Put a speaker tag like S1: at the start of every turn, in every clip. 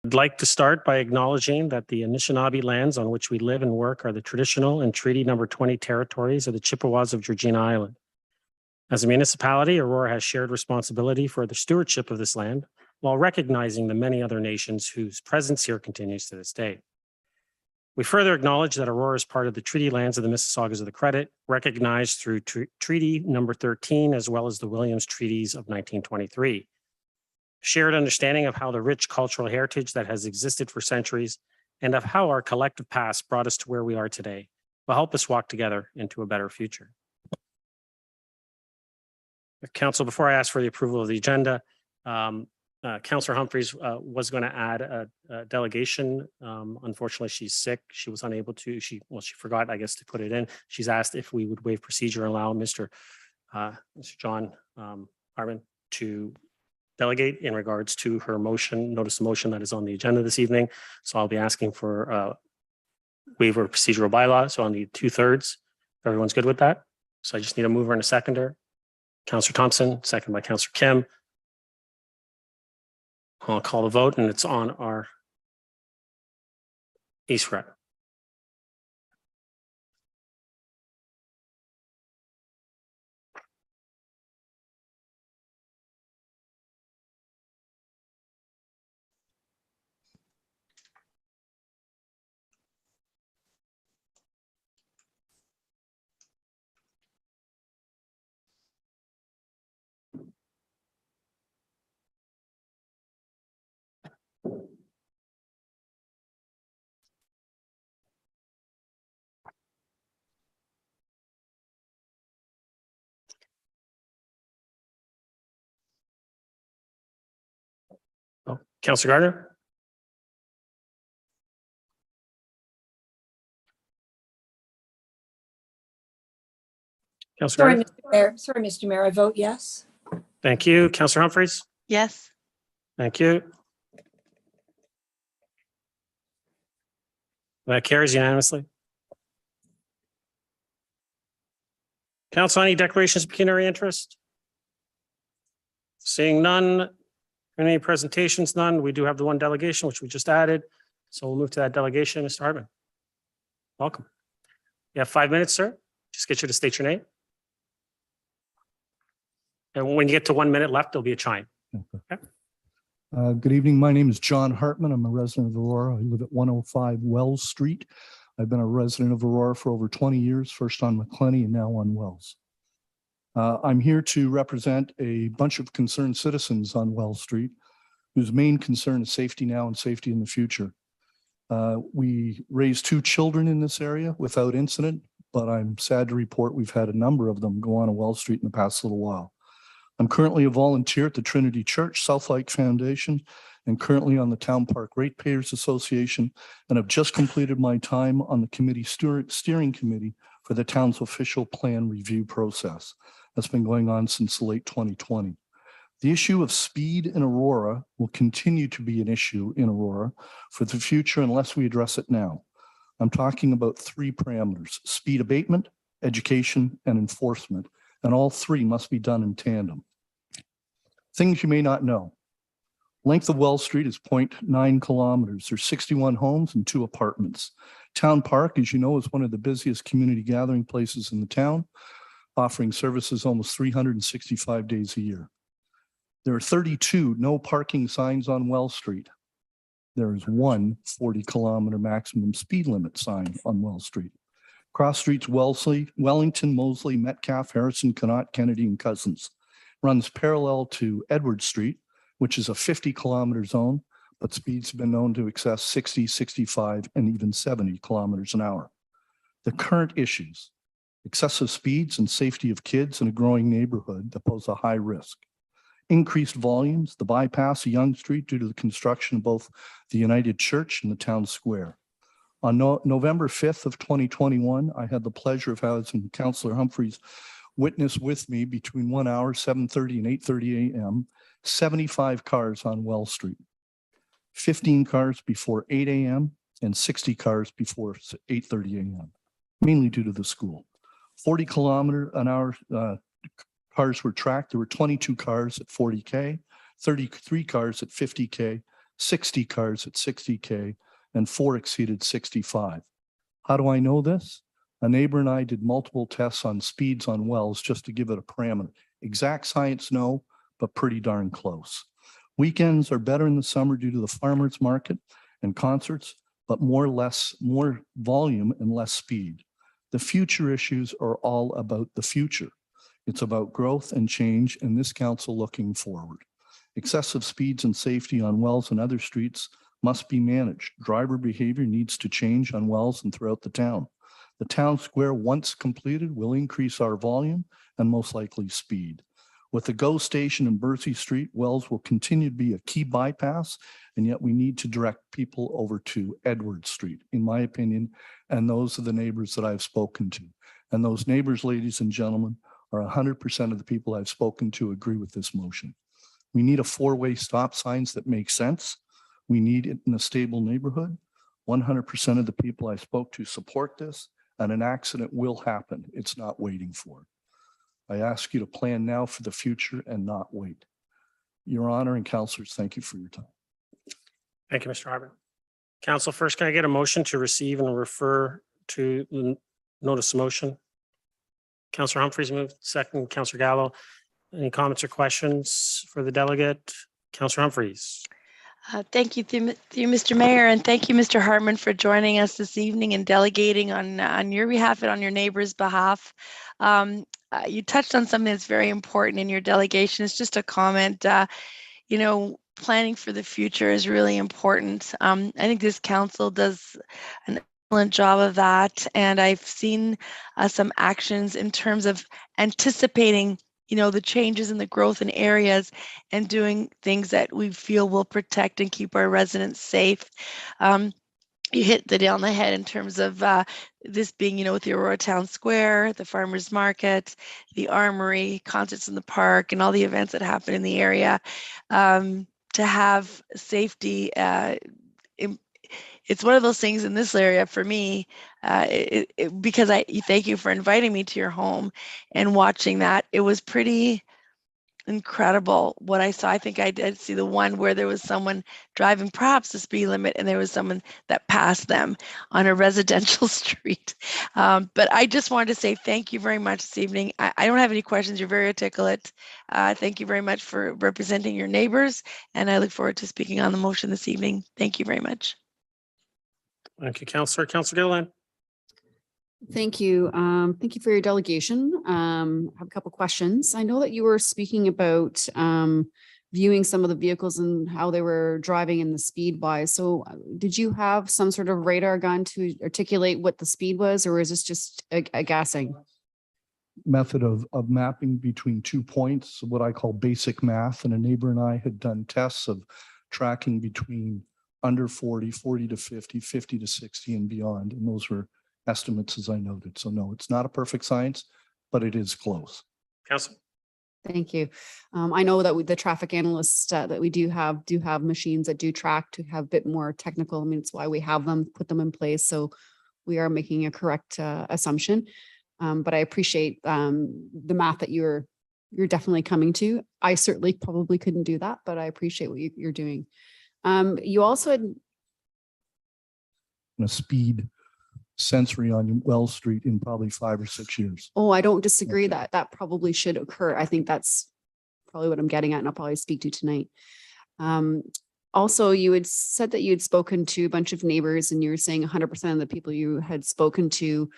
S1: I'd like to start by acknowledging that the Anishinaabe lands on which we live and work are the traditional and Treaty Number 20 territories of the Chippewas of Georgina Island. As a municipality, Aurora has shared responsibility for the stewardship of this land while recognizing the many other nations whose presence here continues to this day. We further acknowledge that Aurora is part of the treaty lands of the Mississaugas of the Credit, recognized through Treaty Number 13, as well as the Williams Treaties of 1923. Shared understanding of how the rich cultural heritage that has existed for centuries and of how our collective past brought us to where we are today will help us walk together into a better future. Council, before I ask for the approval of the agenda, Councillor Humphreys was going to add a delegation. Unfortunately, she's sick. She was unable to. She forgot, I guess, to put it in. She's asked if we would waive procedure and allow Mr. John Hartman to delegate in regards to her motion, notice of motion that is on the agenda this evening. So I'll be asking for waiver of procedural bylaw. So I'll need 2/3. Everyone's good with that? So I just need a mover and a seconder. Councillor Thompson, second by Councillor Kim. I'll call the vote, and it's on our East Rep. Oh, Councillor Gardner. Councillor Gardner.
S2: Sorry, Mr. Mayor, I vote yes.
S1: Thank you. Councillor Humphreys.
S3: Yes.
S1: Thank you. That carries unanimously. Council, any declarations of pecuniary interest? Seeing none. Any presentations? None. We do have the one delegation, which we just added. So we'll move to that delegation. Mr. Hartman. Welcome. You have 5 minutes, sir. Just get you to state your name. And when you get to 1 minute left, there'll be a chime. Okay.
S4: Good evening. My name is John Hartman. I'm a resident of Aurora. I live at 105 Wells Street. I've been a resident of Aurora for over 20 years, first on McClenny and now on Wells. I'm here to represent a bunch of concerned citizens on Wells Street, whose main concern is safety now and safety in the future. We raised 2 children in this area without incident, but I'm sad to report we've had a number of them go on to Wells Street in the past little while. I'm currently a volunteer at the Trinity Church Southlake Foundation and currently on the Town Park Ratepayers Association, and have just completed my time on the committee steering committee for the town's official plan review process. That's been going on since late 2020. The issue of speed in Aurora will continue to be an issue in Aurora for the future unless we address it now. I'm talking about 3 parameters: speed abatement, education, and enforcement, and all 3 must be done in tandem. Things you may not know. Length of Wells Street is 0.9 kilometers. There's 61 homes and 2 apartments. Town Park, as you know, is one of the busiest community gathering places in the town, offering services almost 365 days a year. There are 32 no parking signs on Wells Street. There is 1 40-kilometer maximum speed limit sign on Wells Street. Cross streets Wellesley, Wellington, Mosley, Metcalf, Harrison, Connaught, Kennedy, and Cousins. Runs parallel to Edward Street, which is a 50-kilometer zone, but speeds have been known to excess 60, 65, and even 70 kilometers an hour. The current issues: excessive speeds and safety of kids in a growing neighborhood that pose a high risk. Increased volumes, the bypass of Yonge Street due to the construction of both the United Church and the town square. On November 5th of 2021, I had the pleasure of having Councillor Humphreys witness with me between 1 hour, 7:30 and 8:30 a.m., 75 cars on Wells Street, 15 cars before 8 a.m. and 60 cars before 8:30 a.m., mainly due to the school. 40-kilometer-an-hour cars were tracked. There were 22 cars at 40K, 33 cars at 50K, 60 cars at 60K, and 4 exceeded 65. How do I know this? A neighbor and I did multiple tests on speeds on wells just to give it a parameter. Exact science, no, but pretty darn close. Weekends are better in the summer due to the farmers market and concerts, but more volume and less speed. The future issues are all about the future. It's about growth and change, and this council looking forward. Excessive speeds and safety on wells and other streets must be managed. Driver behavior needs to change on wells and throughout the town. The town square, once completed, will increase our volume and most likely speed. With the GO station in Bursey Street, wells will continue to be a key bypass, and yet we need to direct people over to Edward Street, in my opinion, and those are the neighbors that I've spoken to. And those neighbors, ladies and gentlemen, are 100% of the people I've spoken to agree with this motion. We need a 4-way stop signs that make sense. We need it in a stable neighborhood. 100% of the people I spoke to support this, and an accident will happen. It's not waiting for it. I ask you to plan now for the future and not wait. Your Honor and councillors, thank you for your time.
S1: Thank you, Mr. Hartman. Council, first, can I get a motion to receive and refer to the notice of motion? Councillor Humphreys moved, second, Councillor Gallo. Any comments or questions for the delegate? Councillor Humphreys.
S3: Thank you, Mr. Mayor, and thank you, Mr. Hartman, for joining us this evening and delegating on your behalf and on your neighbor's behalf. You touched on something that's very important in your delegation. It's just a comment. Planning for the future is really important. I think this council does an excellent job of that, and I've seen some actions in terms of anticipating the changes in the growth in areas and doing things that we feel will protect and keep our residents safe. You hit the nail on the head in terms of this being, with the Aurora Town Square, the Farmers Market, the Armory, concerts in the park, and all the events that happen in the area. To have safety, it's one of those things in this area for me, because thank you for inviting me to your home and watching that. It was pretty incredible what I saw. I think I did see the one where there was someone driving perhaps the speed limit and there was someone that passed them on a residential street. But I just wanted to say thank you very much this evening. I don't have any questions. You're very articulate. Thank you very much for representing your neighbors, and I look forward to speaking on the motion this evening. Thank you very much.
S1: Thank you, Councillor. Councillor Gilliland.
S5: Thank you. Thank you for your delegation. I have a couple questions. I know that you were speaking about viewing some of the vehicles and how they were driving and the speed wise. So did you have some sort of radar gun to articulate what the speed was, or is this just a guessing?
S4: Method of mapping between 2 points, what I call basic math, and a neighbor and I had done tests of tracking between under 40, 40 to 50, 50 to 60 and beyond. And those were estimates, as I noted. So no, it's not a perfect science, but it is close.
S1: Council.
S5: Thank you. I know that the traffic analysts that we do have machines that do track to have a bit more technical. I mean, it's why we have them, put them in place. So we are making a correct assumption. But I appreciate the math that you're definitely coming to. I certainly probably couldn't do that, but I appreciate what you're doing. You also had
S4: a speed sensory on Wells Street in probably 5 or 6 years.
S5: Oh, I don't disagree
S4: Okay.
S5: that probably should occur. I think that's probably what I'm getting at, and I'll probably speak to tonight. Also, you had said that you had spoken to a bunch of neighbors, and you were saying 100% of the people you had spoken to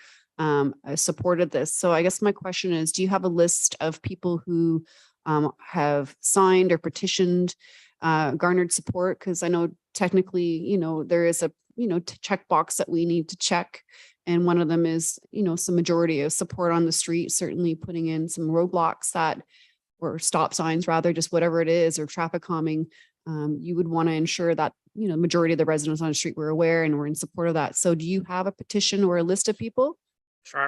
S5: supported this. So I guess my question is, do you have a list of people who have signed or petitioned, garnered support? Because I know technically, there is a checkbox that we need to check. And one of them is, some majority of support on the street, certainly putting in some roadblocks or stop signs, rather, just whatever it is, or traffic calming. You would want to ensure that, majority of the residents on the street were aware and were in support of that. So do you have a petition or a list of people?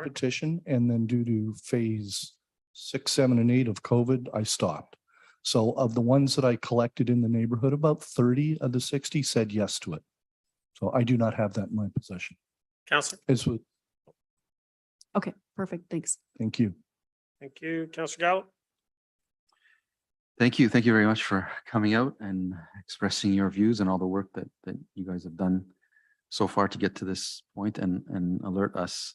S4: Petition, and then due to phase 6, 7, and 8 of COVID, I stopped. So of the ones that I collected in the neighborhood, about 30 of the 60 said yes to it. So I do not have that in my possession.
S1: Councillor.
S5: Okay, perfect. Thanks.
S4: Thank you.
S1: Thank you, Councillor Gallo.
S6: Thank you. Thank you very much for coming out and expressing your views and all the work that you guys have done so far to get to this point and alert us.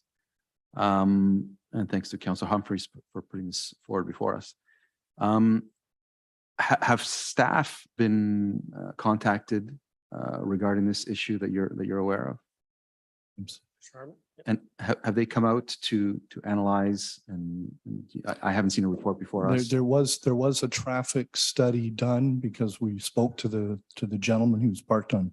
S6: And thanks to Councillor Humphreys for putting this forward before us. Have staff been contacted regarding this issue that you're aware of? And have they come out to analyze? And I haven't seen a report before us.
S4: There was a traffic study done because we spoke to the gentleman who was parked on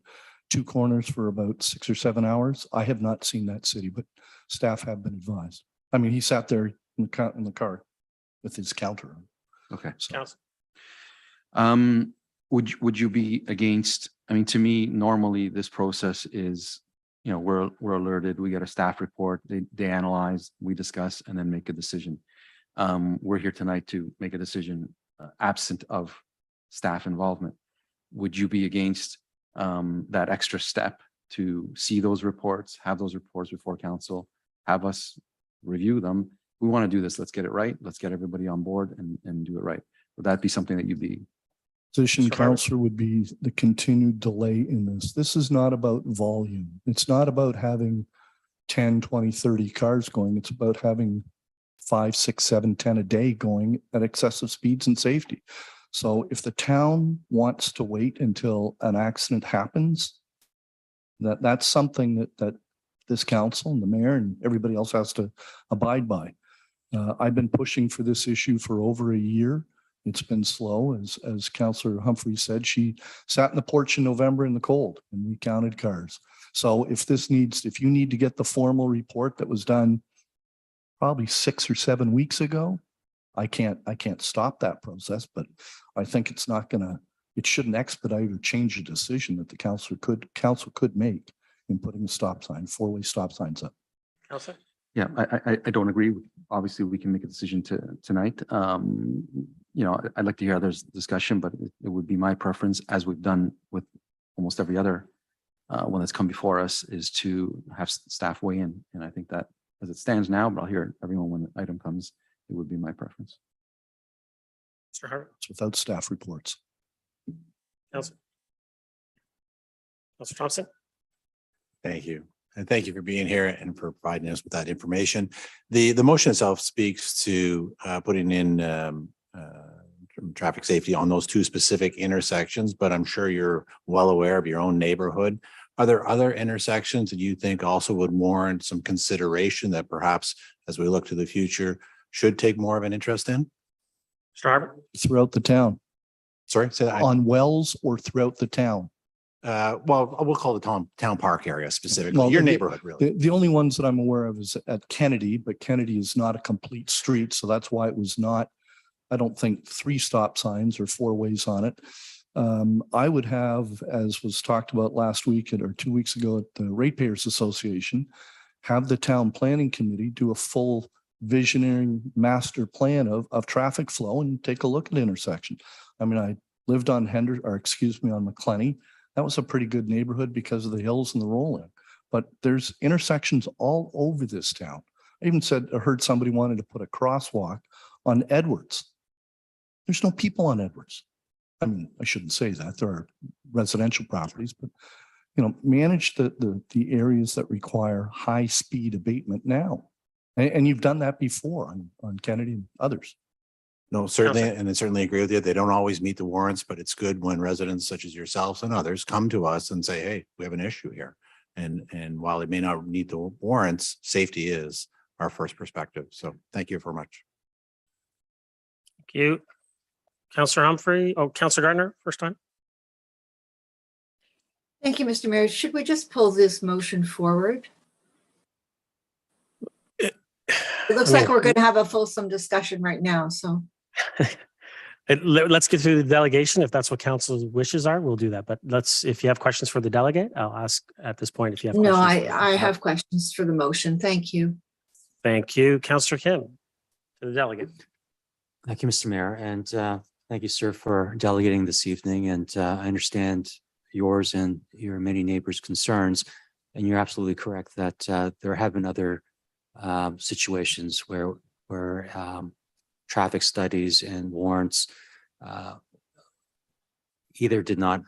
S4: 2 corners for about 6 or 7 hours. I have not seen that city, but staff have been advised. I mean, he sat there in the car with his counter.
S6: Okay.
S4: So,
S6: Would you be against? I mean, to me, normally this process is, we're alerted, we get a staff report, they analyze, we discuss, and then make a decision. We're here tonight to make a decision absent of staff involvement. Would you be against that extra step to see those reports, have those reports before council, have us review them? We want to do this. Let's get it right. Let's get everybody on board and do it right. Would that be something that you'd be?
S4: position, Councillor, would be the continued delay in this. This is not about volume. It's not about having 10, 20, 30 cars going. It's about having 5, 6, 7, 10 a day going at excessive speeds and safety. So if the town wants to wait until an accident happens, that's something that this council and the mayor and everybody else has to abide by. I've been pushing for this issue for over a year. It's been slow, as Councillor Humphrey said. She sat in the porch in November in the cold and we counted cars. So if you need to get the formal report that was done probably 6 or 7 weeks ago, I can't stop that process, but I think it shouldn't expedite or change a decision that the council could make in putting a stop sign, 4-way stop signs up.
S1: Councillor?
S6: Yeah, I don't agree. Obviously, we can make a decision tonight. I'd like to hear others' discussion, but it would be my preference, as we've done with almost every other one that's come before us, is to have staff weigh in. And I think that as it stands now, but I'll hear everyone when the item comes, it would be my preference.
S1: Mr. Hart?
S4: It's without staff reports.
S1: Councillor Thompson?
S7: Thank you. And thank you for being here and for providing us with that information. The motion itself speaks to putting in traffic safety on those 2 specific intersections, but I'm sure you're well aware of your own neighborhood. Are there other intersections that you think also would warrant some consideration that perhaps as we look to the future should take more of an interest in?
S1: Mr. Harbert?
S4: Throughout the town.
S7: Sorry, say that.
S4: On Wells or throughout the town?
S7: Well, we'll call the town park area specifically,
S4: Well,
S7: your
S4: the-
S7: neighborhood, really.
S4: The only ones that I'm aware of is at Kennedy, but Kennedy is not a complete street. So that's why it was not, I don't think 3 stop signs or 4 ways on it. I would have, as was talked about last week or 2 weeks ago at the Ratepayers Association, have the town planning committee do a full visionary master plan of traffic flow and take a look at the intersection. I mean, I lived on on McClenny. That was a pretty good neighborhood because of the hills and the roll-in. But there's intersections all over this town. I even heard somebody wanted to put a crosswalk on Edwards. There's no people on Edwards. I mean, I shouldn't say that. There are residential properties, but manage the areas that require high speed abatement now. And you've done that before on Kennedy and others.
S7: No, certainly, and I certainly agree with you. They don't always meet the warrants, but it's good when residents such as yourselves and others come to us and say, hey, we have an issue here. And while it may not need the warrants, safety is our first perspective. So thank you very much.
S1: Thank you. Councillor Humphrey. Oh, Councillor Gardner, first time.
S2: Thank you, Mr. Mayor. Should we just pull this motion forward? It looks like we're going to have a fulsome discussion right now, so.
S1: Let's get through the delegation. If that's what council's wishes are, we'll do that. But if you have questions for the delegate, I'll ask at this point if you have
S2: No,
S1: questions.
S2: I have questions for the motion. Thank you.
S1: Thank you. Councillor Kim, to the delegate.
S8: Thank you, Mr. Mayor. And thank you, sir, for delegating this evening. And I understand yours and your many neighbors' concerns. And you're absolutely correct that there have been other situations where traffic studies and warrants either did not,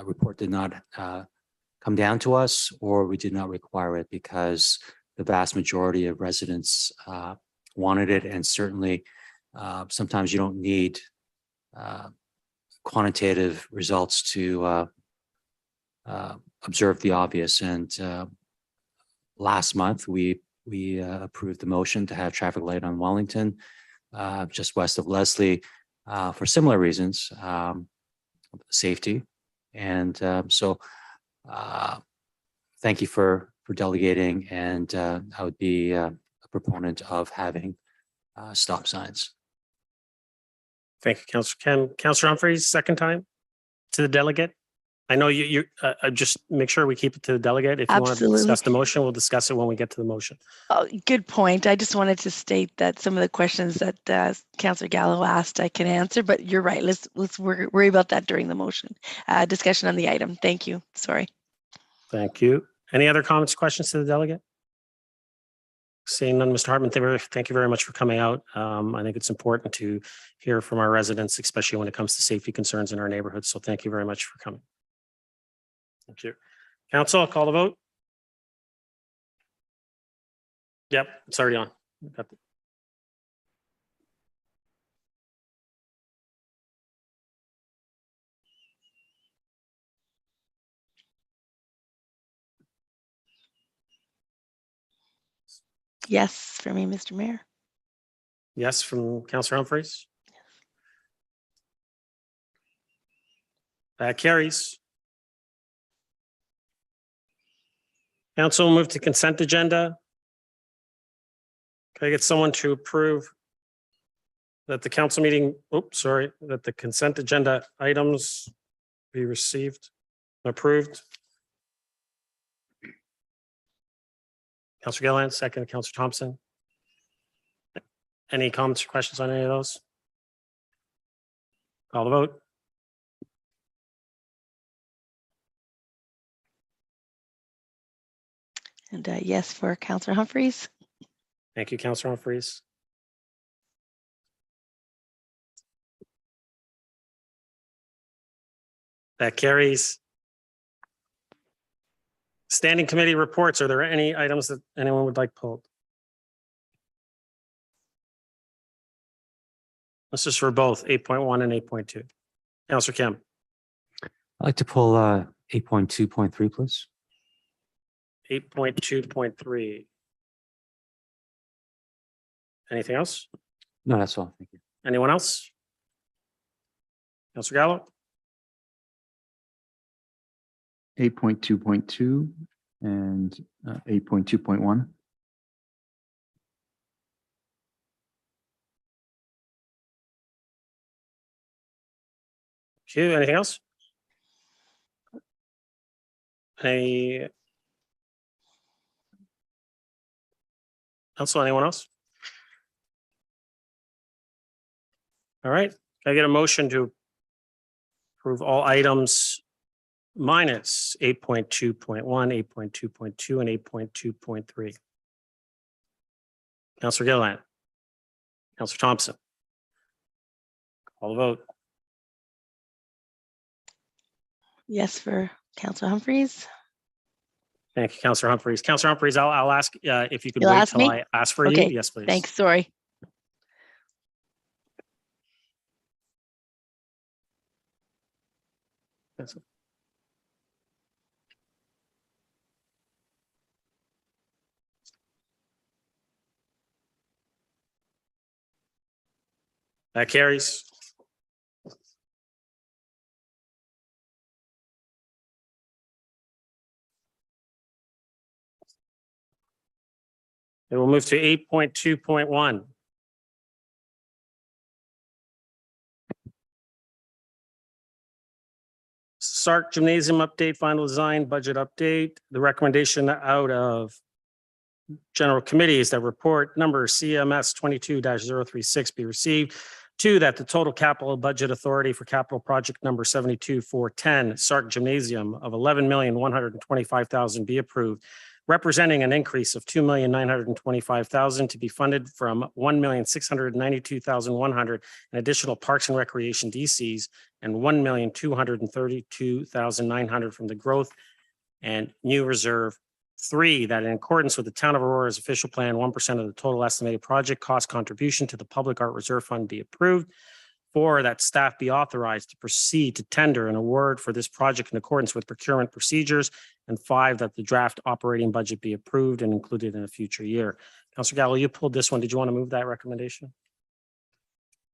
S8: report did not come down to us, or we did not require it because the vast majority of residents wanted it. And certainly sometimes you don't need quantitative results to observe the obvious. And last month, we approved the motion to have traffic light on Wellington, just west of Leslie, for similar reasons, safety. And so thank you for delegating. And I would be a proponent of having stop signs.
S1: Thank you, Councillor Ken. Councillor Humphreys, second time to the delegate. I know you just make sure we keep it to the delegate. If you want to
S3: Absolutely.
S1: discuss the motion, we'll discuss it when we get to the motion.
S3: Oh, good point. I just wanted to state that some of the questions that Councillor Gallo asked, I can answer, but you're right. Let's worry about that during the motion discussion on the item. Thank you. Sorry.
S1: Thank you. Any other comments, questions to the delegate? Seeing none, Mr. Hartman, thank you very much for coming out. I think it's important to hear from our residents, especially when it comes to safety concerns in our neighborhoods. So thank you very much for coming. Thank you. Council, I'll call the vote. Yep, it's already on.
S3: Yes, for me, Mr. Mayor.
S1: Yes, from Councillor Humphreys. That carries. Council will move to consent agenda. Can I get someone to approve that the council meeting, that the consent agenda items be received, approved? Councillor Gilliland, second. Councillor Thompson. Any comments or questions on any of those? Call the vote.
S3: And yes, for Councillor Humphreys.
S1: Thank you, Councillor Humphreys. That carries. Standing committee reports. Are there any items that anyone would like pulled? This is for both 8.1 and 8.2. Councillor Kim.
S8: I'd like to pull 8.2.3, please.
S1: 8.2.3. Anything else?
S8: No, that's all. Thank you.
S1: Anyone else? Councillor Gallo.
S6: 8.2.2 and 8.2.1.
S1: Anything else? Any? Also, anyone else? All right. Can I get a motion to approve all items minus 8.2.1, 8.2.2, and 8.2.3? Councillor Gilliland. Councillor Thompson. Call the vote.
S3: Yes, for Councillor Humphreys.
S1: Thank you, Councillor Humphreys. Councillor Humphreys, I'll ask if you could
S3: You'll
S1: wait
S3: ask
S1: till
S3: me?
S1: I ask for
S3: Okay,
S1: you. Yes, please.
S3: Thanks. Sorry.
S1: Yes. That carries. And we'll move to 8.2.1. Sark Gymnasium update, final design, budget update. The recommendation out of general committees that report number CMS 22-036 be received. 2, that the total capital budget authority for capital project number 72-410 Sark Gymnasium of $11,125,000 be approved. representing an increase of $2,925,000 to be funded from $1,692,100 in additional Parks and Recreation DCs and $1,232,900 from the growth and new reserve. 3, that in accordance with the Town of Aurora's official plan, 1% of the total estimated project cost contribution to the Public Art Reserve Fund be approved. 4, that staff be authorized to proceed to tender an award for this project in accordance with procurement procedures. And 5, that the draft operating budget be approved and included in a future year. Councillor Gallo, you pulled this one. Did you want to move that recommendation?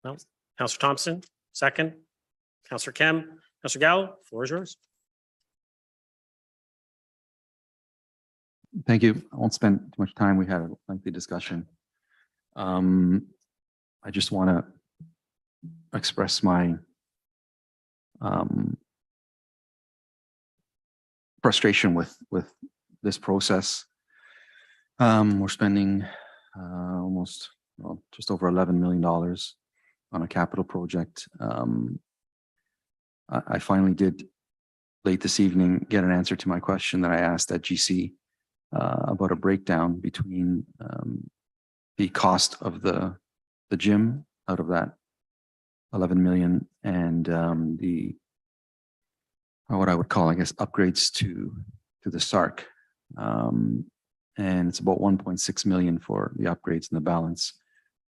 S1: No. Councillor Thompson, second. Councillor Khem. Councillor Gallo, floor is yours.
S6: Thank you. I won't spend too much time. We had a lengthy discussion. I just want to express my frustration with this process. We're spending almost just over $11 million on a capital project. I finally did late this evening get an answer to my question that I asked at GC about a breakdown between the cost of the gym out of that 11 million and the what I would call, I guess, upgrades to the SARC. And it's about 1.6 million for the upgrades and the balance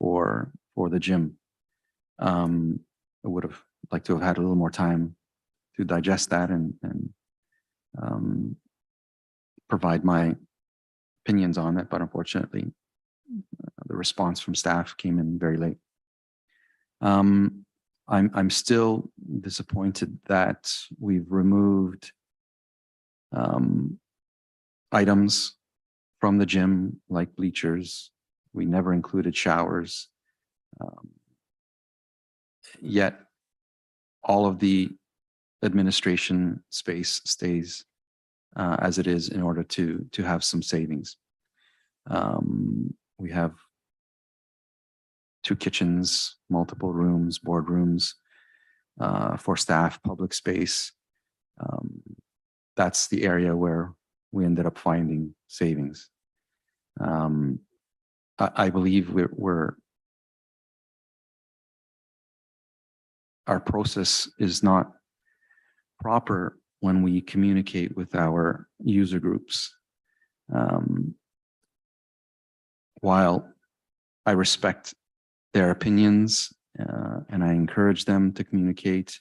S6: for the gym. I would have liked to have had a little more time to digest that and provide my opinions on it, but unfortunately, the response from staff came in very late. I'm still disappointed that we've removed items from the gym like bleachers. We never included showers. Yet all of the administration space stays as it is in order to have some savings. We have 2 kitchens, multiple rooms, boardrooms for staff, public space. That's the area where we ended up finding savings. I believe our process is not proper when we communicate with our user groups. While I respect their opinions and I encourage them to communicate,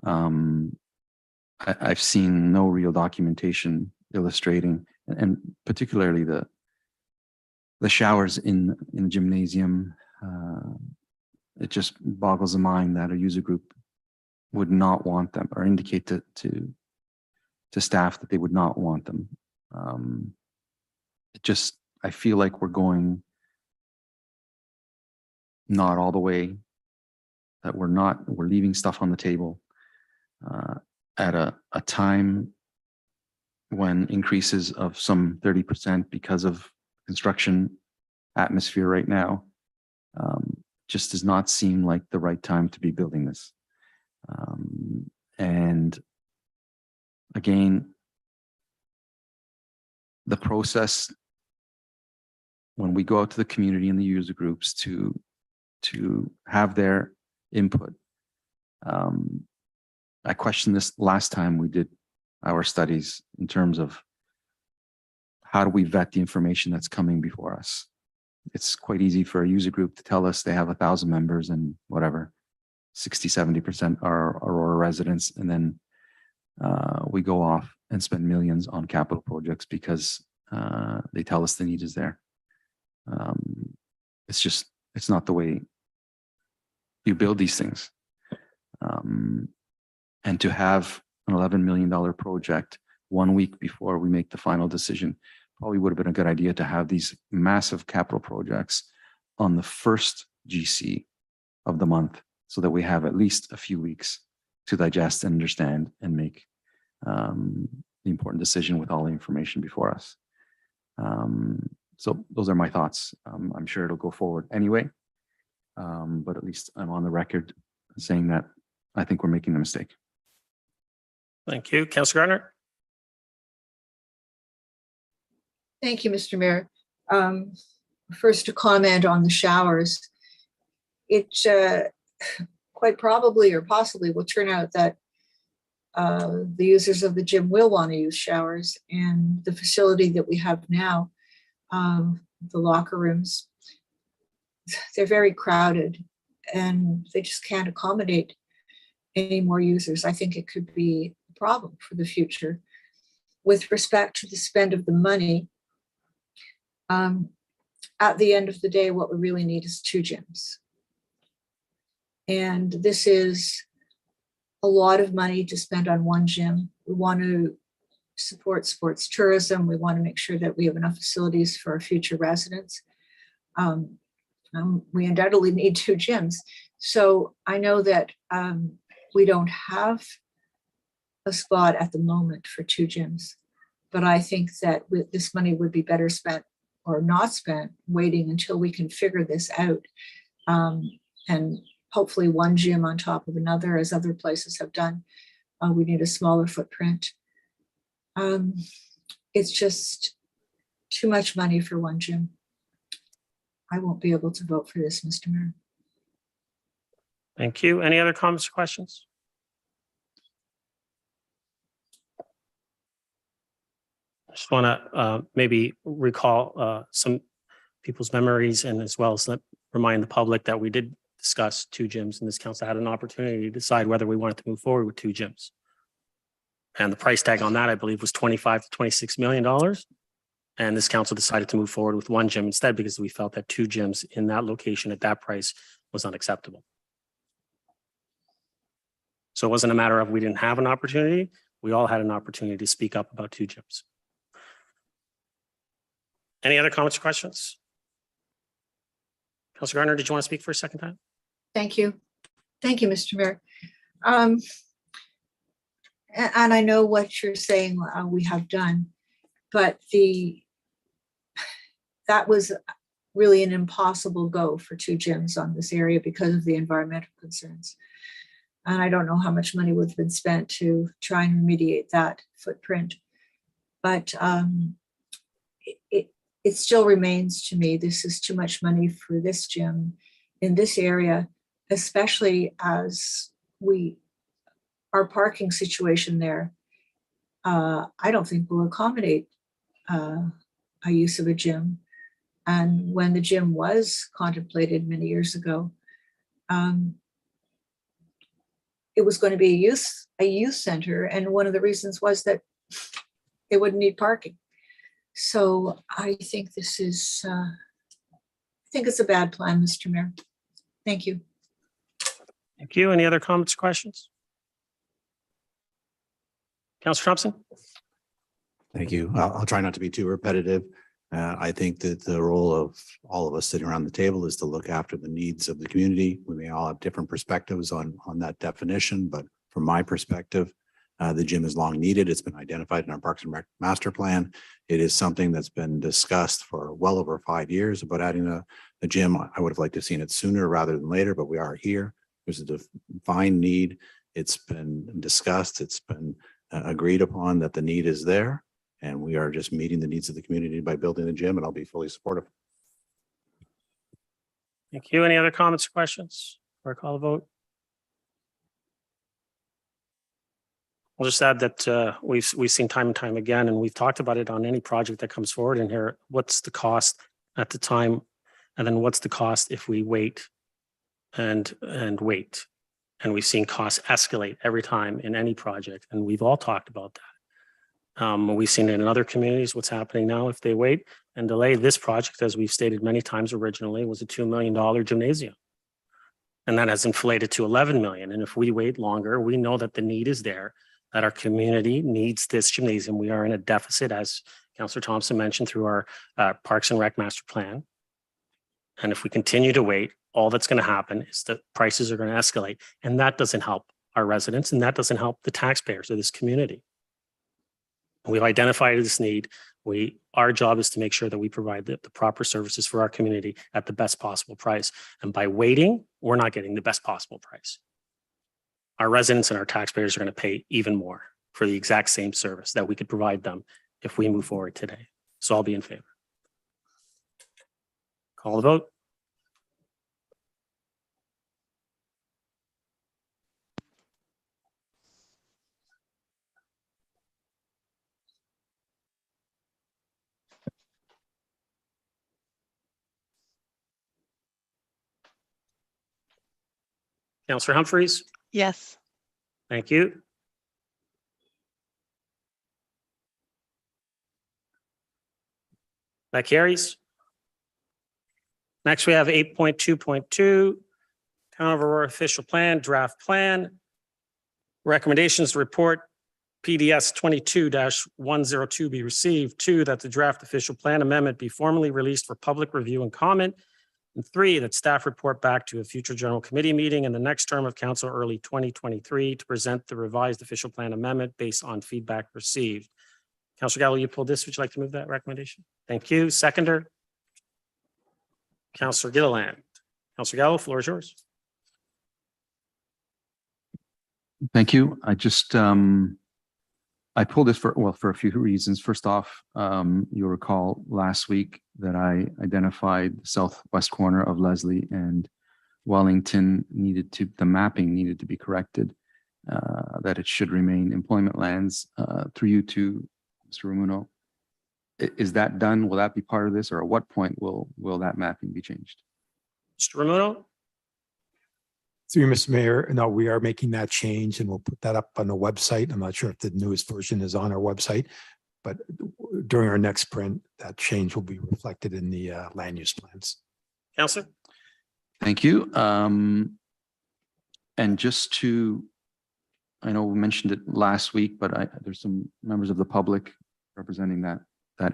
S6: I've seen no real documentation illustrating, and particularly the showers in the gymnasium. It just boggles the mind that a user group would not want them, or indicate to staff that they would not want them. I feel like we're going not all the way, that we're leaving stuff on the table at a time when increases of some 30% because of construction atmosphere right now just does not seem like the right time to be building this. And again, the process, when we go out to the community and the user groups to have their input. I questioned this last time we did our studies in terms of how do we vet the information that's coming before us. It's quite easy for a user group to tell us they have 1,000 members and whatever, 60-70% are Aurora residents, and then we go off and spend millions on capital projects because they tell us the need is there. It's not the way you build these things. And to have an $11 million project 1 week before we make the final decision probably would have been a good idea to have these massive capital projects on the first GC of the month so that we have at least a few weeks to digest and understand and make the important decision with all the information before us. So those are my thoughts. I'm sure it'll go forward anyway, but at least I'm on the record saying that I think we're making a mistake.
S1: Thank you. Councillor Gardner.
S2: Thank you, Mr. Mayor. First, to comment on the showers. It quite probably or possibly will turn out that the users of the gym will want to use showers, and the facility that we have now, the locker rooms, they're very crowded and they just can't accommodate any more users. I think it could be a problem for the future. With respect to the spend of the money, at the end of the day, what we really need is 2 gyms. And this is a lot of money to spend on 1 gym. We want to support sports tourism. We want to make sure that we have enough facilities for our future residents. We undoubtedly need 2 gyms. So I know that we don't have a spot at the moment for 2 gyms, but I think that this money would be better spent or not spent waiting until we can figure this out. And hopefully 1 gym on top of another, as other places have done. We need a smaller footprint. It's just too much money for 1 gym. I won't be able to vote for this, Mr. Mayor.
S1: Thank you. Any other comments or questions? I just want to maybe recall some people's memories, and as well as remind the public that we did discuss 2 gyms, and this council had an opportunity to decide whether we wanted to move forward with 2 gyms. And the price tag on that, I believe, was $25 to $26 million. And this council decided to move forward with 1 gym instead, because we felt that 2 gyms in that location at that price was unacceptable. So it wasn't a matter of we didn't have an opportunity. We all had an opportunity to speak up about 2 gyms. Any other comments or questions? Councilor Gardner, did you want to speak for a second time?
S2: Thank you. Thank you, Mr. Mayor. And I know what you're saying we have done, but that was really an impossible go for 2 gyms on this area because of the environmental concerns. And I don't know how much money would have been spent to try and remediate that footprint. But it still remains to me, this is too much money for this gym in this area, especially as our parking situation there, I don't think will accommodate a use of a gym. And when the gym was contemplated many years ago, it was going to be a youth center. And one of the reasons was that they wouldn't need parking. So I think this is, I think it's a bad plan, Mr. Mayor. Thank you.
S1: Thank you. Any other comments or questions? Councilor Thompson?
S7: Thank you. I'll try not to be too repetitive. I think that the role of all of us sitting around the table is to look after the needs of the community. We may all have different perspectives on that definition, but from my perspective, the gym is long needed. It's been identified in our Parks and Rec master plan. It is something that's been discussed for well over 5 years about adding a gym. I would have liked to have seen it sooner rather than later, but we are here. There's a defined need. It's been discussed. It's been agreed upon that the need is there, and we are just meeting the needs of the community by building the gym, and I'll be fully supportive.
S1: Thank you. Any other comments or questions? Before I call the vote. I'll just add that we've seen time and time again, and we've talked about it on any project that comes forward in here. What's the cost at the time, and then what's the cost if we wait and wait? And we've seen costs escalate every time in any project, and we've all talked about that. We've seen it in other communities. What's happening now if they wait and delay this project, as we've stated many times originally, was a $2 million gymnasium. And that has inflated to 11 million. And if we wait longer, we know that the need is there, that our community needs this gymnasium. We are in a deficit, as Councillor Thompson mentioned, through our Parks and Rec master plan. And if we continue to wait, all that's going to happen is that prices are going to escalate. And that doesn't help our residents, and that doesn't help the taxpayers of this community. We've identified this need. Our job is to make sure that we provide the proper services for our community at the best possible price. And by waiting, we're not getting the best possible price. Our residents and our taxpayers are going to pay even more for the exact same service that we could provide them if we move forward today. So I'll be in favor. Call the vote. Councillor Humphreys.
S3: Yes.
S1: Thank you. That carries. Next, we have 8.2.2, Town of Aurora Official Plan, Draft Plan. Recommendations to report PDS 22-102 be received. 2, that the draft official plan amendment be formally released for public review and comment. And 3, that staff report back to a future general committee meeting in the next term of council early 2023 to present the revised official plan amendment based on feedback received. Councillor Gallo, you pulled this. Would you like to move that recommendation? Thank you. Seconder. Councillor Gilliland. Councillor Gallo, floor is yours.
S6: Thank you. I just, I pulled this for a few reasons. First off, you'll recall last week that I identified the southwest corner of Leslie and Wellington the mapping needed to be corrected, that it should remain employment lands. Through you to Mr. Ramuno, is that done? Will that be part of this, or at what point will that mapping be changed?
S1: Mr. Ramuno.
S9: Through you, Mr. Mayor, no, we are making that change and we'll put that up on the website. I'm not sure if the newest version is on our website, but during our next print, that change will be reflected in the land use plans.
S1: Councillor.
S6: Thank you. And just to, I know we mentioned it last week, but there's some members of the public representing that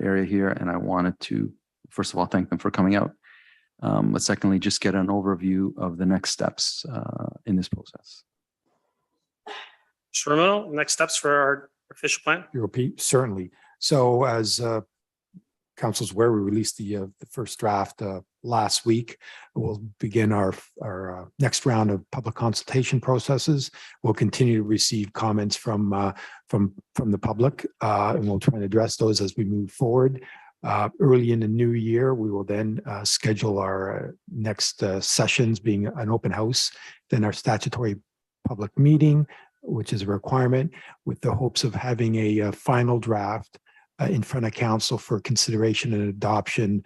S6: area here, and I wanted to, first of all, thank them for coming out. But secondly, just get an overview of the next steps in this process.
S1: Mr. Ramuno, next steps for our official plan.
S9: Certainly. So as council's aware, we released the first draft last week. We'll begin our next round of public consultation processes. We'll continue to receive comments from the public, and we'll try and address those as we move forward. Early in the new year, we will then schedule our next sessions, being an open house, then our statutory public meeting, which is a requirement, with the hopes of having a final draft in front of council for consideration and adoption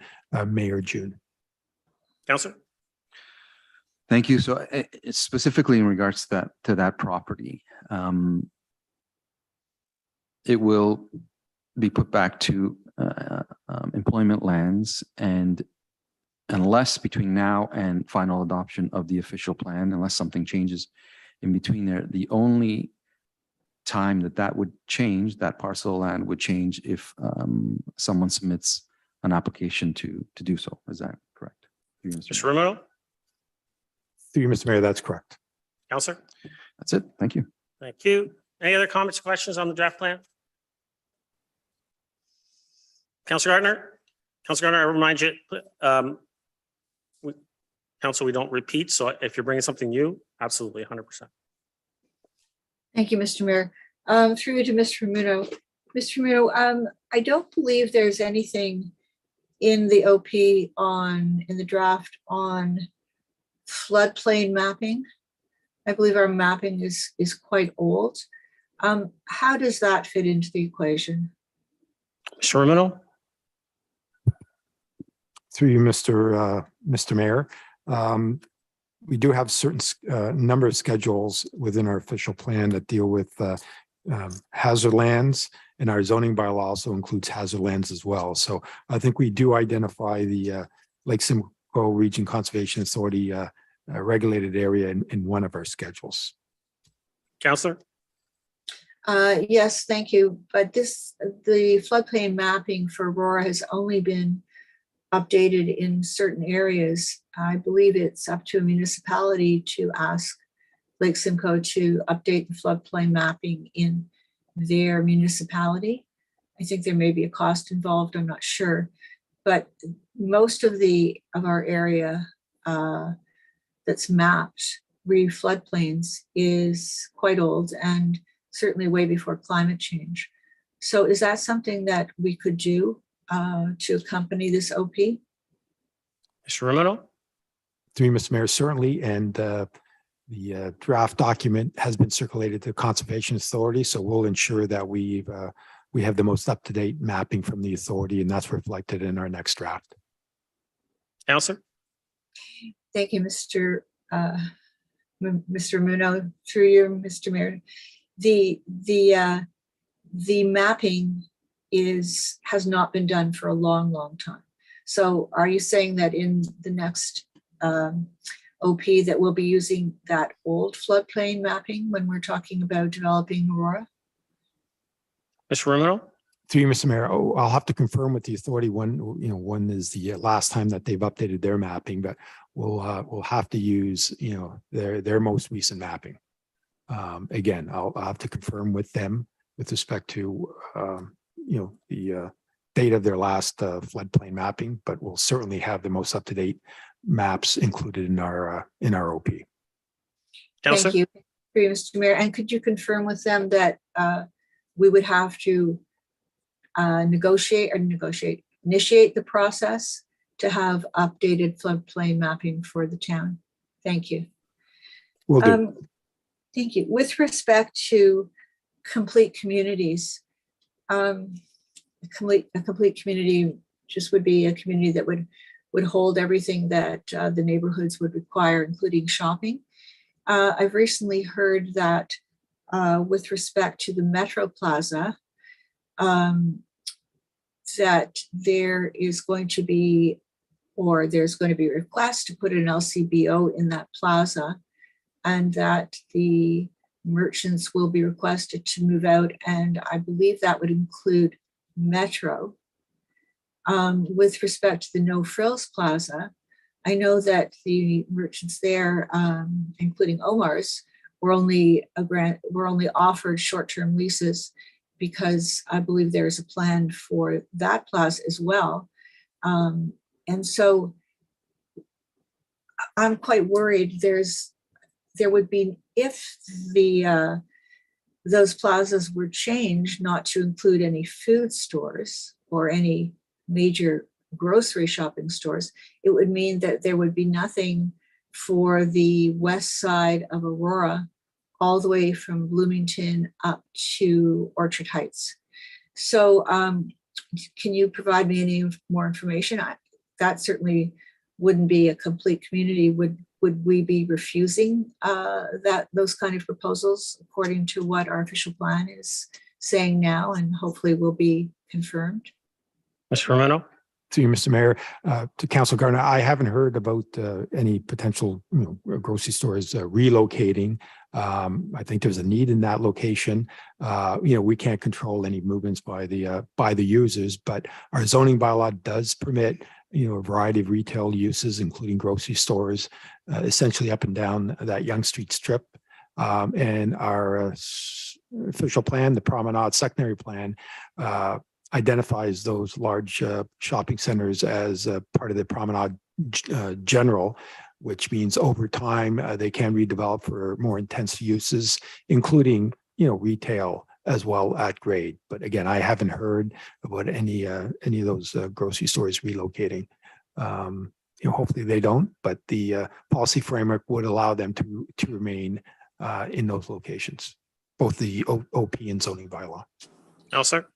S9: May or June.
S1: Councillor.
S6: Thank you. So specifically in regards to that property, it will be put back to employment lands, and unless between now and final adoption of the official plan, unless something changes in between there, the only time that would change, that parcel of land would change if someone submits an application to do so. Is that correct?
S1: Mr. Ramuno.
S9: Through you, Mr. Mayor, that's correct.
S1: Councillor.
S6: That's it. Thank you.
S1: Thank you. Any other comments or questions on the draft plan? Councillor Gardner. Councillor Gardner, I remind you, Council, we don't repeat. So if you're bringing something new, absolutely 100%.
S2: Thank you, Mr. Mayor. Through you to Mr. Ramuno. Mr. Ramuno, I don't believe there's anything in the OP in the draft on floodplain mapping. I believe our mapping is quite old. How does that fit into the equation?
S1: Mr. Ramuno.
S9: Through you, Mr. Mayor. We do have certain number of schedules within our official plan that deal with hazard lands, and our zoning bylaw also includes hazard lands as well. So I think we do identify the Lake Simcoe Region Conservation Authority regulated area in one of our schedules.
S1: Councillor.
S2: Yes, thank you. But the floodplain mapping for Aurora has only been updated in certain areas. I believe it's up to a municipality to ask Lake Simcoe to update the floodplain mapping in their municipality. I think there may be a cost involved, I'm not sure. But most of our area that's mapped floodplains is quite old and certainly way before climate change. So is that something that we could do to accompany this OP?
S1: Mr. Romano?
S9: Through you, Mr. Mayor, certainly, and the draft document has been circulated to the Conservation Authority, so we'll ensure that we have the most up-to-date mapping from the authority, and that's reflected in our next draft.
S1: Counselor?
S2: Thank you, Mr. Muno. Through you, Mr. Mayor. The mapping has not been done for a long time. So are you saying that in the next OP that we'll be using that old floodplain mapping when we're talking about developing Aurora?
S1: Mr. Romano?
S9: Through you, Mr. Mayor, I'll have to confirm with the authority when is the last time that they've updated their mapping, but we'll have to use their most recent mapping. Again, I'll have to confirm with them with respect to the date of their last floodplain mapping, but we'll certainly have the most up-to-date maps included in our OP.
S1: Counselor?
S2: Thank you. Through you, Mr. Mayor. And could you confirm with them that we would have to initiate the process to have updated floodplain mapping for the town? Thank you.
S9: Will do.
S2: Thank you. With respect to complete communities, a complete community just would be a community that would hold everything that the neighborhoods would require, including shopping. I've recently heard that with respect to the Metro Plaza, that there's going to be a request to put an LCBO in that plaza, and that the merchants will be requested to move out, and I believe that would include Metro. With respect to the No Frills Plaza, I know that the merchants there, including Omar's, were only offered short-term leases because I believe there is a plan for that plaza as well. And so I'm quite worried there would be, if those plazas were changed not to include any food stores or any major grocery shopping stores, it would mean that there would be nothing for the west side of Aurora, all the way from Bloomington up to Orchard Heights. So can you provide me any more information? That certainly wouldn't be a complete community. Would we be refusing those kind of proposals according to what our official plan is saying now, and hopefully will be confirmed?
S1: Mr. Romano?
S9: To you, Mr. Mayor, to Councilor Gardner, I haven't heard about any potential grocery stores relocating. I think there's a need in that location. We can't control any movements by the users, but our zoning bylaw does permit a variety of retail uses, including grocery stores, essentially up and down that Yonge Street strip. And our official plan, the Promenade Secondary Plan, identifies those large shopping centers as part of the Promenade General, which means over time they can redevelop for more intense uses, including retail as well at grade. But again, I haven't heard about any of those grocery stores relocating. Hopefully they don't, but the policy framework would allow them to remain in those locations, both the OP and zoning bylaw.
S1: Counselor?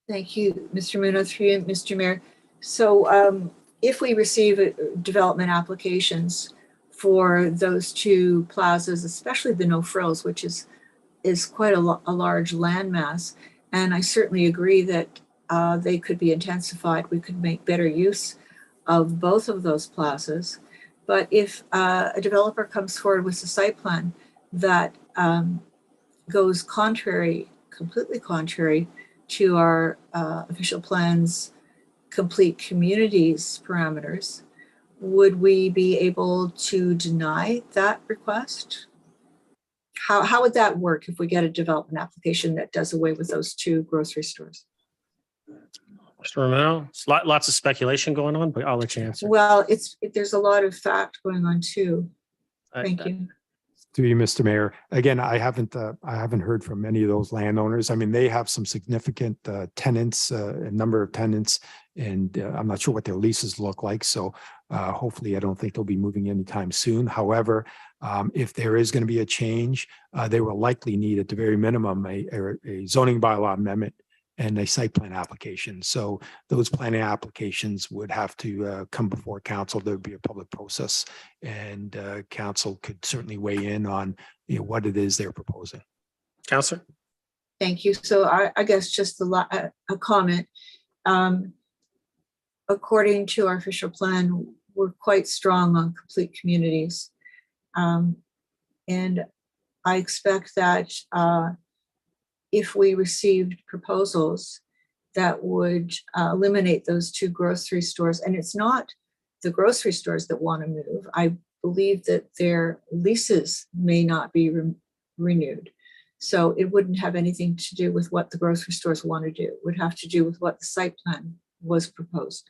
S2: Thank you, Mr. Muno, through you, Mr. Mayor. So if we receive development applications for those two plazas, especially the No Frills, which is quite a large landmass, and I certainly agree that they could be intensified. We could make better use of both of those plazas. But if a developer comes forward with a site plan that goes completely contrary to our official plan's complete communities parameters, would we be able to deny that request? How would that work if we get a development application that does away with those two grocery stores?
S1: Mr. Romano? Lots of speculation going on, but I'll let you answer.
S2: Well, there's a lot of fact going on too. Thank you.
S9: To you, Mr. Mayor. Again, I haven't heard from many of those landowners. I mean, they have some significant tenants, a number of tenants, and I'm not sure what their leases look like. So hopefully, I don't think they'll be moving anytime soon. However, if there is going to be a change, they will likely need at the very minimum a zoning bylaw amendment and a site plan application. So those planning applications would have to come before council. There would be a public process, and council could certainly weigh in on what it is they're proposing.
S1: Councillor?
S2: Thank you. So I guess just a comment. According to our official plan, we're quite strong on complete communities. And I expect that if we received proposals that would eliminate those two grocery stores, and it's not the grocery stores that want to move. I believe that their leases may not be renewed. So it wouldn't have anything to do with what the grocery stores want to do. It would have to do with what the site plan was proposed.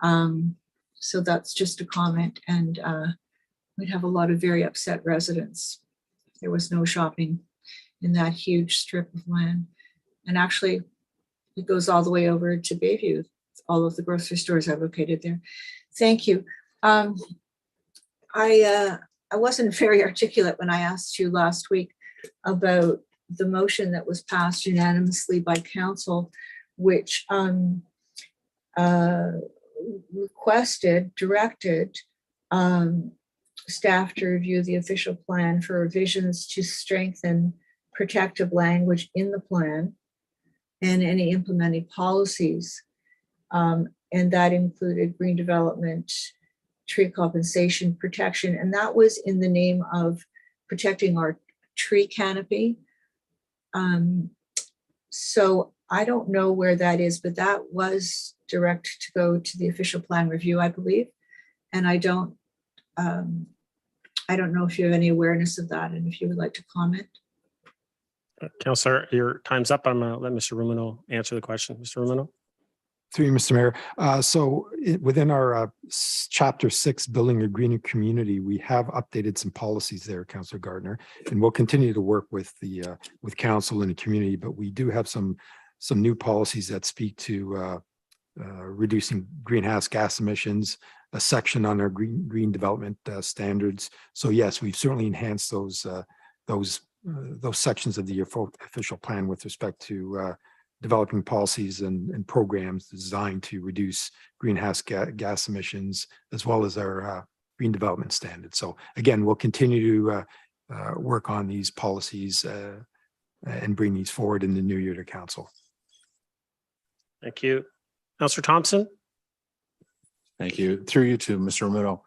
S2: So that's just a comment, and we'd have a lot of very upset residents if there was no shopping in that huge strip of land. And actually, it goes all the way over to Bayview. All of the grocery stores are located there. Thank you. I wasn't very articulate when I asked you last week about the motion that was passed unanimously by council, which directed staff to review the official plan for revisions to strengthen protective language in the plan and any implementing policies. And that included green development, tree compensation, protection, and that was in the name of protecting our tree canopy. So I don't know where that is, but that was direct to go to the official plan review, I believe. And I don't know if you have any awareness of that and if you would like to comment.
S1: Councillor, your time's up. I'm going to let Mr. Rumino answer the question. Mr. Rumino?
S9: Through you, Mr. Mayor. Within our Chapter 6, Building a Greener Community, we have updated some policies there, Councillor Gardner, and we'll continue to work with with council and the community, but we do have some new policies that speak to reducing greenhouse gas emissions, a section on our green development standards. So yes, we've certainly enhanced those sections of the official plan with respect to developing policies and programs designed to reduce greenhouse gas emissions, as well as our green development standards. So again, we'll continue to work on these policies and bring these forward in the new year to council.
S1: Thank you. Councillor Thompson?
S7: Thank you. Through you to Mr. Romero.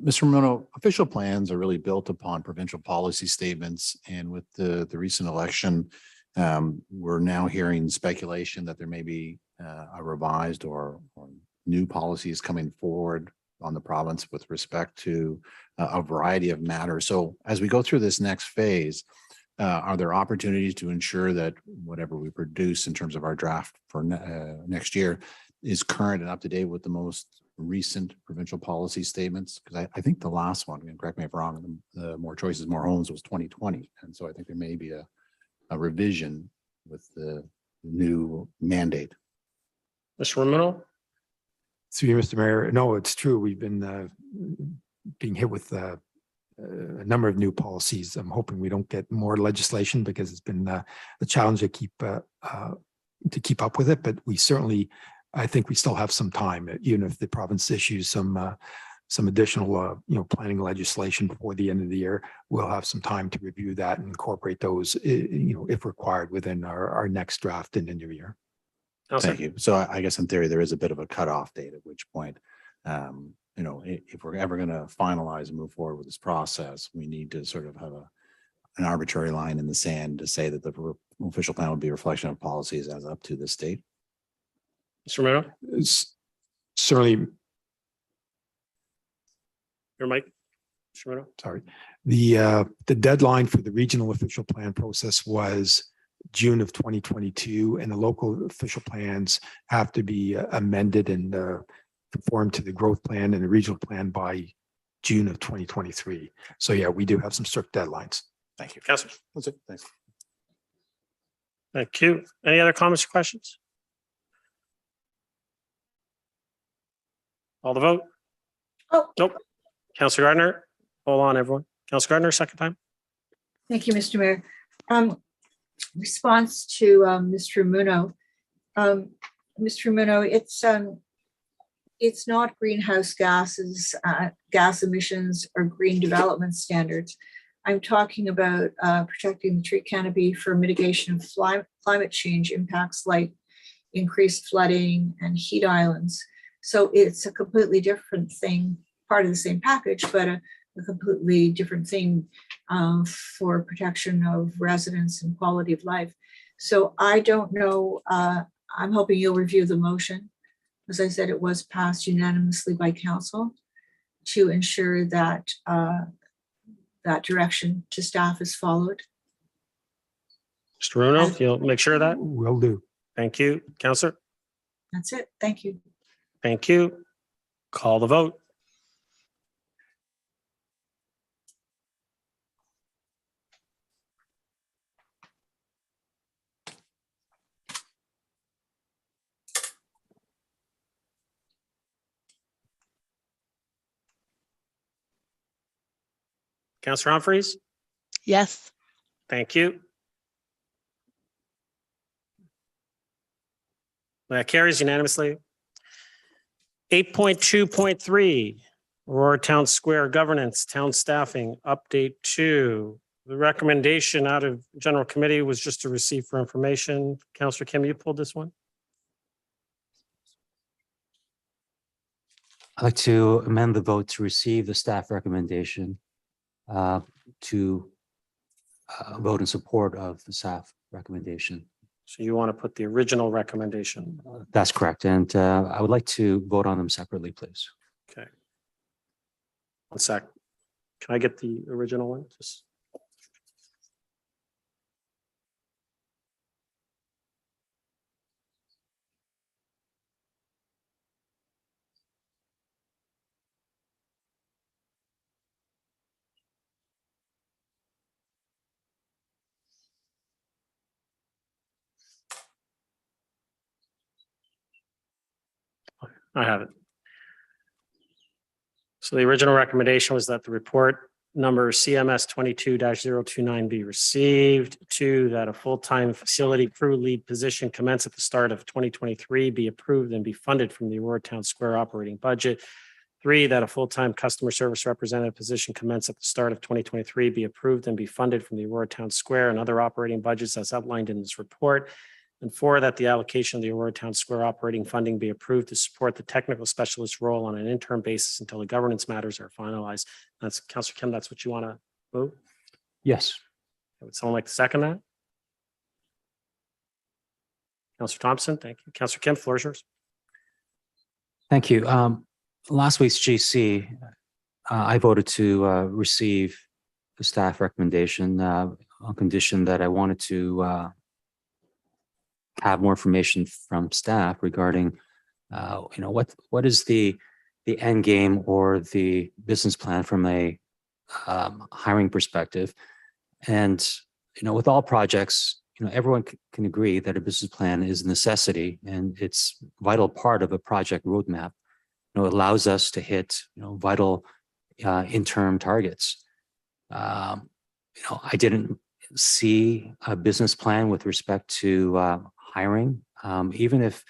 S7: Mr. Romero, official plans are really built upon provincial policy statements, and with the recent election, we're now hearing speculation that there may be a revised or new policies coming forward on the province with respect to a variety of matters. So as we go through this next phase, are there opportunities to ensure that whatever we produce in terms of our draft for next year is current and up to date with the most recent provincial policy statements? Because I think the last one, and correct me if I'm wrong, the More Choices, More Homes was 2020. And so I think there may be a revision with the new mandate.
S1: Mr. Romano?
S9: Through you, Mr. Mayor. No, it's true. We've been being hit with a number of new policies. I'm hoping we don't get more legislation because it's been a challenge to keep up with it. But we certainly, I think we still have some time, even if the province issues some additional, planning legislation before the end of the year. We'll have some time to review that and incorporate those, if required, within our next draft in the new year.
S7: Thank you. So I guess in theory, there is a bit of a cutoff date, at which point, if we're ever going to finalize and move forward with this process, we need to sort of have an arbitrary line in the sand to say that the official plan would be a reflection of policies as up to this date.
S1: Mr. Romano?
S9: Certainly.
S1: Your mic, Mr. Romano?
S9: Sorry. The deadline for the regional official plan process was June of 2022, and the local official plans have to be amended and conform to the growth plan and the regional plan by June of 2023. So yeah, we do have some strict deadlines.
S7: Thank you.
S1: Councillor.
S7: That's it. Thanks.
S1: Thank you. Any other comments or questions? All the vote?
S2: Oh,
S1: Nope. Councillor Gardner, hold on, everyone. Councillor Gardner, second time.
S2: thank you, Mr. Mayor. Response to Mr. Muno. Mr. Muno, it's not greenhouse gases, gas emissions or green development standards. I'm talking about protecting the tree canopy for mitigation of climate change impacts like increased flooding and heat islands. So it's a completely different thing, part of the same package, but a completely different thing for protection of residents and quality of life. So I don't know, I'm hoping you'll review the motion. As I said, it was passed unanimously by council to ensure that that direction to staff is followed.
S1: Mr. Bruno, if you'll make sure of that.
S9: Will do.
S1: Thank you. Councillor.
S2: That's it. Thank you.
S1: Thank you. Call the vote. Councillor Humphreys.
S3: Yes.
S1: Thank you. That carries unanimously. 8.2.3, Aurora Town Square Governance, Town Staffing, Update 2. The recommendation out of General Committee was just to receive for information. Councillor Kim, you pulled this one?
S8: I'd like to amend the vote to receive the staff recommendation to vote in support of the staff recommendation.
S1: So you want to put the original recommendation?
S8: That's correct. And I would like to vote on them separately, please.
S1: Okay. 1 sec. Can I get the original one? Just. I have it. So the original recommendation was that the report number CMS 22-029 be received. 2, that a full-time facility crew lead position commence at the start of 2023 be approved and be funded from the Aurora Town Square operating budget. 3, that a full-time customer service representative position commence at the start of 2023 be approved and be funded from the Aurora Town Square and other operating budgets as outlined in this report. And 4, that the allocation of the Aurora Town Square operating funding be approved to support the technical specialist role on an interim basis until the governance matters are finalized. That's Councillor Kim, that's what you want to move?
S8: Yes.
S1: Would someone like to second that? Councillor Thompson, thank you. Councillor Kim, floor is yours.
S8: Thank you. Last week's GC, I voted to receive the staff recommendation on condition that I wanted to have more information from staff regarding, what is the end game or the business plan from a hiring perspective. And, with all projects, everyone can agree that a business plan is a necessity and it's a vital part of a project roadmap. It allows us to hit, vital interim targets. I didn't see a business plan with respect to hiring, even if,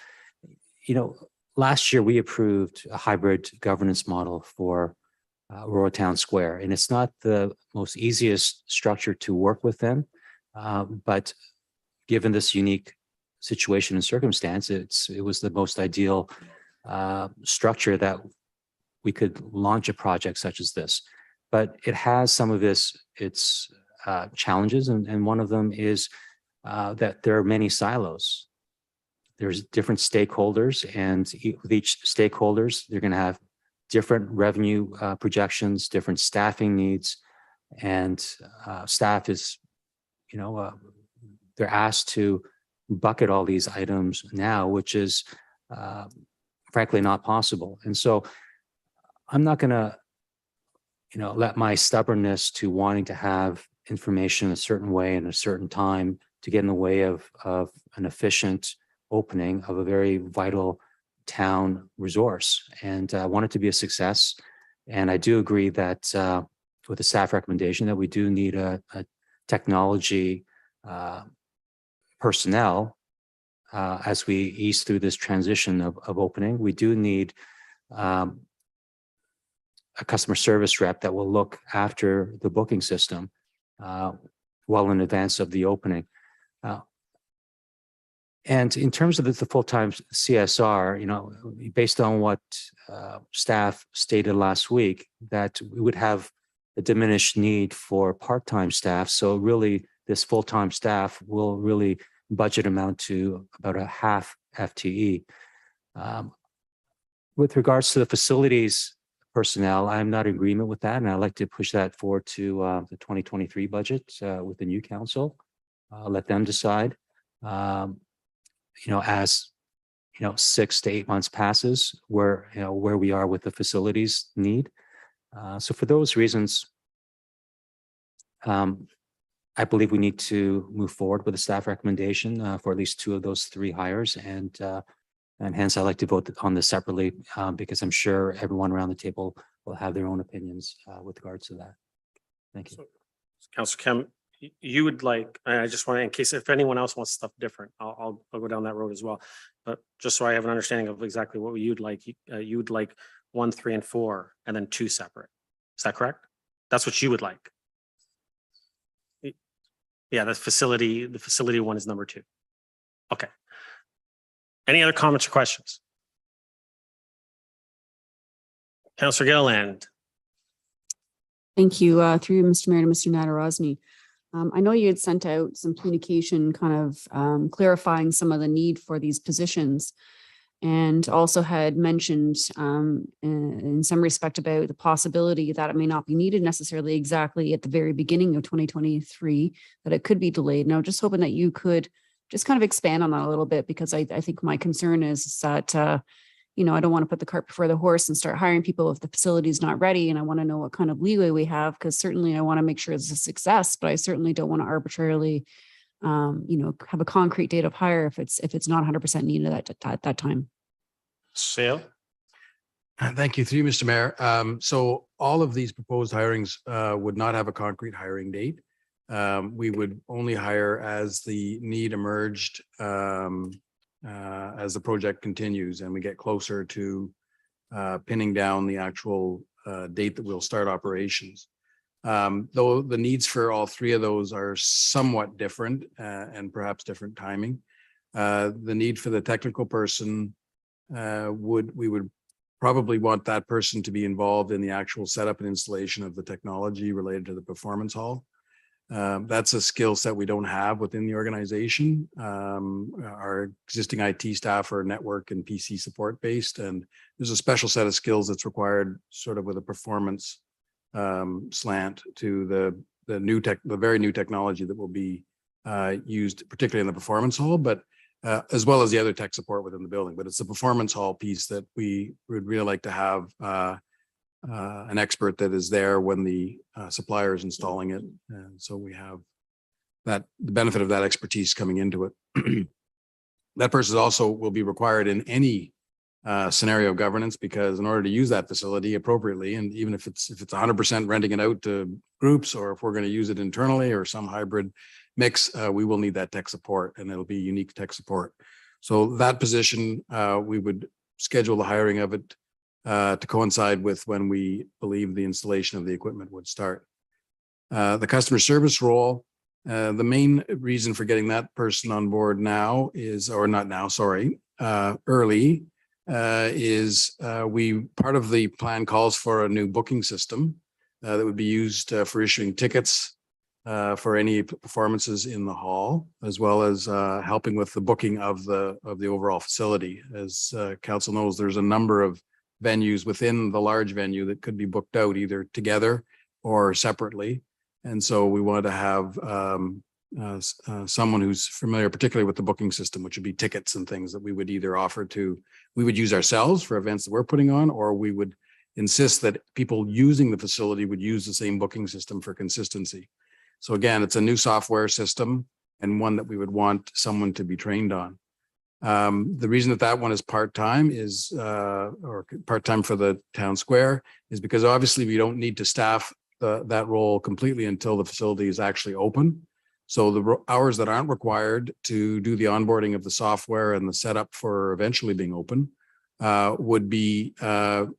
S8: last year we approved a hybrid governance model for Aurora Town Square, and it's not the most easiest structure to work with them, but given this unique situation and circumstance, it was the most ideal structure that we could launch a project such as this. But it has some of its challenges, and one of them is that there are many silos. There's different stakeholders, and with each stakeholders, they're going to have different revenue projections, different staffing needs, and staff is, they're asked to bucket all these items now, which is frankly not possible. And so I'm not going to let my stubbornness to wanting to have information a certain way and a certain time to get in the way of an efficient opening of a very vital town resource. And I want it to be a success. And I do agree that with the staff recommendation that we do need a technology personnel as we ease through this transition of opening. We do need a customer service rep that will look after the booking system well in advance of the opening. And in terms of the full-time CSR, based on what staff stated last week, that we would have a diminished need for part-time staff. So really, this full-time staff will really budget amount to about a half FTE. With regards to the facilities personnel, I'm not in agreement with that, and I'd like to push that forward to the 2023 budget with the new council. Let them decide. As 6 to 8 months passes, where we are with the facilities need. So for those reasons, I believe we need to move forward with a staff recommendation for at least 2 of those 3 hires, and hence I'd like to vote on this separately because I'm sure everyone around the table will have their own opinions with regards to that. Thank you.
S1: So, Councillor Kemp, you would like, I just want to, in case if anyone else wants stuff different, I'll go down that road as well. But just so I have an understanding of exactly what you'd like, you would like 1, 3, and 4, and then 2 separate. Is that correct? That's what you would like. Yeah, the facility one is number 2. Okay. Any other comments or questions? Councillor Gilliland.
S5: Thank you. Through you, Mr. Mayor, to Mr. Nadarozny. I know you had sent out some communication kind of clarifying some of the need for these positions, and also had mentioned in some respect about the possibility that it may not be needed necessarily exactly at the very beginning of 2023, that it could be delayed. Now, just hoping that you could just kind of expand on that a little bit, because I think my concern is that, I don't want to put the cart before the horse and start hiring people if the facility is not ready. And I want to know what kind of leeway we have, because certainly I want to make sure it's a success, but I certainly don't want to arbitrarily, have a concrete date of hire if it's not 100% needed at that time.
S1: Sale.
S9: Thank you, through you, Mr. Mayor. So all of these proposed hirings would not have a concrete hiring date. We would only hire as the need emerged as the project continues and we get closer to pinning down the actual date that we'll start operations. Though the needs for all 3 of those are somewhat different and perhaps different timing. The need for the technical person we would probably want that person to be involved in the actual setup and installation of the technology related to the performance hall. That's a skill set we don't have within the organization. Our existing IT staff are network and PC support based, and there's a special set of skills that's required sort of with a performance slant to the very new technology that will be used, particularly in the performance hall, but as well as the other tech support within the building. But it's the performance hall piece that we would really like to have an expert that is there when the supplier is installing it. And so we have the benefit of that expertise coming into it. That person also will be required in any scenario of governance, because in order to use that facility appropriately, and even if it's 100% renting it out to groups, or if we're going to use it internally or some hybrid mix, we will need that tech support, and it'll be unique tech support. So that position, we would schedule the hiring of it to coincide with when we believe the installation of the equipment would start. The customer service role, the main reason for getting that person on board now is, or not now, sorry, early, is part of the plan calls for a new booking system that would be used for issuing tickets for any performances in the hall, as well as helping with the booking of the overall facility. As council knows, there's a number of venues within the large venue that could be booked out either together or separately. And so we wanted to have someone who's familiar, particularly with the booking system, which would be tickets and things that we would either offer to, we would use ourselves for events that we're putting on, or we would
S10: insist that people using the facility would use the same booking system for consistency. So again, it's a new software system and one that we would want someone to be trained on. The reason that one is part-time is, or part-time for the town square, is because obviously we don't need to staff that role completely until the facility is actually open. So the hours that aren't required to do the onboarding of the software and the setup for eventually being open would be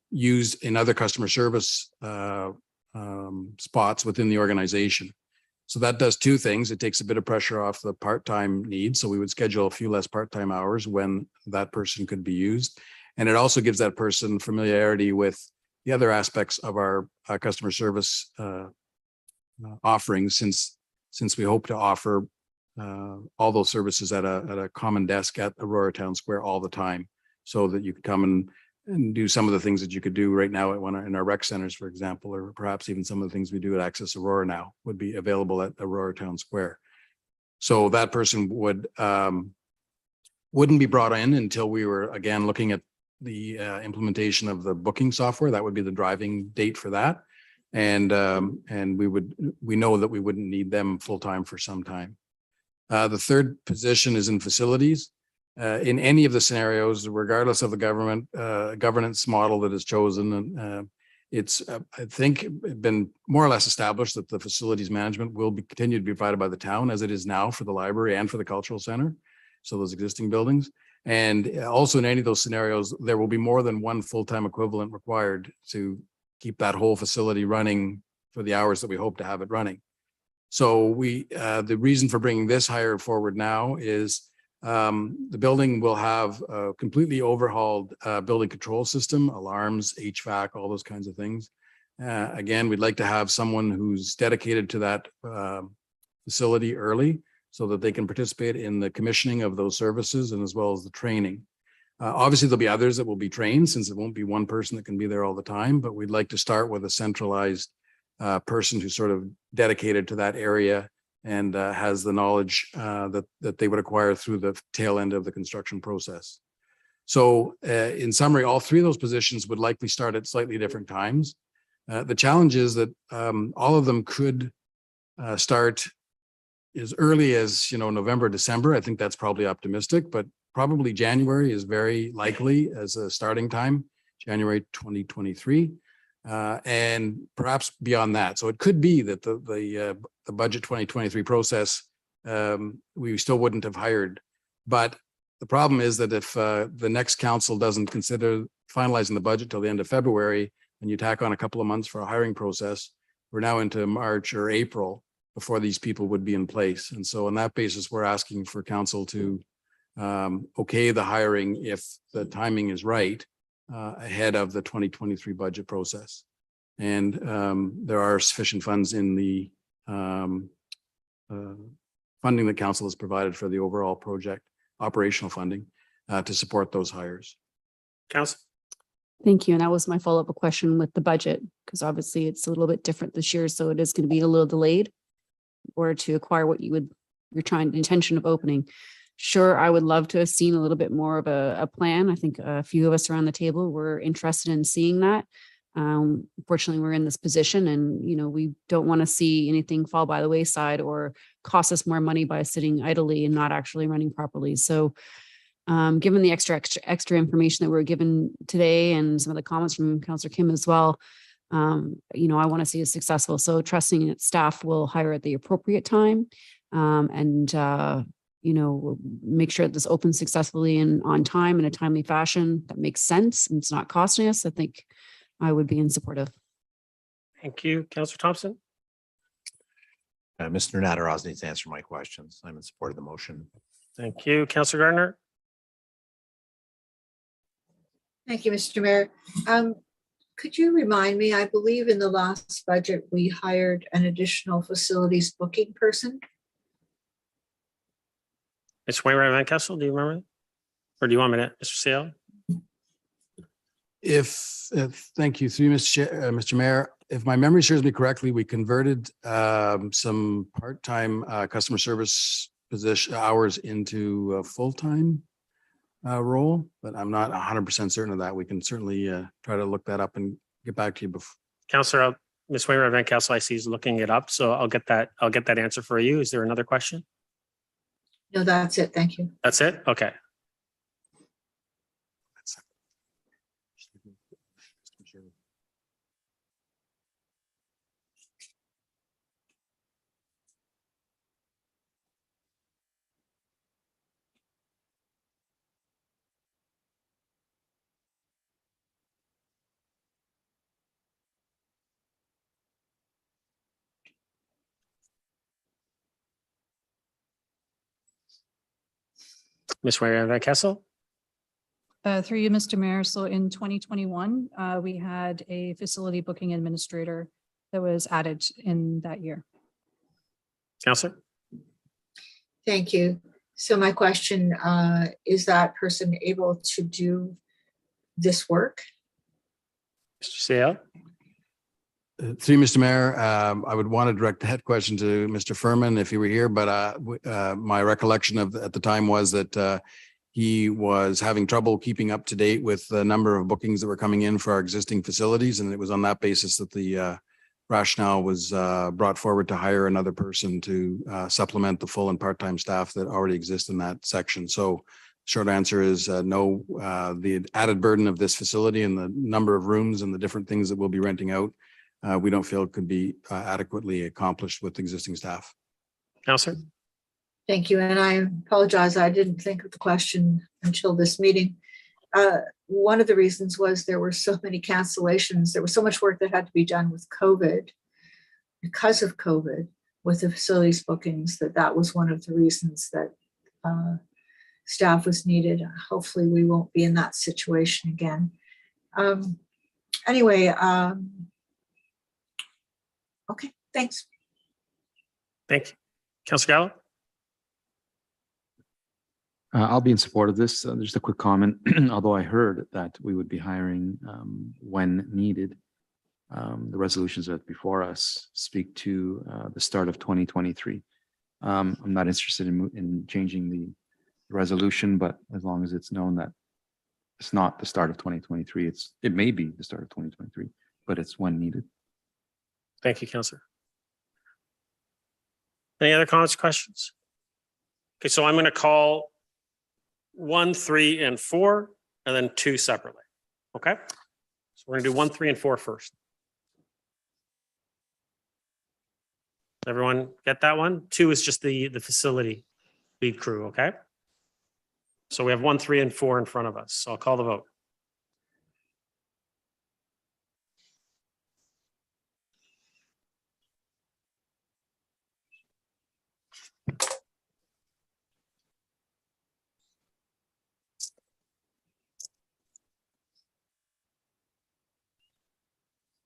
S10: used in other customer service spots within the organization. So that does two things. It takes a bit of pressure off the part-time need. So we would schedule a few less part-time hours when that person could be used. And it also gives that person familiarity with the other aspects of our customer service offerings, since we hope to offer all those services at a common desk at Aurora Town Square all the time, so that you could come and do some of the things that you could do right now at in our rec centers, for example, or perhaps even some of the things we do at Access Aurora now would be available at Aurora Town Square. So that person wouldn't be brought in until we were again looking at the implementation of the booking software. That would be the driving date for that. And we know that we wouldn't need them full-time for some time. The third position is in facilities. In any of the scenarios, regardless of the governance model that is chosen, it's I think been more or less established that the facilities management will continue to be provided by the town, as it is now for the library and for the cultural center, so those existing buildings. And also in any of those scenarios, there will be more than one full-time equivalent required to keep that whole facility running for the hours that we hope to have it running. So the reason for bringing this hire forward now is the building will have a completely overhauled building control system, alarms, HVAC, all those kinds of things. Again, we'd like to have someone who's dedicated to that facility early, so that they can participate in the commissioning of those services and as well as the training. Obviously, there'll be others that will be trained, since it won't be one person that can be there all the time, but we'd like to start with a centralized person who's sort of dedicated to that area and has the knowledge that they would acquire through the tail end of the construction process. So in summary, all three of those positions would likely start at slightly different times. The challenge is that all of them could start as early as, November, December. I think that's probably optimistic, but probably January is very likely as a starting time, January 2023. And perhaps beyond that. So it could be that the budget 2023 process, we still wouldn't have hired. But the problem is that if the next council doesn't consider finalizing the budget till the end of February, and you tack on a couple of months for a hiring process, we're now into March or April before these people would be in place. And so on that basis, we're asking for council to okay the hiring if the timing is right, ahead of the 2023 budget process. And there are sufficient funds in the funding that council has provided for the overall project, operational funding, to support those hires.
S1: Council.
S5: Thank you. And that was my follow-up question with the budget, because obviously it's a little bit different this year. So it is going to be a little delayed in order to acquire what you're trying, the intention of opening. Sure, I would love to have seen a little bit more of a plan. I think a few of us around the table were interested in seeing that. Fortunately, we're in this position, and we don't want to see anything fall by the wayside or cost us more money by sitting idly and not actually running properly. So given the extra information that we're given today and some of the comments from Councillor Kim as well, I want to see it successful. So trusting that staff will hire at the appropriate time, and make sure that this opens successfully and on time in a timely fashion that makes sense and it's not costing us. I think I would be in support of.
S1: Thank you. Councillor Thompson.
S7: Mr. Nataraz needs to answer my questions. I'm in support of the motion.
S1: Thank you. Councillor Gardner.
S2: Thank you, Mr. Mayor. Could you remind me, I believe in the last budget, we hired an additional facilities booking person.
S1: Mr. Wainwright Van Kessel, do you remember? Or do you want me to, Mr. Sale?
S10: Thank you, through Mr. Mayor. If my memory serves me correctly, we converted some part-time customer service position hours into a full-time role, but I'm not 100% certain of that. We can certainly try to look that up and get back to you before.
S1: Councillor, Ms. Wainwright Van Kessel, I see is looking it up, so I'll get that answer for you. Is there another question?
S2: No, that's it. Thank you.
S1: That's it? Okay. Ms. Wainwright Van Kessel?
S11: Through you, Mr. Mayor. So in 2021, we had a facility booking administrator that was added in that year.
S1: Councillor?
S2: Thank you. So my question, is that person able to do this work?
S1: Mr. Seale?
S10: Through you, Mr. Mayor, I would want to direct that question to Mr. Furman if he were here, but my recollection at the time was that he was having trouble keeping up to date with the number of bookings that were coming in for our existing facilities. And it was on that basis that the rationale was brought forward to hire another person to supplement the full and part-time staff that already exist in that section. So short answer is no. The added burden of this facility and the number of rooms and the different things that we'll be renting out, we don't feel could be adequately accomplished with existing staff.
S1: Councillor?
S2: Thank you. And I apologize. I didn't think of the question until this meeting. One of the reasons was there were so many cancellations. There was so much work that had to be done with COVID, because of COVID, with the facilities bookings, that was one of the reasons that staff was needed. Hopefully we won't be in that situation again. Anyway, okay, thanks.
S1: Thank you. Councillor Gallo?
S6: I'll be in support of this. Just a quick comment. Although I heard that we would be hiring when needed, the resolutions that are before us speak to the start of 2023. I'm not interested in changing the resolution, but as long as it's known that it's not the start of 2023, it may be the start of 2023, but it's when needed.
S1: Thank you, Councillor. Any other comments, questions? Okay, so I'm going to call 1, 3, and 4, and then 2 separately. Okay, so we're going to do 1, 3, and 4 first. Everyone get that one? 2 is just the facility lead crew. Okay, so we have 1, 3, and 4 in front of us. So I'll call the vote.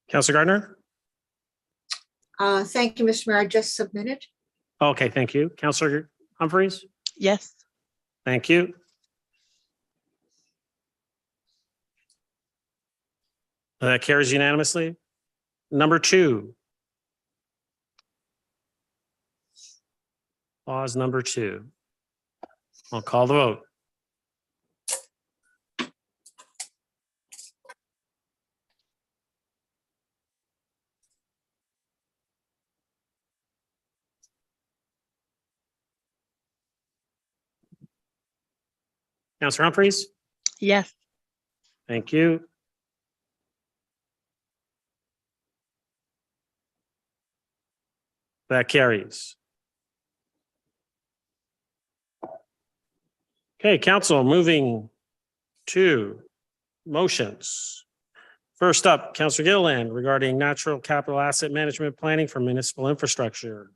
S1: Councillor Gardner?
S2: Thank you, Mr. Mayor. I just submitted.
S1: Okay, thank you. Councillor Humphreys?
S3: Yes.
S1: Thank you. That carries unanimously. Number 2. Clause number 2. I'll call the vote. Councillor Humphreys?
S3: Yes.
S1: Thank you. That carries. Okay, council, moving to motions. First up, Councillor Gilliland regarding natural capital asset management planning for municipal infrastructure.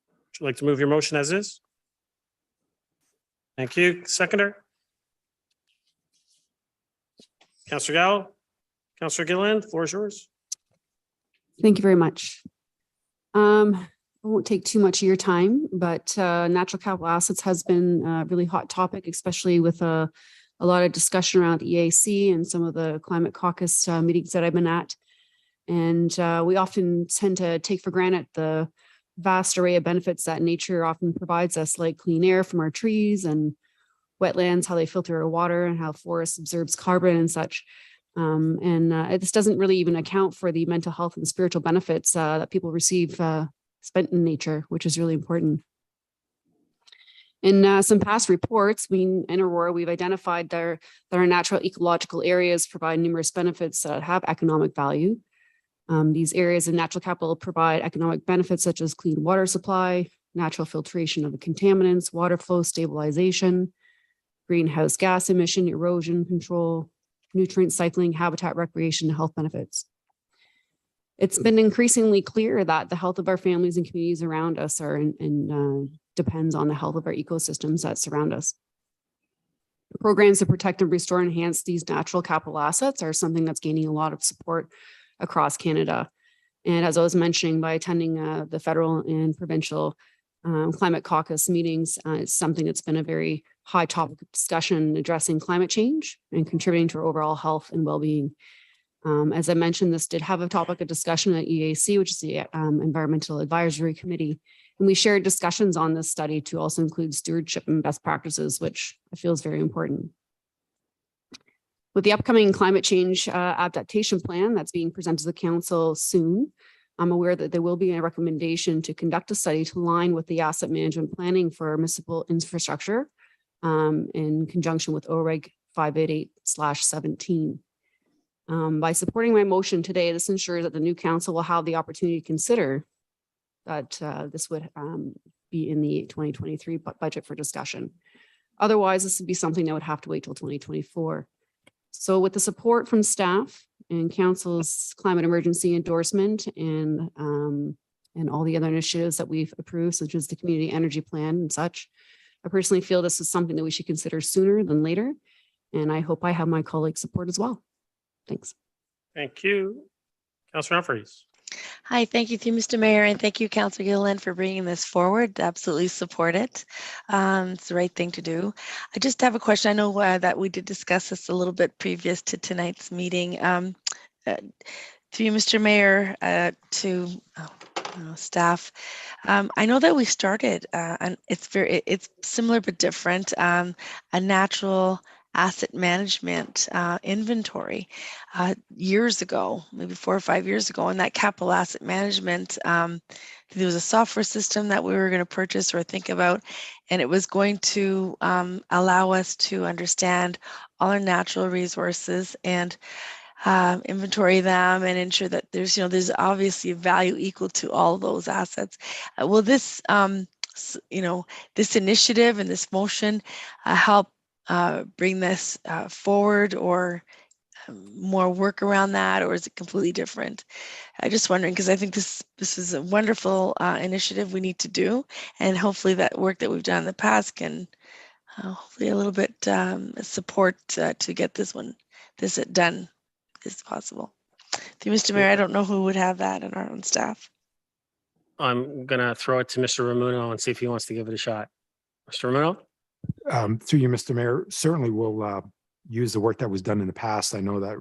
S1: Would you like to move your motion as is? Thank you. Seconder? Councillor Gallo? Councillor Gilliland, floor is yours.
S5: Thank you very much. I won't take too much of your time, but natural capital assets has been a really hot topic, especially with a lot of discussion around the EAC and some of the climate caucus meetings that I've been at. And we often tend to take for granted the vast array of benefits that nature often provides us, like clean air from our trees and wetlands, how they filter our water and how forests absorbs carbon and such. This doesn't really even account for the mental health and spiritual benefits that people receive spent in nature, which is really important. In some past reports, in Aurora, we've identified that our natural ecological areas provide numerous benefits that have economic value. These areas of natural capital provide economic benefits such as clean water supply, natural filtration of the contaminants, water flow stabilization, greenhouse gas emission, erosion control, nutrient cycling, habitat recreation, and health benefits. It's been increasingly clear that the health of our families and communities around us depends on the health of our ecosystems that surround us. Programs to protect and restore and enhance these natural capital assets are something that's gaining a lot of support across Canada. And as I was mentioning, by attending the federal and provincial climate caucus meetings, it's something that's been a very high topic of discussion addressing climate change and contributing to our overall health and well-being. As I mentioned, this did have a topic of discussion at EAC, which is the Environmental Advisory Committee. And we shared discussions on this study to also include stewardship and best practices, which I feel is very important. With the upcoming climate change adaptation plan that's being presented to the council soon, I'm aware that there will be a recommendation to conduct a study to align with the asset management planning for municipal infrastructure in conjunction with OREG 588/17. By supporting my motion today, this ensures that the new council will have the opportunity to consider that this would be in the 2023 budget for discussion. Otherwise, this would be something that would have to wait till 2024. So with the support from staff and council's climate emergency endorsement and all the other initiatives that we've approved, such as the community energy plan and such, I personally feel this is something that we should consider sooner than later. And I hope I have my colleagues' support as well. Thanks.
S1: Thank you. Councillor Humphries.
S3: Hi, thank you, Mr. Mayor, and thank you, Councillor Gilliland, for bringing this forward. Absolutely support it. It's the right thing to do. I just have a question. I know that we did discuss this a little bit previous to tonight's meeting. To you, Mr. Mayor, to staff. I know that we started, and it's similar but different, a natural asset management inventory years ago, maybe 4 or 5 years ago, and that capital asset management, there was a software system that we were going to purchase or think about, and it was going to allow us to understand all our natural resources and inventory them and ensure that there's obviously a value equal to all of those assets. Will this this initiative and this motion help bring this forward, or more work around that, or is it completely different? I'm just wondering, because I think this is a wonderful initiative we need to do, and hopefully that work that we've done in the past can hopefully a little bit support to get this done as possible. To Mr. Mayor, I don't know who would have that in our own staff.
S1: I'm going to throw it to Mr. Ramuno and see if he wants to give it a shot. Mr. Ramuno?
S9: Through you, Mr. Mayor, certainly we'll use the work that was done in the past. I know that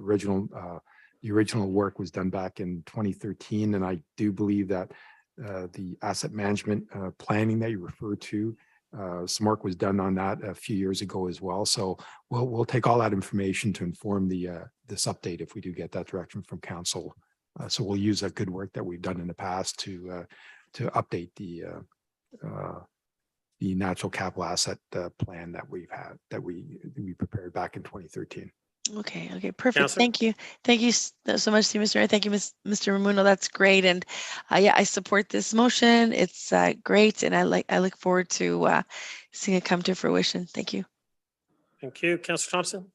S9: the original work was done back in 2013, and I do believe that the asset management planning that you referred to, some work was done on that a few years ago as well. So we'll take all that information to inform this update if we do get that direction from council. So we'll use that good work that we've done in the past to update the natural capital asset plan that we prepared back in 2013.
S3: Okay, perfect.
S1: Councillor?
S3: Thank you so much to you, Mr. Mayor. Thank you, Mr. Ramuno. That's great, and yeah, I support this motion. It's great, and I look forward to seeing it come to fruition. Thank you.
S1: Thank you, Councillor Thompson.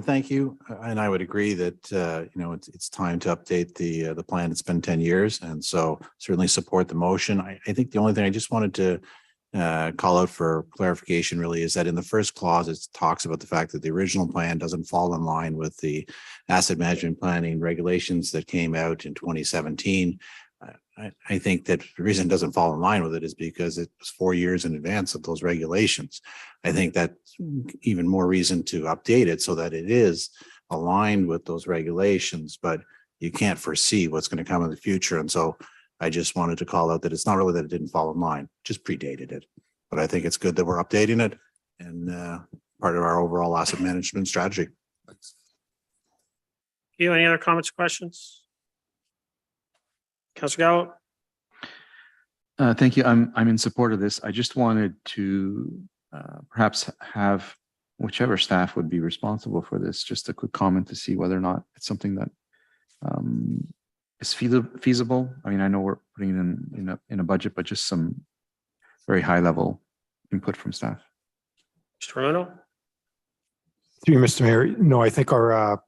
S7: Thank you, and I would agree that it's time to update the plan. It's been 10 years, and so certainly support the motion. I think the only thing I just wanted to call out for clarification really is that in the first clause it talks about the fact that the original plan doesn't fall in line with the asset management planning regulations that came out in 2017. I think that the reason it doesn't fall in line with it is because it was 4 years in advance of those regulations. I think that's even more reason to update it so that it is aligned with those regulations, but you can't foresee what's going to come in the future. And so I just wanted to call out that it's not really that it didn't fall in line, just predated it. But I think it's good that we're updating it and part of our overall asset management strategy.
S1: You, any other comments or questions? Councillor Gallo?
S6: Thank you. I'm in support of this. I just wanted to perhaps have whichever staff would be responsible for this, just a quick comment to see whether or not it's something that is feasible. I mean, I know we're putting it in a budget, but just some very high level input from staff.
S1: Mr. Bruno?
S9: Through you, Mr. Mayor, no, I think our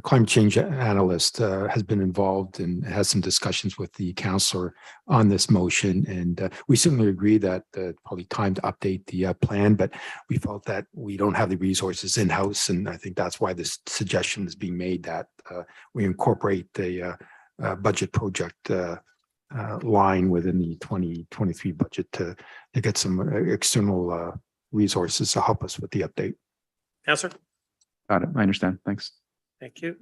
S9: climate change analyst has been involved and has some discussions with the councillor on this motion. And we certainly agree that probably time to update the plan, but we felt that we don't have the resources in-house. And I think that's why this suggestion is being made that we incorporate the budget project line within the 2023 budget to get some external resources to help us with the update.
S1: Councillor?
S6: Got it. I understand. Thanks.
S1: Thank you.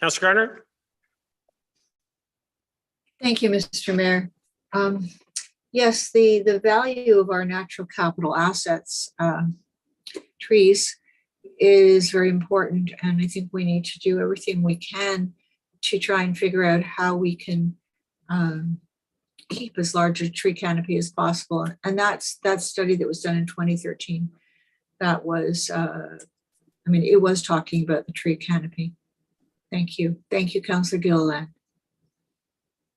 S1: Councillor Gardner?
S2: Thank you, Mr. Mayor. Yes, the value of our natural capital assets, trees, is very important. And I think we need to do everything we can to try and figure out how we can keep as large a tree canopy as possible. And that study that was done in 2013, that was, I mean, it was talking about the tree canopy. Thank you. Thank you, Councillor Gilliland.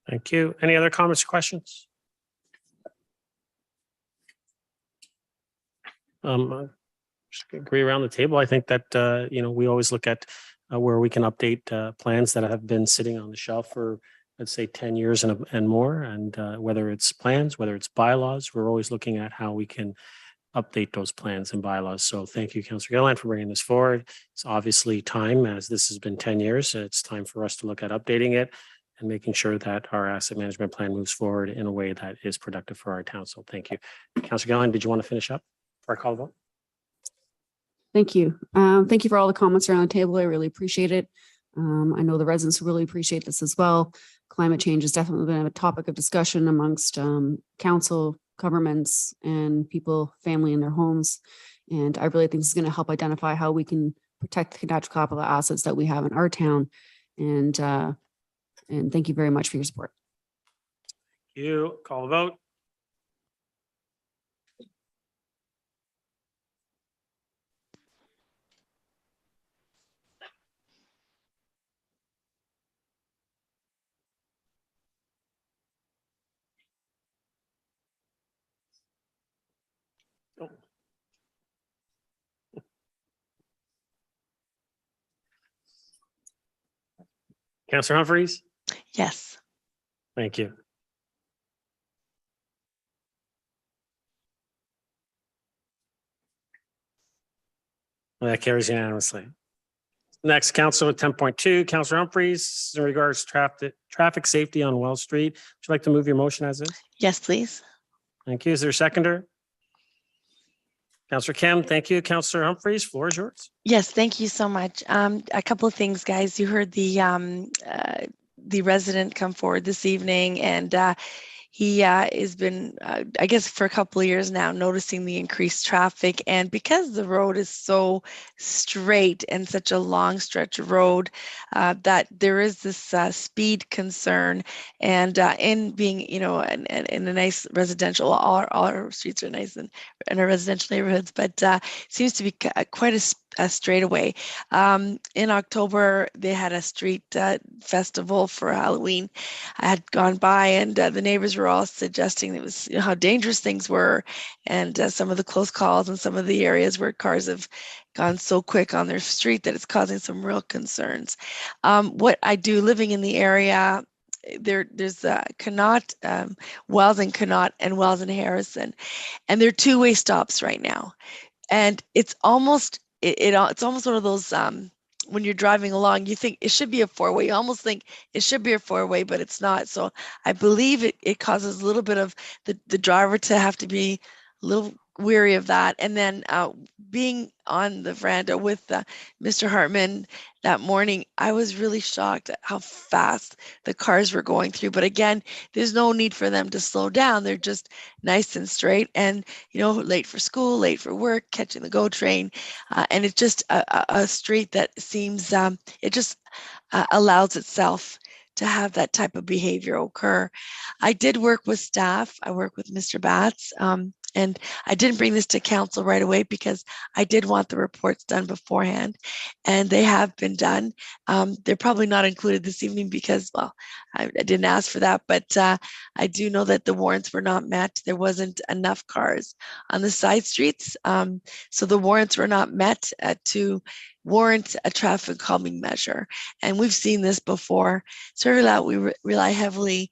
S1: Thank you. Any other comments or questions? Just agree around the table. I think that, we always look at where we can update plans that have been sitting on the shelf for, let's say, 10 years and more. And whether it's plans, whether it's bylaws, we're always looking at how we can update those plans and bylaws. So thank you, Councillor Gilliland, for bringing this forward. It's obviously time, as this has been 10 years. It's time for us to look at updating it and making sure that our asset management plan moves forward in a way that is productive for our town. So thank you. Councillor Gilliland, did you want to finish up before I call the vote?
S5: Thank you. Thank you for all the comments around the table. I really appreciate it. I know the residents really appreciate this as well. Climate change has definitely been a topic of discussion amongst council, governments, and people, family in their homes. And I really think this is going to help identify how we can protect the natural capital assets that we have in our town. And thank you very much for your support.
S1: Thank you. Call the vote. Councillor Humphreys?
S3: Yes.
S1: Thank you. That carries unanimously. Next, Council with 10.2, Councillor Humphreys, in regards to traffic safety on Wells Street. Would you like to move your motion as is?
S3: Yes, please.
S1: Thank you. Is there a seconder? Councillor Kim, thank you. Councillor Humphreys, floor is yours.
S3: Yes, thank you so much. A couple of things, guys. You heard the resident come forward this evening, and he has been, I guess, for a couple of years now, noticing the increased traffic. And because the road is so straight and such a long stretch of road, that there is this speed concern. And in being, in a nice residential, all our streets are nice in our residential neighborhoods, but seems to be quite a straightaway. In October, they had a street festival for Halloween. I had gone by, and the neighbors were all suggesting it was how dangerous things were, and some of the close calls and some of the areas where cars have gone so quick on their street that it's causing some real concerns. What I do living in the area, there's Connaught, Wells and Connaught, and Wells and Harrison, and they're two-way stops right now, and it's almost it's almost one of those when you're driving along, you think it should be a four-way. You almost think it should be a four-way, but it's not. So I believe it causes a little bit of the driver to have to be a little weary of that. And then being on the veranda with Mr. Hartman that morning, I was really shocked at how fast the cars were going through. But again, there's no need for them to slow down. They're just nice and straight and, you know, late for school, late for work, catching the GO train. And it's just a street that seems, it just allows itself to have that type of behavior occur. I did work with staff. I work with Mr. Batts. And I didn't bring this to council right away because I did want the reports done beforehand, and they have been done. They're probably not included this evening because, well, I didn't ask for that, but I do know that the warrants were not met. There wasn't enough cars on the side streets. So the warrants were not met to warrant a traffic calming measure. And we've seen this before. So we rely heavily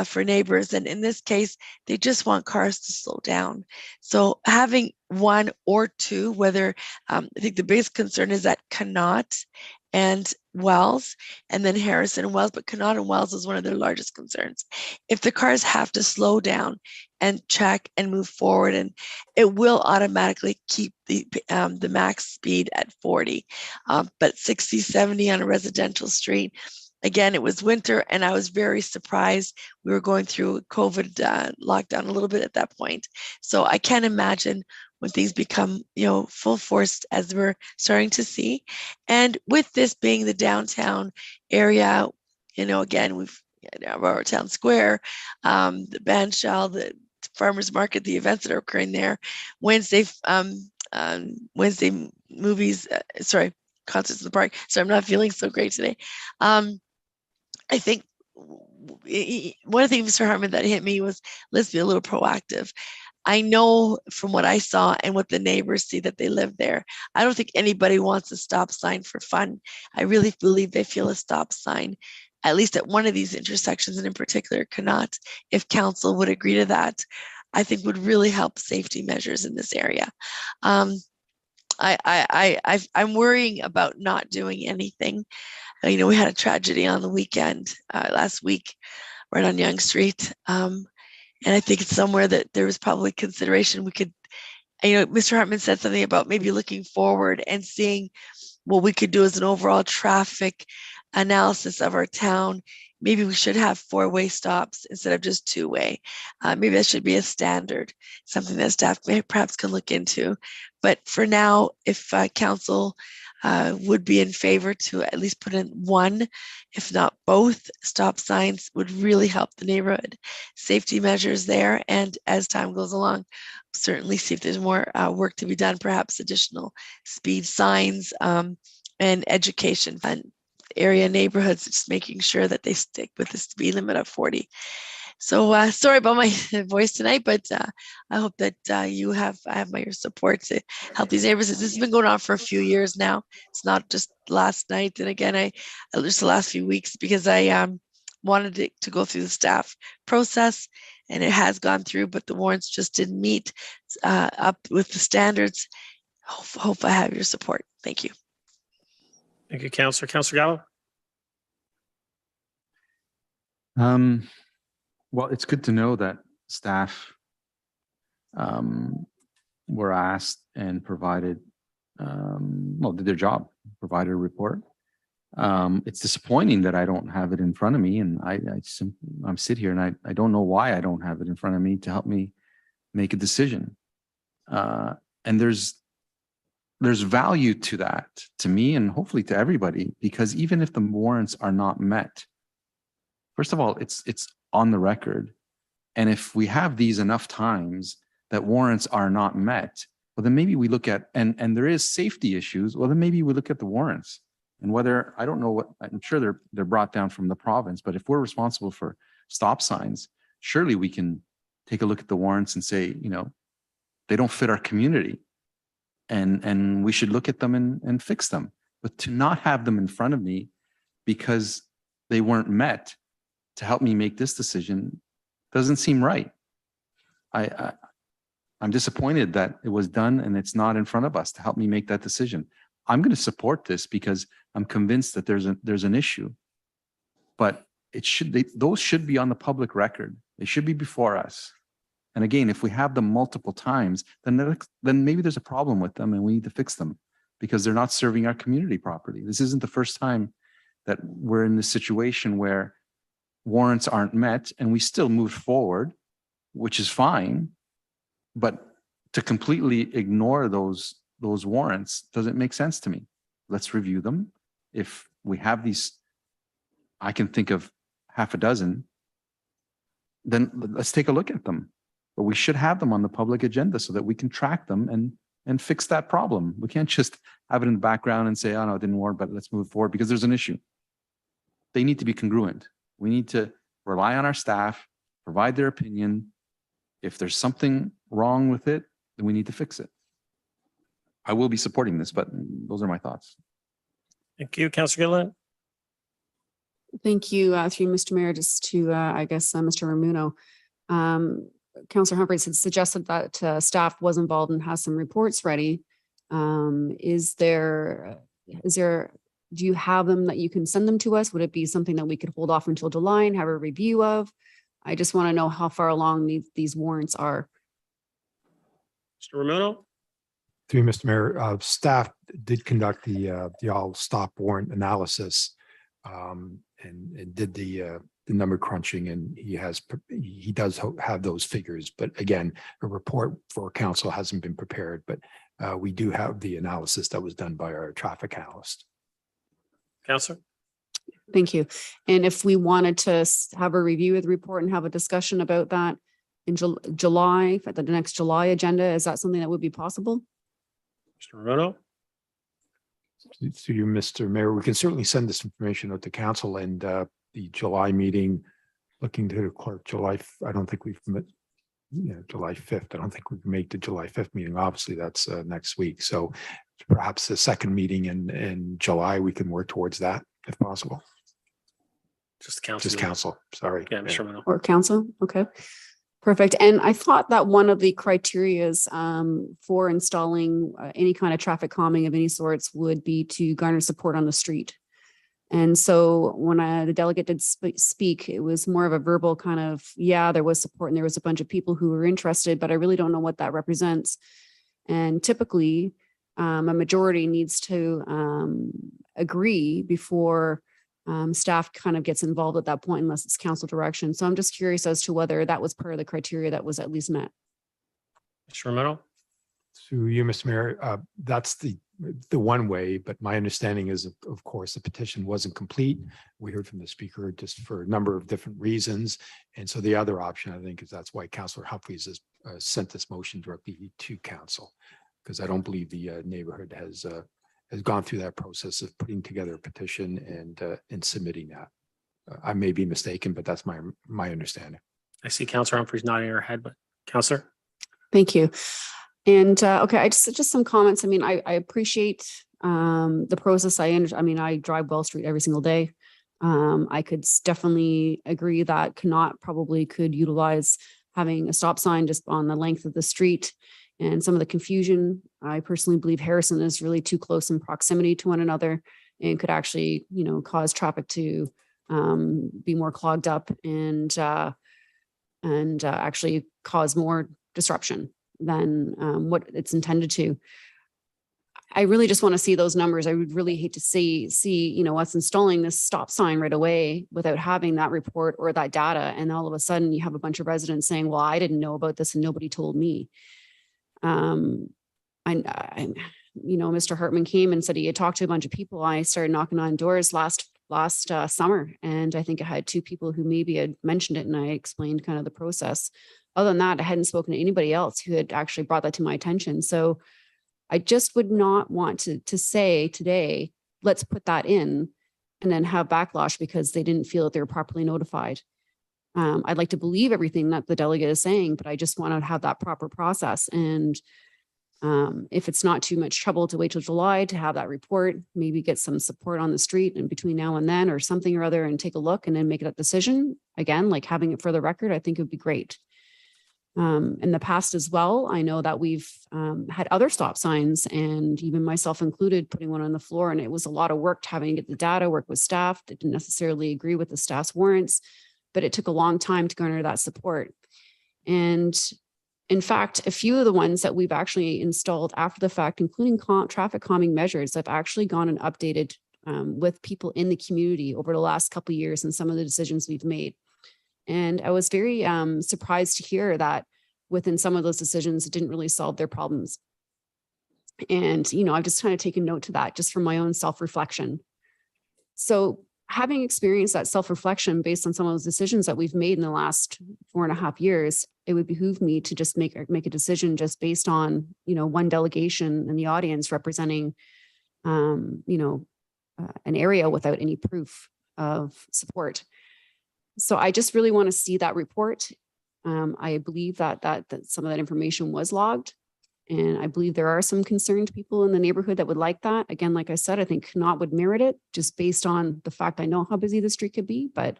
S3: for neighbors. And in this case, they just want cars to slow down. So having one or two, whether I think the biggest concern is at Connaught and Wells, and then Harrison and Wells, but Connaught and Wells is one of their largest concerns. If the cars have to slow down and check and move forward, and it will automatically keep the max speed at 40, but 60, 70 on a residential street. Again, it was winter, and I was very surprised. We were going through COVID lockdown a little bit at that point. So I can't imagine when things become, you know, full force as we're starting to see. And with this being the downtown area, you know, again, we've our town square, the band shell, the farmers market, the events that are occurring there, Wednesday movies, concerts in the park. So I'm not feeling so great today. I think one of the things, Mr. Hartman, that hit me was, let's be a little proactive. I know from what I saw and what the neighbors see that they live there, I don't think anybody wants a stop sign for fun. I really believe they feel a stop sign, at least at one of these intersections, and in particular Connaught, if council would agree to that, I think would really help safety measures in this area. I'm worrying about not doing anything. You know, we had a tragedy on the weekend last week right on Yonge Street. And I think it's somewhere that there was probably consideration we could, you know, Mr. Hartman said something about maybe looking forward and seeing what we could do as an overall traffic analysis of our town. Maybe we should have 4-way stops instead of just 2-way. Maybe that should be a standard, something that staff may perhaps can look into. But for now, if council would be in favor to at least put in one, if not both, stop signs would really help the neighborhood. Safety measures there, and as time goes along, certainly see if there's more work to be done, perhaps additional speed signs and education and area neighborhoods, just making sure that they stick with the speed limit of 40. So sorry about my voice tonight, but I hope that I have my support to help these neighbors. This has been going on for a few years now. It's not just last night. And again, just the last few weeks, because I wanted it to go through the staff process, and it has gone through, but the warrants just didn't meet up with the standards. Hope I have your support. Thank you.
S1: Thank you, Councillor. Councillor
S6: Gallo. Well, it's good to know that staff were asked and provided, did their job, provided a report. It's disappointing that I don't have it in front of me, and I'm sit here and I don't know why I don't have it in front of me to help me make a decision. And there's value to that, to me and hopefully to everybody, because even if the warrants are not met, first of all, it's on the record. And if we have these enough times that warrants are not met, well, then maybe we look at, and there is safety issues, well, then maybe we look at the warrants. And whether, I don't know what, I'm sure they're brought down from the province, but if we're responsible for stop signs, surely we can take a look at the warrants and say, you know, they don't fit our community. And we should look at them and fix them. But to not have them in front of me because they weren't met to help me make this decision doesn't seem right. I'm disappointed that it was done and it's not in front of us to help me make that decision. I'm going to support this because I'm convinced that there's an issue, but those should be on the public record. They should be before us. And again, if we have them multiple times, then maybe there's a problem with them and we need to fix them because they're not serving our community properly. This isn't the first time that we're in this situation where warrants aren't met and we still move forward, which is fine. But to completely ignore those warrants doesn't make sense to me. Let's review them. If we have these, I can think of half a dozen, then let's take a look at them. But we should have them on the public agenda so that we can track them and fix that problem. We can't just have it in the background and say, oh no, it didn't work, but let's move forward because there's an issue. They need to be congruent. We need to rely on our staff, provide their opinion. If there's something wrong with it, then we need to fix it. I will be supporting this, but those are my thoughts.
S1: Thank you, Councillor Gilliland.
S5: Thank you, through Mr. Mayor, just to, I guess, Mr. Ramuno. Councillor Humphreys had suggested that staff was involved and has some reports ready. Is there, do you have them that you can send them to us? Would it be something that we could hold off until July and have a review of? I just want to know how far along these warrants are.
S1: Mr. Ramuno.
S9: Through you, Mr. Mayor, staff did conduct the all stop warrant analysis and did the number crunching, and he does have those figures. But again, a report for council hasn't been prepared, but we do have the analysis that was done by our traffic analyst.
S1: Councillor.
S5: Thank you. And if we wanted to have a review of the report and have a discussion about that in July, at the next July agenda, is that something that would be possible?
S1: Mr. Ramuno.
S9: To you, Mr. Mayor, we can certainly send this information out to council and the July meeting, looking to the clerk, I don't think we've met, July 5th. I don't think we can make the July 5th meeting. Obviously, that's next week. So perhaps the second meeting in July, we can work towards that if possible.
S1: Just council.
S9: Just council, sorry.
S1: Yeah, Mr. Ramuno.
S5: Or council? Okay. Perfect. And I thought that one of the criterias for installing any kind of traffic calming of any sorts would be to garner support on the street. And so when the delegate did speak, it was more of a verbal kind of, yeah, there was support and there was a bunch of people who were interested, but I really don't know what that represents. And typically a majority needs to agree before staff kind of gets involved at that point, unless it's council direction. So I'm just curious as to whether that was part of the criteria that was at least met.
S1: Mr. Ramuno.
S9: To you, Mr. Mayor, that's the one way, but my understanding is, of course, the petition wasn't complete. We heard from the speaker just for a number of different reasons. And so the other option, I think, is that's why Councillor Humphreys has sent this motion directly to council, because I don't believe the neighborhood has gone through that process of putting together a petition and submitting that. I may be mistaken, but that's my understanding.
S1: I see Councillor Humphreys nodding her head, but Councillor.
S5: Thank you. And okay, I just some comments. I mean, I appreciate the process. I drive Wells Street every single day. I could definitely agree that probably could utilize having a stop sign just on the length of the street. And some of the confusion, I personally believe Harrison is really too close in proximity to one another and could actually, cause traffic to be more clogged up and actually cause more disruption than what it's intended to. I really just want to see those numbers. I would really hate to see, us installing this stop sign right away without having that report or that data. And all of a sudden you have a bunch of residents saying, well, I didn't know about this and nobody told me. Mr. Hartman came and said he had talked to a bunch of people. I started knocking on doors last summer, and I think I had 2 people who maybe had mentioned it, and I explained kind of the process. Other than that, I hadn't spoken to anybody else who had actually brought that to my attention. So I just would not want to say today, let's put that in and then have backlash because they didn't feel that they were properly notified. I'd like to believe everything that the delegate is saying, but I just want to have that proper process. And if it's not too much trouble to wait till July to have that report, maybe get some support on the street and between now and then or something or other and take a look and then make that decision. Again, like having it for the record, I think it would be great. In the past as well, I know that we've had other stop signs and even myself included putting one on the floor, and it was a lot of work having to get the data, work with staff that didn't necessarily agree with the staff's warrants, but it took a long time to garner that support. And In fact, a few of the ones that we've actually installed after the fact, including traffic calming measures, have actually gone and updated with people in the community over the last couple of years and some of the decisions we've made. And I was very surprised to hear that within some of those decisions, it didn't really solve their problems. And, you know, I've just kind of taken note to that just from my own self-reflection. So having experienced that self-reflection based on some of those decisions that we've made in the last 4.5 years, it would behoove me to just make a decision just based on, you know, one delegation in the audience representing, an area without any proof of support. So I just really want to see that report. I believe that some of that information was logged. And I believe there are some concerned people in the neighborhood that would like that. Again, like I said, I think Connaught would merit it just based on the fact I know how busy the street could be, but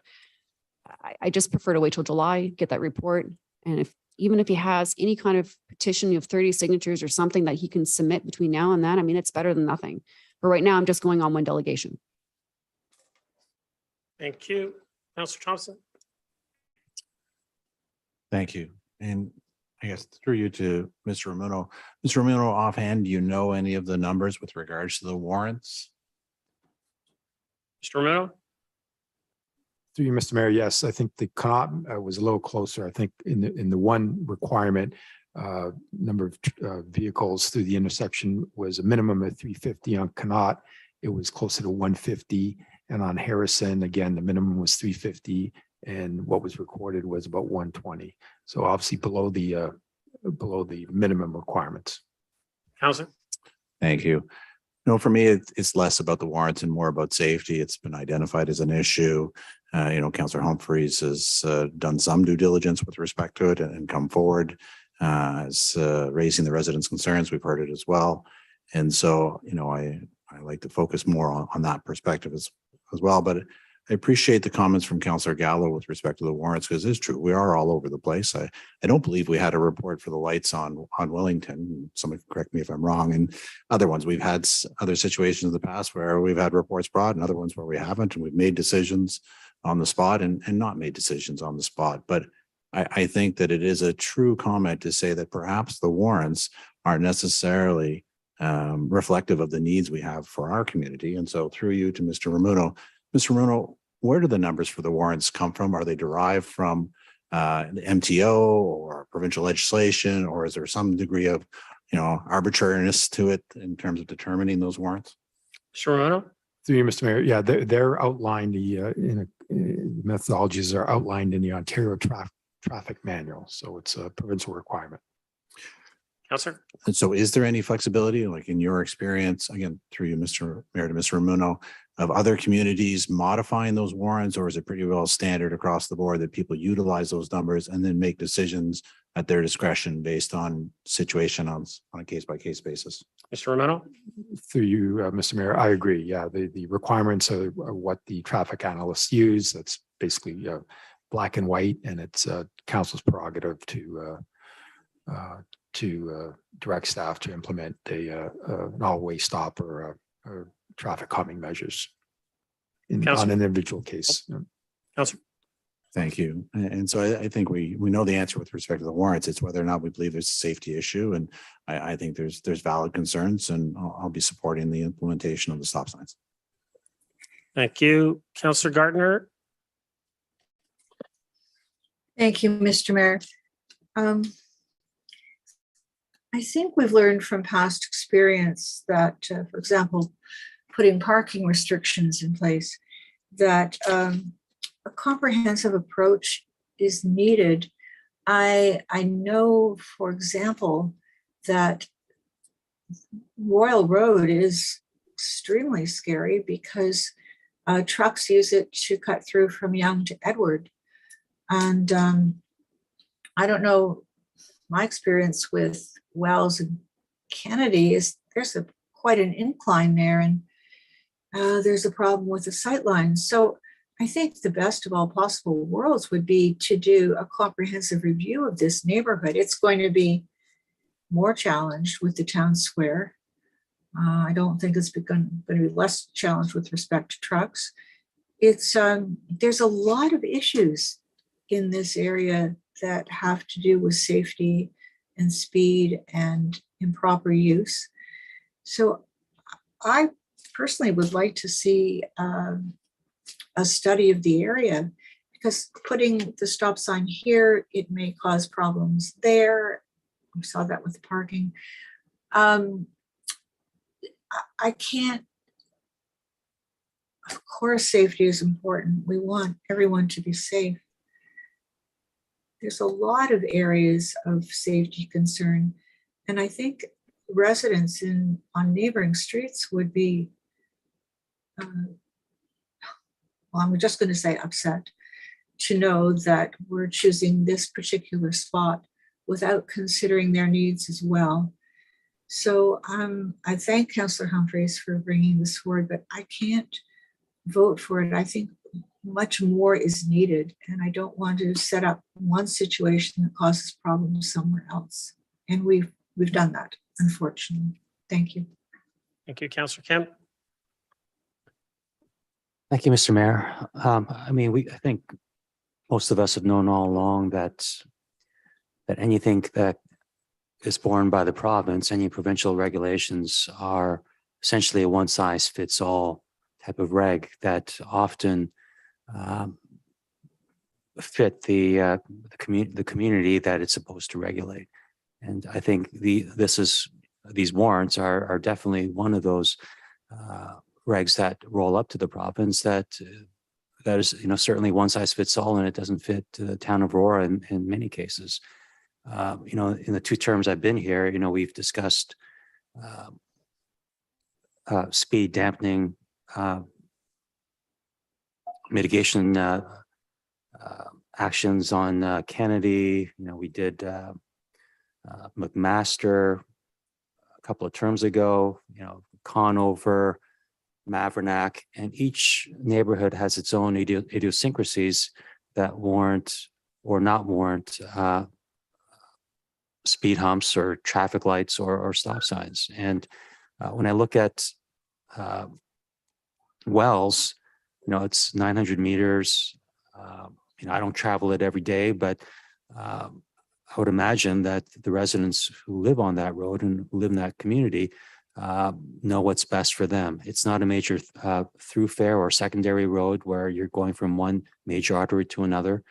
S5: I just prefer to wait till July, get that report. And even if he has any kind of petition of 30 signatures or something that he can submit between now and then, I mean, it's better than nothing. But right now I'm just going on one delegation.
S1: Thank you. Councillor Thompson.
S7: Thank you. And I guess through you to Mr. Ramuno. Mr. Ramuno, offhand, do you know any of the numbers with regards to the warrants?
S1: Mr. Ramuno.
S9: Through you, Mr. Mayor, yes, I think the Connaught was a little closer. I think in the one requirement, number of vehicles through the intersection was a minimum of 350 on Connaught. It was closer to 150. And on Harrison, again, the minimum was 350. And what was recorded was about 120. So obviously below the minimum requirements.
S1: Councillor.
S7: Thank you. No, for me, it's less about the warrants and more about safety. It's been identified as an issue. Councillor Humphreys has done some due diligence with respect to it and come forward as raising the residents' concerns. We've heard it as well. And so, I like to focus more on that perspective as well. But I appreciate the comments from Councillor Gallo with respect to the warrants, because it's true, we are all over the place. I don't believe we had a report for the lights on Wellington. Somebody correct me if I'm wrong. And other ones, we've had other situations in the past where we've had reports brought and other ones where we haven't, and we've made decisions on the spot and not made decisions on the spot. But I think that it is a true comment to say that perhaps the warrants aren't necessarily reflective of the needs we have for our community. And so through you to Mr. Ramuno. Mr. Ramuno, where do the numbers for the warrants come from? Are they derived from the MTO or provincial legislation, or is there some degree of, arbitrariness to it in terms of determining those warrants?
S1: Mr. Ramuno.
S9: Through you, Mr. Mayor. Yeah, they're outlined. The methodologies are outlined in the Ontario traffic manual. So it's a provincial requirement.
S1: Councillor.
S7: And so is there any flexibility, like in your experience, again, through you, Mr. Mayor, to Mr. Ramuno, of other communities modifying those warrants, or is it pretty well standard across the board that people utilize those numbers and then make decisions at their discretion based on situation on a case-by-case basis?
S1: Mr. Ramuno.
S9: Through you, Mr. Mayor, I agree. Yeah, the requirements are what the traffic analysts use. That's basically black and white, and it's council's prerogative to direct staff to implement an all-way stop or traffic calming measures on an individual case.
S1: Councillor.
S7: Thank you. And so I think we know the answer with respect to the warrants. It's whether or not we believe there's a safety issue. And I think there's valid concerns, and I'll be supporting the implementation of the stop signs.
S1: Thank you. Councillor Gardner.
S2: Thank you, Mr. Mayor. I think we've learned from past experience that, for example, putting parking restrictions in place, that a comprehensive approach is needed. I know, for example, that Royal Road is extremely scary because trucks use it to cut through from Yonge to Edward. And I don't know, my experience with Wells and Kennedy is there's quite an incline there, and there's a problem with the sightlines. So I think the best of all possible worlds would be to do a comprehensive review of this neighborhood. It's going to be more challenged with the town square. I don't think it's going to be less challenged with respect to trucks. It's there's a lot of issues in this area that have to do with safety and speed and improper use. So I personally would like to see a study of the area, because putting the stop sign here, it may cause problems there. We saw that with the parking. I can't, of course, safety is important. We want everyone to be safe. There's a lot of areas of safety concern. And I think residents on neighboring streets would be, well, I'm just going to say upset to know that we're choosing this particular spot without considering their needs as well. So I thank Councillor Humphreys for bringing this forward, but I can't vote for it. I think much more is needed, and I don't want to set up one situation that causes problems somewhere else. And we've done that, unfortunately. Thank you.
S1: Thank you, Councillor Kemp.
S8: Thank you, Mr. Mayor. I mean, I think most of us have known all along that anything that is borne by the province, any provincial regulations are essentially a one-size-fits-all type of reg that often fit the community that it's supposed to regulate. And I think these warrants are definitely one of those regs that roll up to the province that is, certainly one size fits all, and it doesn't fit the town of Aurora in many cases. In the 2 terms I've been here, we've discussed speed dampening mitigation actions on Kennedy. We did McMaster a couple of terms ago, Conover, Mavronack, and each neighborhood has its own idiosyncrasies that warrant or not warrant speed humps or traffic lights or stop signs. And when I look at Wells, it's 900 meters. I don't travel it every day, but I would imagine that the residents who live on that road and who live in that community know what's best for them. It's not a major thoroughfare or secondary road where you're going from one major artery to another.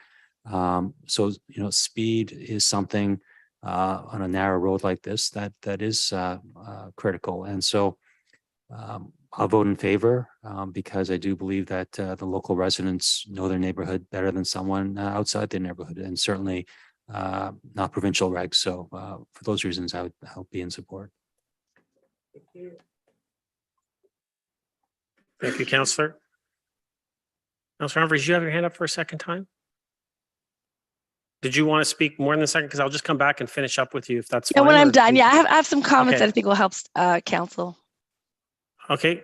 S8: So, speed is something on a narrow road like this that is critical. And so I'll vote in favor because I do believe that the local residents know their neighborhood better than someone outside their neighborhood, and certainly not provincial regs. So for those reasons, I'll be in support.
S1: Thank you, Councillor. Councillor Humphreys, you have your hand up for a second time? Did you want to speak more than a second? Because I'll just come back and finish up with you if that's
S3: Yeah,
S1: fine.
S3: when I'm
S1: or-
S3: done. Yeah, I have some comments
S1: Okay.
S3: that I think will help council.
S1: Okay,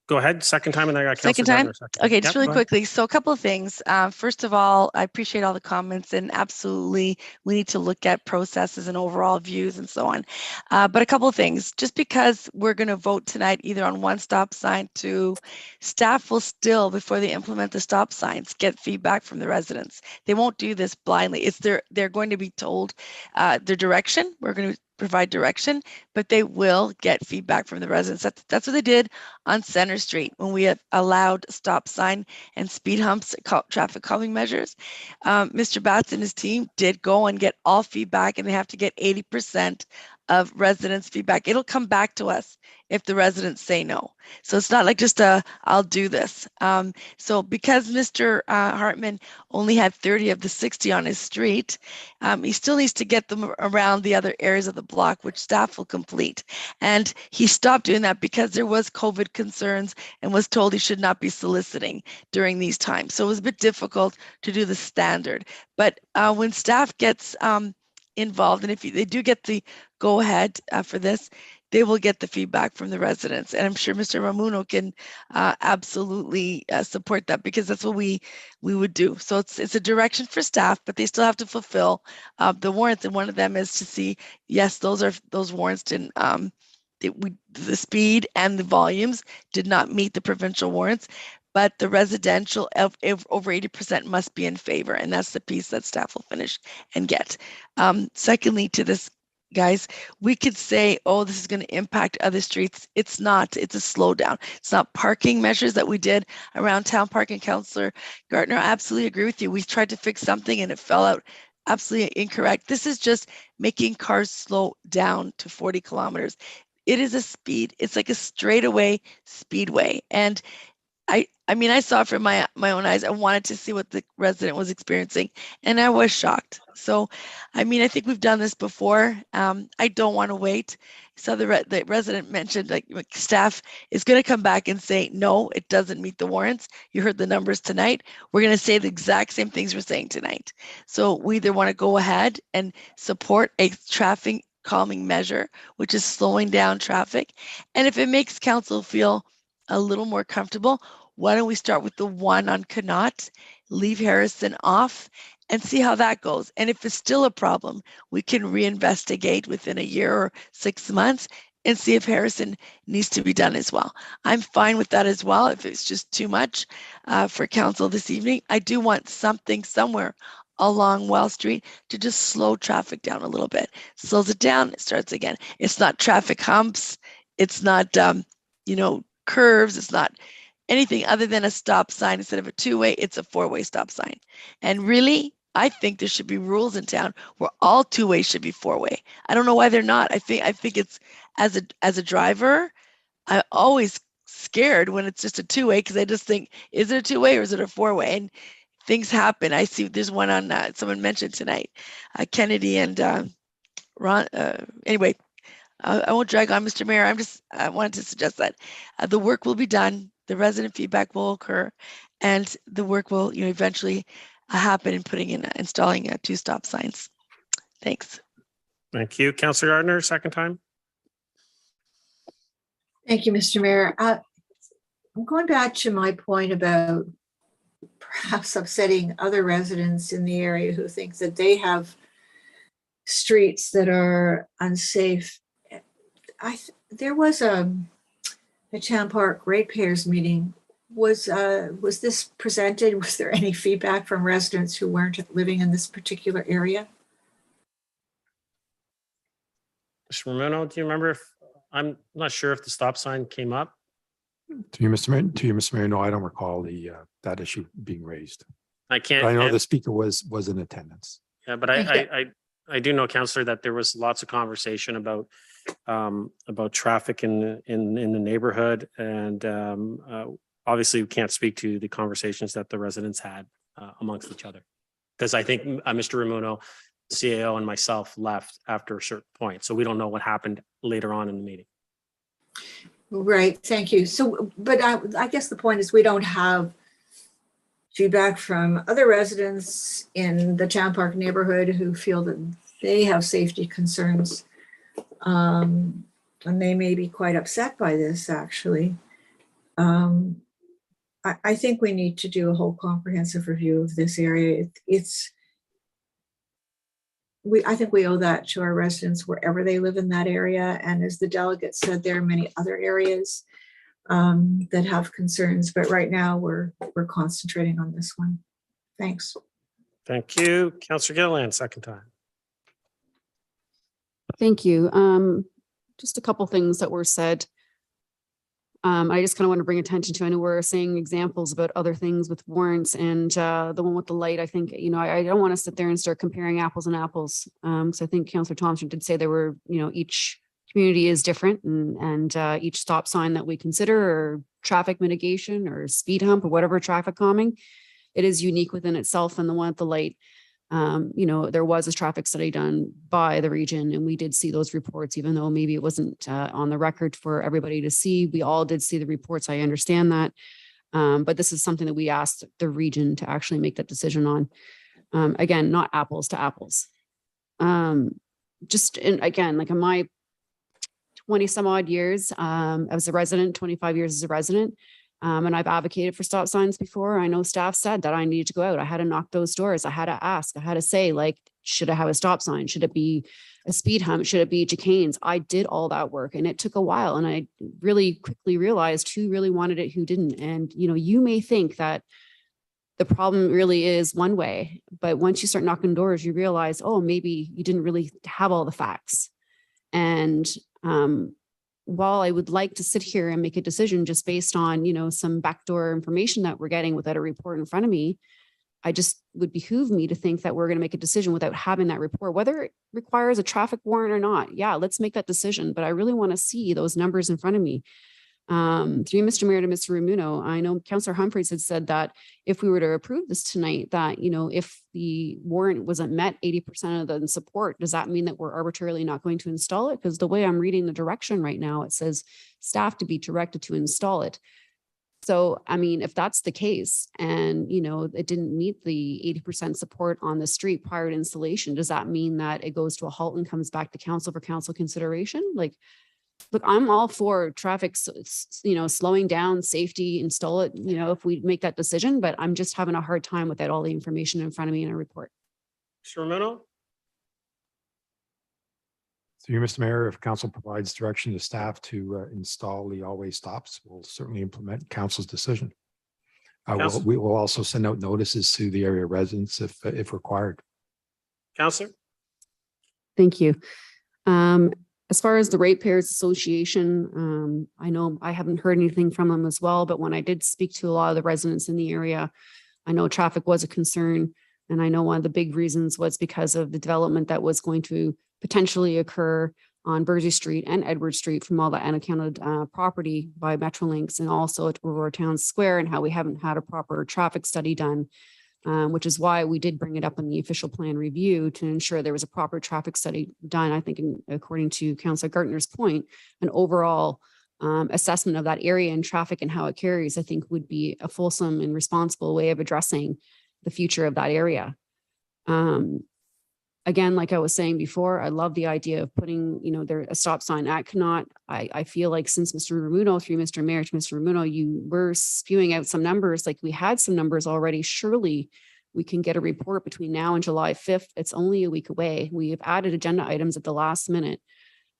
S1: go ahead. Second time, and then I got
S3: Second
S1: Councillor
S3: time?
S1: Gardner second.
S3: Okay, just
S1: Yep,
S3: really
S1: go ahead.
S3: quickly. So a couple of things. First of all, I appreciate all the comments, and absolutely we need to look at processes and overall views and so on. But a couple of things, just because we're going to vote tonight either on one stop sign, to staff will still, before they implement the stop signs, get feedback from the residents. They won't do this blindly. They're going to be told their direction. We're going to provide direction, but they will get feedback from the residents. That's what they did on Center Street when we have allowed stop sign and speed humps, traffic calming measures. Mr. Batts and his team did go and get all feedback, and they have to get 80% of residents' feedback. It'll come back to us if the residents say no. So it's not like just I'll do this. So because Mr. Hartman only had 30 of the 60 on his street, he still needs to get them around the other areas of the block, which staff will complete. And he stopped doing that because there was COVID concerns and was told he should not be soliciting during these times. So it was a bit difficult to do the standard. But when staff gets involved, and if they do get the go ahead for this, they will get the feedback from the residents. And I'm sure Mr. Ramuno can absolutely support that, because that's what we would do. So it's a direction for staff, but they still have to fulfill the warrants. And one of them is to see, yes, those warrants didn't, the speed and the volumes did not meet the provincial warrants, but the residential of over 80% must be in favor. And that's the piece that staff will finish and get. Secondly, to this guys. We could say, oh, this is going to impact other streets. It's not. It's a slowdown. It's not parking measures that we did around town parking. Councillor Gardner, I absolutely agree with you. We tried to fix something and it fell out absolutely incorrect. This is just making cars slow down to 40 kilometers. It is a speed. It's like a straightaway speedway. And I mean, I saw it from my own eyes. I wanted to see what the resident was experiencing, and I was shocked. So, I mean, I think we've done this before. I don't want to wait. So the resident mentioned like staff is going to come back and say, no, it doesn't meet the warrants. You heard the numbers tonight. We're going to say the exact same things we're saying tonight. So we either want to go ahead and support a traffic calming measure, which is slowing down traffic. And if it makes council feel a little more comfortable, why don't we start with the one on Connaught, leave Harrison off, and see how that goes. And if it's still a problem, we can reinvestigate within a year or 6 months and see if Harrison needs to be done as well. I'm fine with that as well. If it's just too much for council this evening, I do want something somewhere along Wells Street to just slow traffic down a little bit. Slows it down, it starts again. It's not traffic humps. It's not, curves. It's not anything other than a stop sign. Instead of a two-way, it's a four-way stop sign. And really, I think there should be rules in town where all two-ways should be four-way. I don't know why they're not. I think it's as a driver, I'm always scared when it's just a two-way because I just think, is it a two-way or is it a four-way? And things happen. I see there's one on someone mentioned tonight, Kennedy and Ron. Anyway, I won't drag on, Mr. Mayor. I wanted to suggest that the work will be done, the resident feedback will occur, and the work will eventually happen in installing 2 stop signs. Thanks.
S1: Thank you. Councillor Gardner, second time.
S2: Thank you, Mr. Mayor. I'm going back to my point about perhaps upsetting other residents in the area who think that they have streets that are unsafe. There was a Town Park ratepayers meeting. Was this presented? Was there any feedback from residents who weren't living in this particular area?
S1: Mr. Romano, do you remember if, I'm not sure if the stop sign came up?
S9: To you, Mr. Mayor, no, I don't recall that issue being raised.
S1: I can't.
S9: But I know the speaker was in attendance.
S1: Yeah, but I do know, Councillor, that there was lots of conversation about traffic in the neighborhood, and obviously we can't speak to the conversations that the residents had amongst each other, because I think Mr. Ramuno, CAO, and myself left after a certain point, so we don't know what happened later on in the meeting.
S2: Right, thank you. So, but I guess the point is we don't have feedback from other residents in the Town Park neighborhood who feel that they have safety concerns. And they may be quite upset by this, actually. I think we need to do a whole comprehensive review of this area. I think we owe that to our residents wherever they live in that area. And as the delegate said, there are many other areas that have concerns, but right now we're concentrating on this one. Thanks.
S1: Thank you. Councillor Gilliland, second time.
S5: Thank you. Just a couple things that were said. I just kind of want to bring attention to, I know we're saying examples about other things with warrants, and the one with the light, I think, I don't want to sit there and start comparing apples and apples. So I think Councillor Thompson did say there were, each community is different, and each stop sign that we consider, or traffic mitigation or speed hump or whatever traffic calming, it is unique within itself. And the one at the light, there was a traffic study done by the region, and we did see those reports, even though maybe it wasn't on the record for everybody to see. We all did see the reports. I understand that. But this is something that we asked the region to actually make that decision on. Again, not apples to apples. Again, like in my 20 some odd years as a resident, 25 years as a resident, and I've advocated for stop signs before. I know staff said that I needed to go out. I had to knock those doors. I had to ask. I had to say, like, should I have a stop sign? Should it be a speed hump? Should it be chicanes? I did all that work, and it took a while. And I really quickly realized who really wanted it, who didn't. And, you may think that the problem really is one way, but once you start knocking doors, you realize, oh, maybe you didn't really have all the facts. And while I would like to sit here and make a decision just based on, some backdoor information that we're getting without a report in front of me, I just would behoove me to think that we're going to make a decision without having that report, whether it requires a traffic warrant or not. Yeah, let's make that decision. But I really want to see those numbers in front of me. Through Mr. Mayor to Mr. Ramuno, I know Councillor Humphreys had said that if we were to approve this tonight, that, if the warrant wasn't met 80% of the support, does that mean that we're arbitrarily not going to install it? Because the way I'm reading the direction right now, it says staff to be directed to install it. So, I mean, if that's the case and, it didn't meet the 80% support on the street prior to installation, does that mean that it goes to a halt and comes back to council for council consideration? Like, look, I'm all for traffic, slowing down, safety, install it, if we make that decision, but I'm just having a hard time without all the information in front of me in a report.
S1: Mr. Ramuno?
S9: Through you, Mr. Mayor, if council provides direction to staff to install the always stops, we'll certainly implement council's decision.
S1: Council?
S9: We will also send out notices to the area residents if required.
S1: Councillor?
S5: Thank you. As far as the Ratepayers Association, I know I haven't heard anything from them as well, but when I did speak to a lot of the residents in the area, I know traffic was a concern. And I know one of the big reasons was because of the development that was going to potentially occur on Bursey Street and Edward Street from all the unaccounted property by Metrolinx, and also at Aurora Town Square, and how we haven't had a proper traffic study done. Which is why we did bring it up in the official plan review to ensure there was a proper traffic study done. I think, according to Councillor Gartner's point, an overall assessment of that area and traffic and how it carries, I think would be a fulsome and responsible way of addressing the future of that area. Again, like I was saying before, I love the idea of putting, there a stop sign at Connaught. I feel like since Mr. Ramuno, through Mr. Mayor to Mr. Ramuno, you were spewing out some numbers, like we had some numbers already. Surely we can get a report between now and July 5th. It's only a week away. We have added agenda items at the last minute.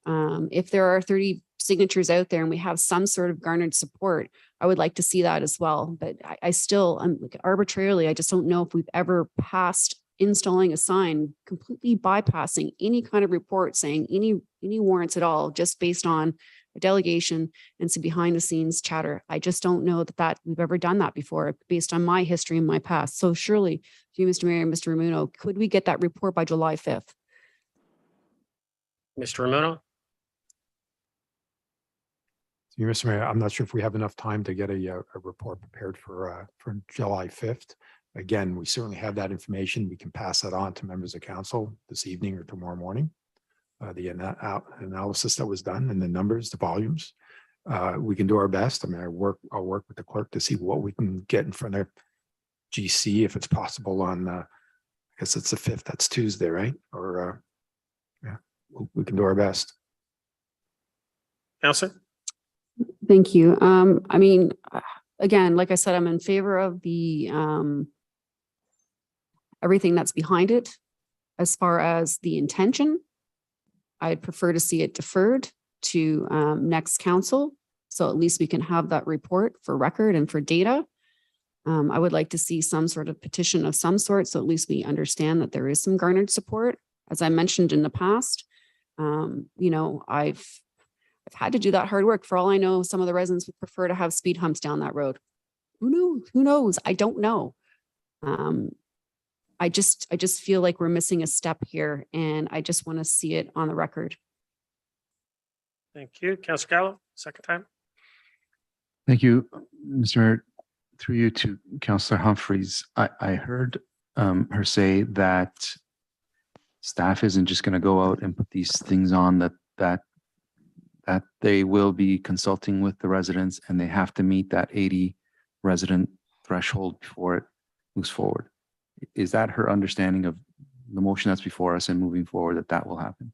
S5: If there are 30 signatures out there and we have some sort of garnered support, I would like to see that as well. But I still, arbitrarily, I just don't know if we've ever passed installing a sign, completely bypassing any kind of report saying any warrants at all, just based on a delegation and some behind the scenes chatter. I just don't know that we've ever done that before based on my history and my past. So surely, to you, Mr. Mayor and Mr. Ramuno, could we get that report by July 5th?
S1: Mr. Ramuno?
S9: Through you, Mr. Mayor, I'm not sure if we have enough time to get a report prepared for July 5th. Again, we certainly have that information. We can pass that on to members of council this evening or tomorrow morning. The analysis that was done and the numbers, the volumes. We can do our best. I mean, I'll work with the clerk to see what we can get in front of GC if it's possible on, I guess it's the 5th, that's Tuesday, right? Or, yeah, we can do our best.
S1: Councillor?
S5: Thank you. I mean, again, like I said, I'm in favor of the everything that's behind it. As far as the intention, I'd prefer to see it deferred to next council. So at least we can have that report for record and for data. I would like to see some sort of petition of some sort. So at least we understand that there is some garnered support. As I mentioned in the past, I've had to do that hard work. For all I know, some of the residents would prefer to have speed humps down that road. Who knows? I don't know. I just feel like we're missing a step here, and I just want to see it on the record.
S1: Thank you. Councillor Gallo, second time.
S6: Thank you, Mr. Mayor. Through you to Councillor Humphreys, I heard her say that staff isn't just going to go out and put these things on, that they will be consulting with the residents and they have to meet that 80 resident threshold before it moves forward. Is that her understanding of the motion that's before us and moving forward, that will happen?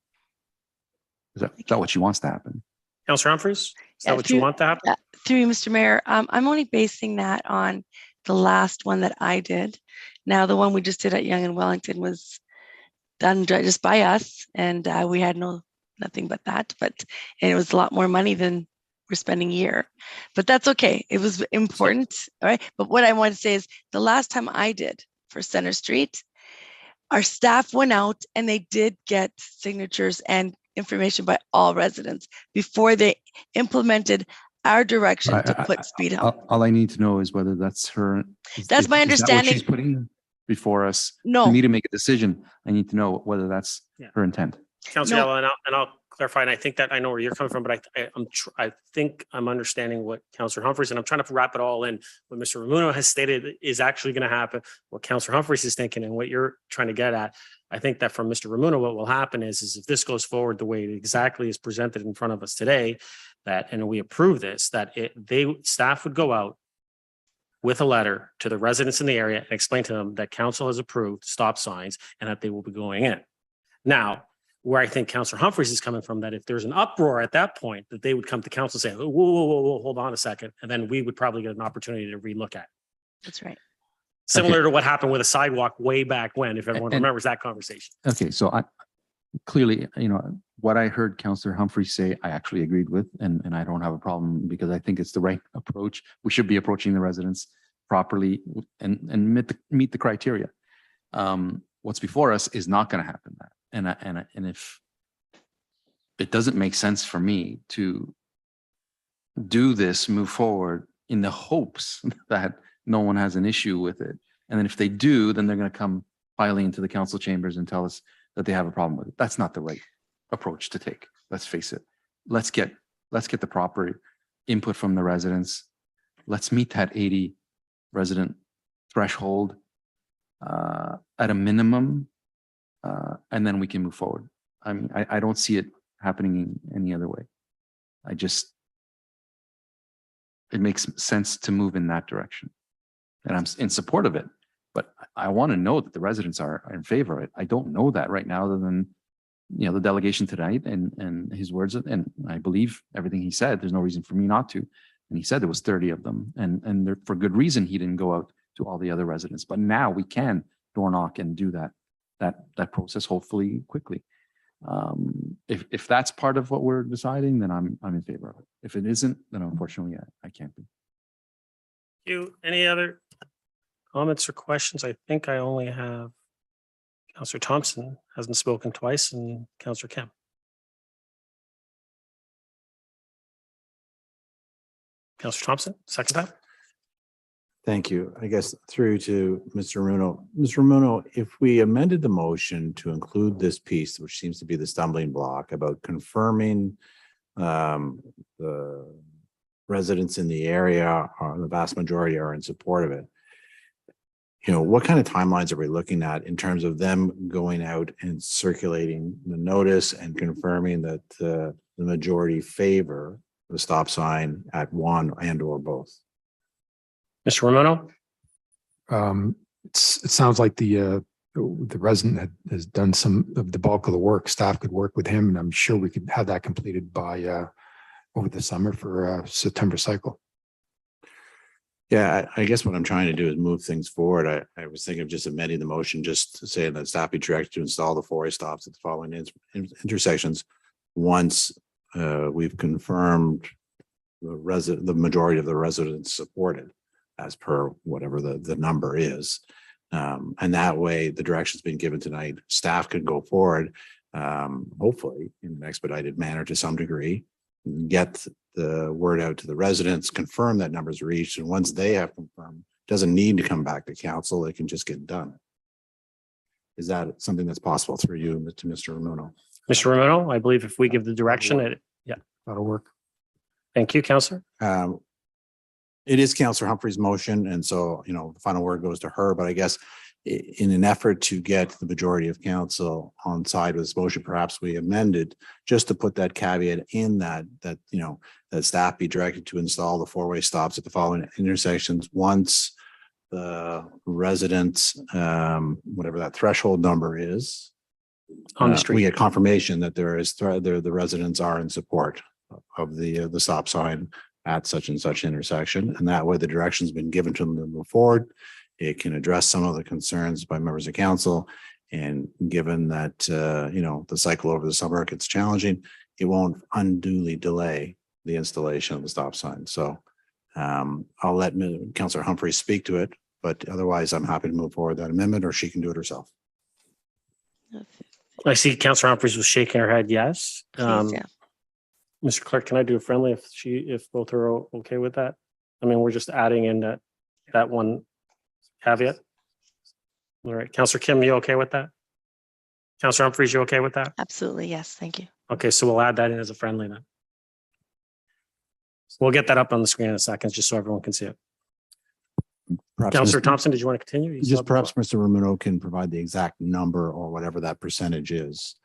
S6: Is that what she wants to happen?
S1: Councillor Humphreys, is
S3: Yeah,
S1: that what you want to happen?
S3: Through you, Mr. Mayor, I'm only basing that on the last one that I did. Now, the one we just did at Yonge and Wellington was done just by us, and we had nothing but that, and it was a lot more money than we're spending a year, but that's okay. It was important, all right? But what I want to say is the last time I did for Center Street, our staff went out and they did get signatures and information by all residents before they implemented our direction to put speed hump.
S6: All I need to know is whether that's her.
S3: That's my
S6: Is that what
S3: understanding.
S6: she's putting before us?
S3: No.
S6: For me to make a decision, I need to know whether that's her intent.
S1: Councillor
S3: No.
S1: Yella, and I'll clarify, and I think that I know where you're coming from, but I think I'm understanding what Councillor Humphreys, and I'm trying to wrap it all in. What Mr. Ramuno has stated is actually going to happen, what Councillor Humphreys is thinking, and what you're trying to get at. I think that from Mr. Ramuno, what will happen is if this goes forward the way it exactly is presented in front of us today, and we approve this, staff would go out with a letter to the residents in the area and explain to them that council has approved stop signs and that they will be going in. Now, where I think Councillor Humphreys is coming from, that if there's an uproar at that point, that they would come to council and say, whoa, hold on a second. And then we would probably get an opportunity to relook at it.
S3: That's right.
S1: Similar to what happened with a sidewalk way back when, if everyone remembers that conversation.
S6: Okay, so I clearly, what I heard Councillor Humphreys say, I actually agreed with, and I don't have a problem because I think it's the right approach. We should be approaching the residents properly and meet the criteria. What's before us is not going to happen that. And if it doesn't make sense for me to do this, move forward in the hopes that no one has an issue with it. And then if they do, then they're going to come piling into the council chambers and tell us that they have a problem with it. That's not the right approach to take. Let's face it. Let's get the proper input from the residents. Let's meet that 80 resident threshold at a minimum, and then we can move forward. I mean, I don't see it happening any other way. It makes sense to move in that direction. And I'm in support of it, but I want to know that the residents are in favor of it. I don't know that right now, other than, the delegation tonight and his words. And I believe everything he said. There's no reason for me not to. And he said there was 30 of them, and for good reason, he didn't go out to all the other residents. But now we can door knock and do that process, hopefully quickly. If that's part of what we're deciding, then I'm in favor of it. If it isn't, then unfortunately I can't be.
S1: Any other comments or questions? I think I only have Councillor Thompson hasn't spoken twice, and Councillor Kemp. Councillor Thompson, second time.
S7: Thank you. I guess through to Mr. Ramuno. Mr. Ramuno, if we amended the motion to include this piece, which seems to be the stumbling block about confirming the residents in the area, or the vast majority are in support of it, what kind of timelines are we looking at in terms of them going out and circulating the notice and confirming that the majority favor the stop sign at one and or both?
S1: Mr. Ramuno?
S9: It sounds like the resident has done some of the bulk of the work. Staff could work with him, and I'm sure we could have that completed by over the summer for September cycle.
S7: Yeah, I guess what I'm trying to do is move things forward. I was thinking of just amending the motion, just saying that staff be directed to install the four-way stops at the following intersections once we've confirmed the majority of the residents supported, as per whatever the number is. And that way the direction's been given tonight. Staff can go forward, hopefully in an expedited manner to some degree, get the word out to the residents, confirm that number's reached. And once they have confirmed, doesn't need to come back to council, it can just get done. Is that something that's possible through you to Mr. Ramuno?
S1: Mr. Ramuno, I believe if we give the direction,
S9: That'll work.
S1: Thank you, Councillor.
S7: It is Councillor Humphrey's motion, and so, the final word goes to her, but I guess in an effort to get the majority of council on side with this motion, perhaps we amended just to put that caveat in that staff be directed to install the four-way stops at the following intersections once the residents, whatever that threshold number is,
S1: On the street.
S7: we get confirmation that the residents are in support of the stop sign at such and such intersection. And that way the direction's been given to them to move forward. It can address some of the concerns by members of council. And given that, the cycle over the summer gets challenging, it won't unduly delay the installation of the stop sign. So I'll let Councillor Humphrey speak to it, but otherwise I'm happy to move forward that amendment, or she can do it herself.
S1: I see Councillor Humphries was shaking her head, yes.
S3: Please, yeah.
S1: Mr. Clerk, can I do a friendly if both are okay with that? I mean, we're just adding in that one caveat. All right, Councillor Kim, you okay with that? Councillor Humphries, you okay with that?
S3: Absolutely, yes. Thank you.
S1: Okay, so we'll add that in as a friendly then. We'll get that up on the screen in a second, just so everyone can see it.
S7: Perhaps
S1: Councillor
S7: Mr.
S1: Thompson, did you want to continue? You still
S7: Just
S1: have the
S7: perhaps
S1: floor.
S7: Mr. Ramuno can provide the exact number or whatever that percentage is.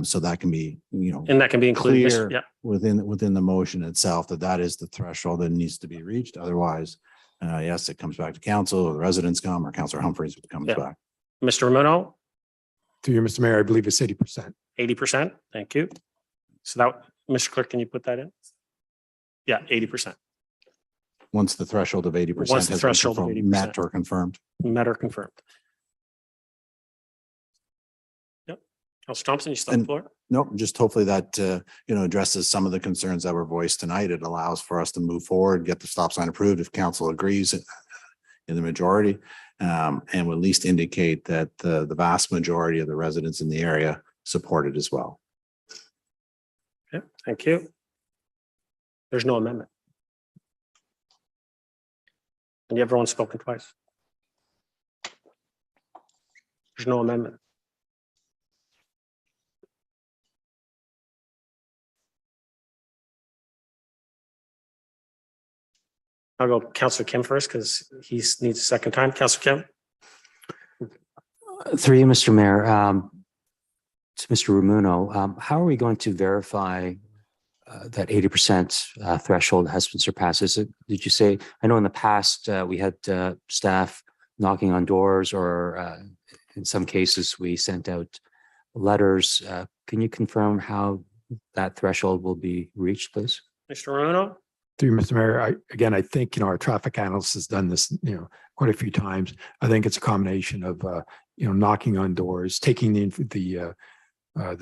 S7: So that can be,
S1: And that can be included.
S7: clear
S1: Yeah,
S7: within the motion itself that is the threshold that needs to be reached. Otherwise, yes, it comes back to council, or the residents come, or Councillor Humphries comes
S1: Yeah.
S7: back.
S1: Mr. Ramuno,
S9: Through you, Mr. Mayor, I believe it's 80%.
S1: 80%. Thank you. So that, Mr. Clerk, can you put that in? Yeah, 80%.
S7: Once the threshold of 80%
S1: Once the
S7: has been
S1: threshold of
S7: confirmed,
S1: 80%.
S7: met or confirmed.
S1: Met or confirmed. Yep. Councillor Thompson, you still have the
S7: And-
S1: floor?
S7: Nope, just hopefully that, addresses some of the concerns that were voiced tonight. It allows for us to move forward, get the stop sign approved if council agrees in the majority, and will at least indicate that the vast majority of the residents in the area support it as well.
S1: Okay, thank you. There's no amendment. And everyone's spoken twice. There's no amendment. I'll go Councillor Kim first because he needs a second time. Councillor Kim?
S8: Through you, Mr. Mayor, to Mr. Ramuno, how are we going to verify that 80% threshold has been surpassed? Did you say, I know in the past we had staff knocking on doors, or in some cases we sent out letters. Can you confirm how that threshold will be reached, please?
S1: Mr. Ramuno?
S9: Through you, Mr. Mayor, I think, our traffic analyst has done this, quite a few times. I think it's a combination of, knocking on doors, taking the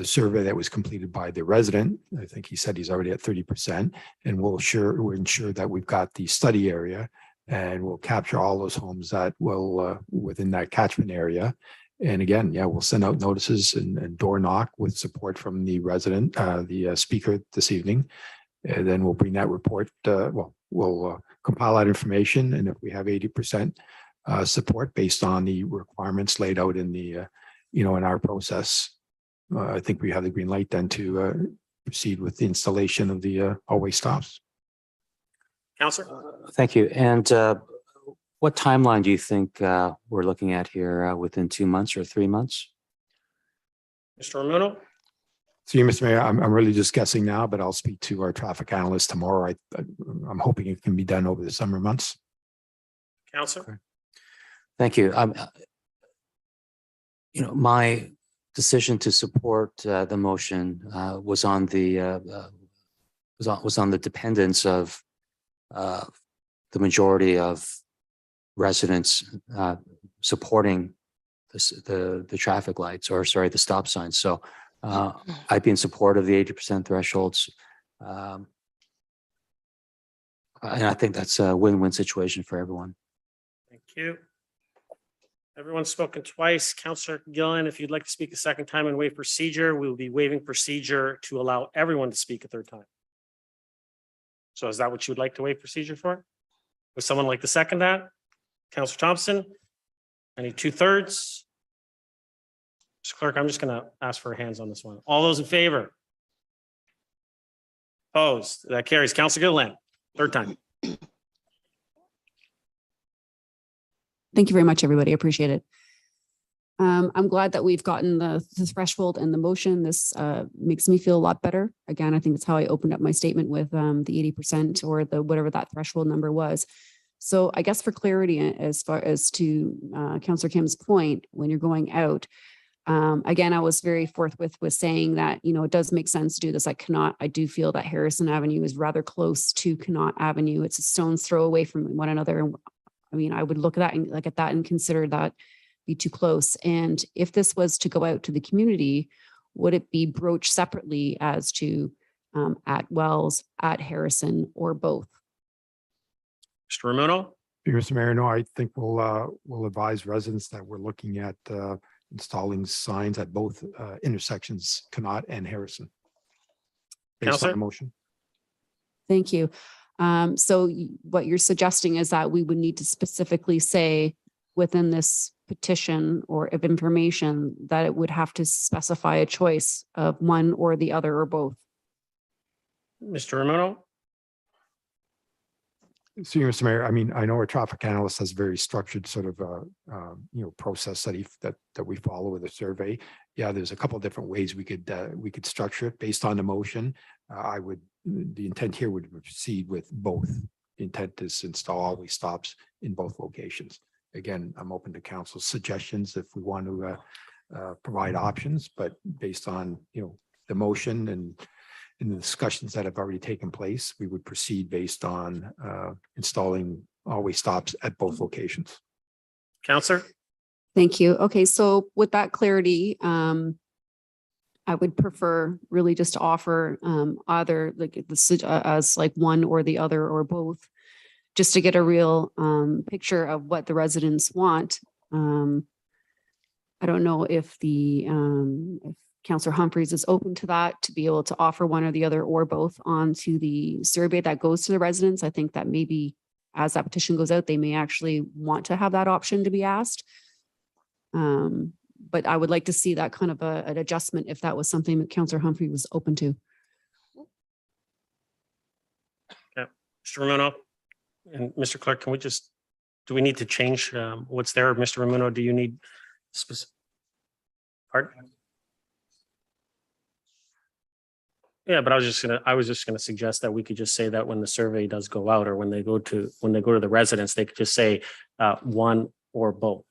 S9: survey that was completed by the resident. I think he said he's already at 30%, and we'll ensure that we've got the study area, and we'll capture all those homes that will within that catchment area. And again, we'll send out notices and door knock with support from the resident, the speaker this evening. And then we'll bring that report. We'll compile that information, and if we have 80% support based on the requirements laid out in the in our process, I think we have the green light then to proceed with the installation of the hallway stops.
S1: Councillor?
S8: Thank you. And what timeline do you think we're looking at here, within 2 months or 3 months?
S1: Mr. Ramuno?
S9: So, Mr. Mayor, I'm really just guessing now, but I'll speak to our traffic analyst tomorrow. I'm hoping it can be done over the summer months.
S1: Councillor?
S8: Thank you. My decision to support the motion was on the dependence of the majority of residents supporting the traffic lights, or sorry, the stop signs. So I'd be in support of the 80% thresholds. And I think that's a win-win situation for everyone.
S1: Thank you. Everyone's spoken twice. Councillor Gillen, if you'd like to speak a second time and waive procedure, we will be waiving procedure to allow everyone to speak a third time. So is that what you would like to waive procedure for? Would someone like to second that? Councillor Thompson? I need 2/3. Mr. Clerk, I'm just going to ask for hands on this one. All those in favor? Opposed? That carries. Councillor Gillen, third time.
S5: Thank you very much, everybody. I appreciate it. I'm glad that we've gotten the threshold and the motion. This makes me feel a lot better. Again, I think that's how I opened up my statement with the 80% or the whatever that threshold number was. So I guess for clarity, as far as to Councillor Kim's point, when you're going out, again, I was very forthwith with saying that, it does make sense to do this at Connaught. I do feel that Harrison Avenue is rather close to Connaught Avenue. It's a stone's throw away from one another. I mean, I would look at that and consider that be too close. And if this was to go out to the community, would it be broached separately as to at Wells, at Harrison, or both?
S1: Mr. Ramuno?
S9: Mr. Mayor, no, I think we'll advise residents that we're looking at installing signs at both intersections, Connaught and Harrison. Based on
S1: Counselor?
S9: the motion.
S5: Thank you. So what you're suggesting is that we would need to specifically say within this petition or of information that it would have to specify a choice of one or the other or both.
S1: Mr. Ramono?
S9: So, Mr. Mayor, I mean, I know our traffic analyst has very structured sort of, process that we follow with a survey. Yeah, there's a couple of different ways we could structure it based on the motion. The intent here would proceed with both. The intent is to install always stops in both locations. Again, I'm open to council's suggestions if we want to provide options, but based on, the motion and in the discussions that have already taken place, we would proceed based on installing always stops at both locations.
S1: Counselor?
S5: Thank you. Okay, so with that clarity, I would prefer really just to offer either like as like one or the other or both, just to get a real picture of what the residents want. I don't know if if Councillor Humphreys is open to that, to be able to offer one or the other or both onto the survey that goes to the residents. I think that maybe as that petition goes out, they may actually want to have that option to be asked. But I would like to see that kind of an adjustment if that was something that Councillor Humphrey was open to.
S1: Yeah, Mr. Ramono and Mr. Clerk, do we need to change what's there? Mr. Ramono, do you need specific? Pardon? Yeah, but I was just gonna suggest that we could just say that when the survey does go out or when they go to the residents, they could just say one or both.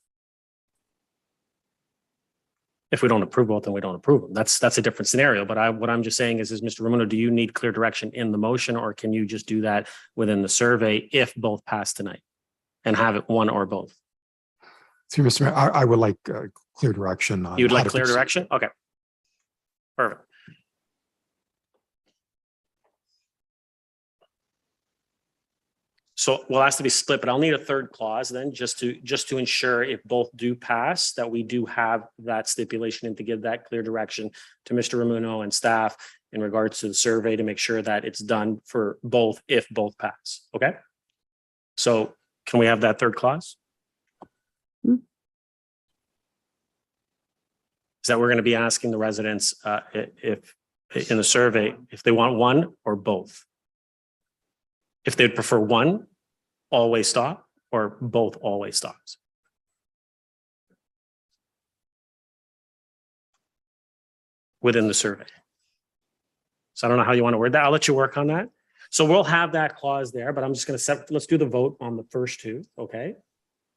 S1: If we don't approve both, then we don't approve them. That's a different scenario. But what I'm just saying is Mr. Ramono, do you need clear direction in the motion, or can you just do that within the survey if both pass tonight and have it one or both?
S9: So, Mr. Mayor, I would like clear direction on.
S1: You'd
S9: how
S1: like
S9: to
S1: clear
S9: proceed.
S1: direction? Okay. Perfect. So we'll ask to be split, but I'll need a third clause then just to ensure if both do pass, that we do have that stipulation and to give that clear direction to Mr. Ramuno and staff in regards to the survey to make sure that it's done for both if both pass. Okay. So can we have that third clause? Is that we're going to be asking the residents if in the survey, if they want one or both? If they'd prefer one always stop or both always stops. Within the survey. So I don't know how you want to word that. I'll let you work on that. So we'll have that clause there, but I'm just going to let's do the vote on the first two. Okay.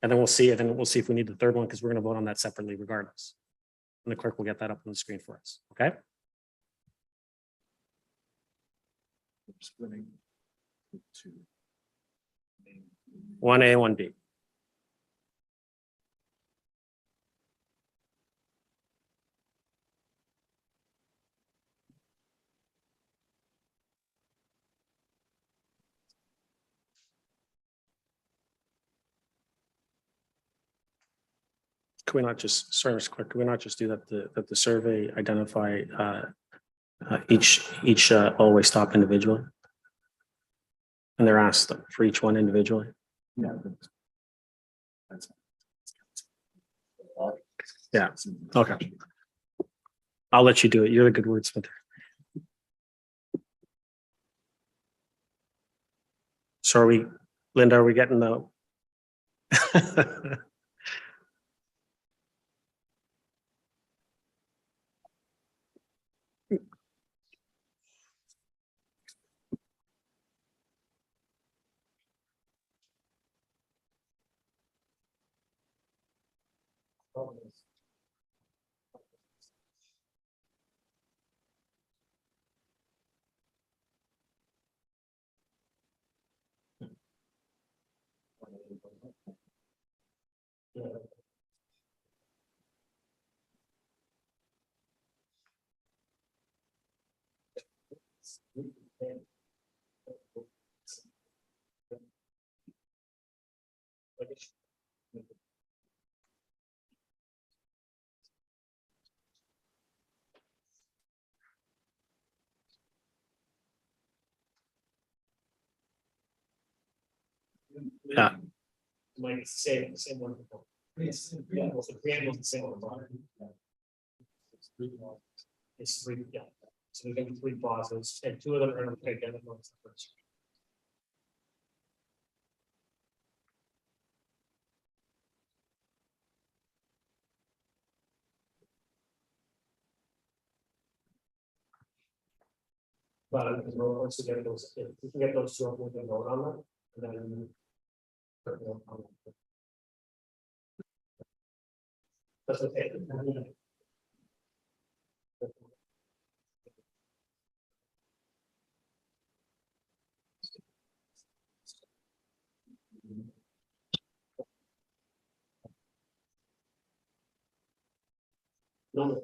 S1: And then we'll see if we need the third one, because we're going to vote on that separately regardless. And the clerk will get that up on the screen for us. Okay. Splitting. 1A, 1B. Could we not just, sorry, Mr. Clerk, could we not just do that the survey identify each always stop individually? And they're asked for each one individually? Yeah. Yeah, okay. I'll let you do it. You're the good wordsmith. So Linda, are we getting the Yeah. Like same one. Yeah, well, the preamble is the same one. It's three, yeah. So there's gonna be three clauses, and two of them are gonna take identical. But once we get those, if we can get those two, we can vote on them, and then. That's okay. No.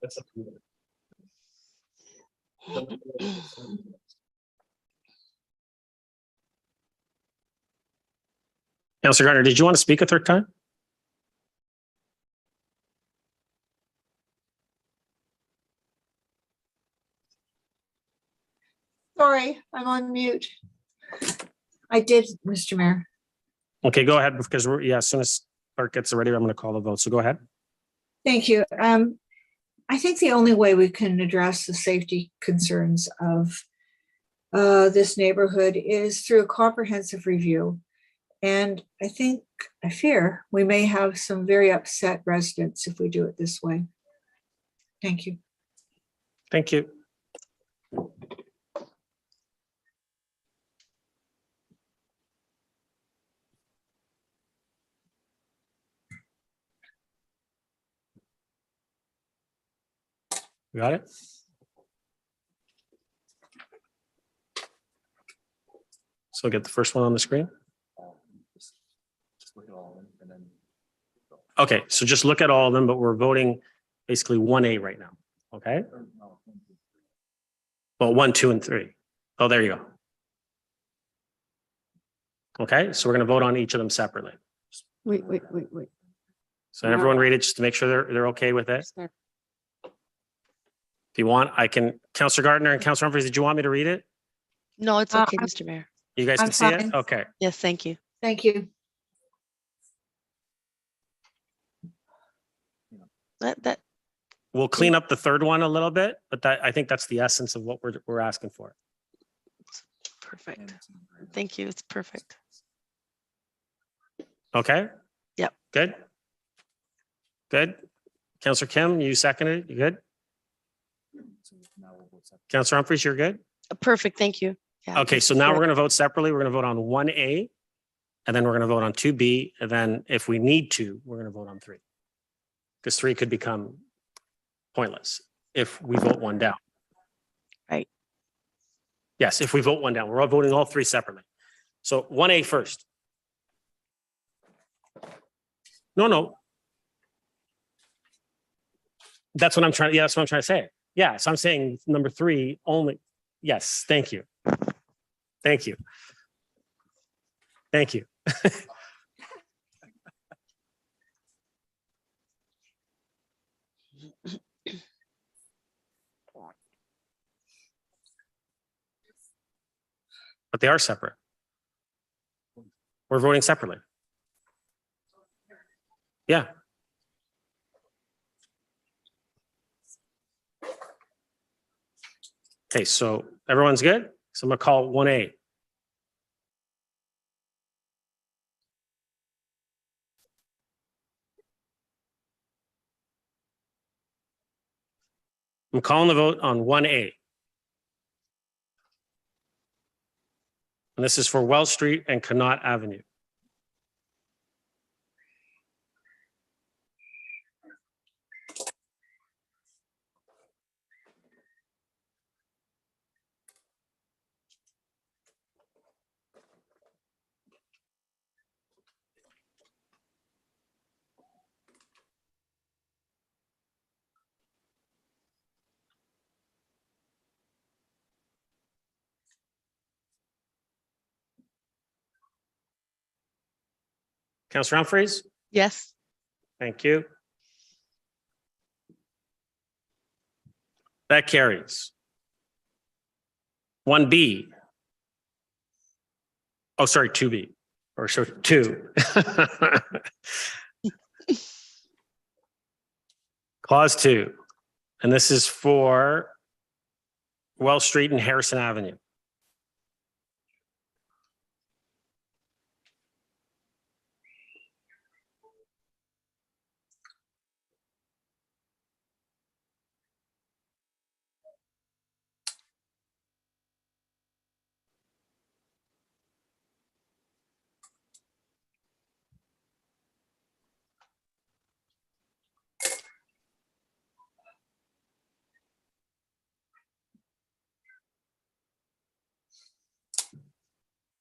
S1: That's up to you. Councilor Gardner, did you want to speak a third time?
S2: Sorry, I'm on mute. I did, Mr. Mayor.
S1: Okay, go ahead, because we're, yeah, as soon as clerk gets ready, I'm going to call the vote. So go ahead.
S2: Thank you. I think the only way we can address the safety concerns of this neighborhood is through a comprehensive review. And I fear we may have some very upset residents if we do it this way. Thank you.
S1: Thank you. You got it? So get the first one on the screen. Okay, so just look at all of them, but we're voting basically 1A right now. Okay. Well, 1, 2, and 3. Oh, there you go. Okay, so we're going to vote on each of them separately.
S5: Wait.
S1: So everyone read it just to make sure they're okay with it. If you want, I can, Councilor Gardner and Councilor Humphries, did you want me to read it?
S3: No, it's okay, Mr. Mayor.
S1: You guys
S2: I'm
S1: can see it?
S2: fine.
S1: Okay.
S3: Yes, thank you.
S2: Thank you.
S3: That
S1: We'll clean up the third one a little bit, but I think that's the essence of what we're asking for.
S3: perfect. Thank you. It's perfect.
S1: Okay?
S3: Yep.
S1: Good? Good? Councilor Kim, you seconded it? You good? Councilor Humphries, you're good?
S3: Perfect. Thank you. Yeah,
S1: Okay,
S3: this
S1: so
S3: is
S1: now
S3: good.
S1: we're going to vote separately. We're going to vote on 1A, and then we're going to vote on 2B, and then if we need to, we're going to vote on 3. Because 3 could become pointless if we vote one down.
S3: Right.
S1: Yes, if we vote one down. We're all voting all 3 separately. So 1A first. No. That's what I'm trying. Yeah, that's what I'm trying to say. Yeah, so I'm saying number 3 only. Yes, thank you. Thank you. Thank you. But they are separate. We're voting separately. Yeah. Okay, so everyone's good? So I'm gonna call 1A. I'm calling the vote on 1A. And this is for Wells Street and Connaught Avenue. Councillor Humphreys?
S3: Yes.
S1: Thank you. That carries. 1B. Oh, sorry, 2B, or so 2. Clause 2, and this is for Wells Street and Harrison Avenue.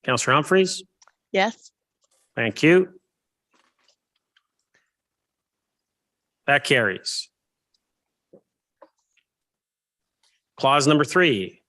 S1: Councillor Humphreys?
S3: Yes.
S1: Thank you. That carries. Clause number 3.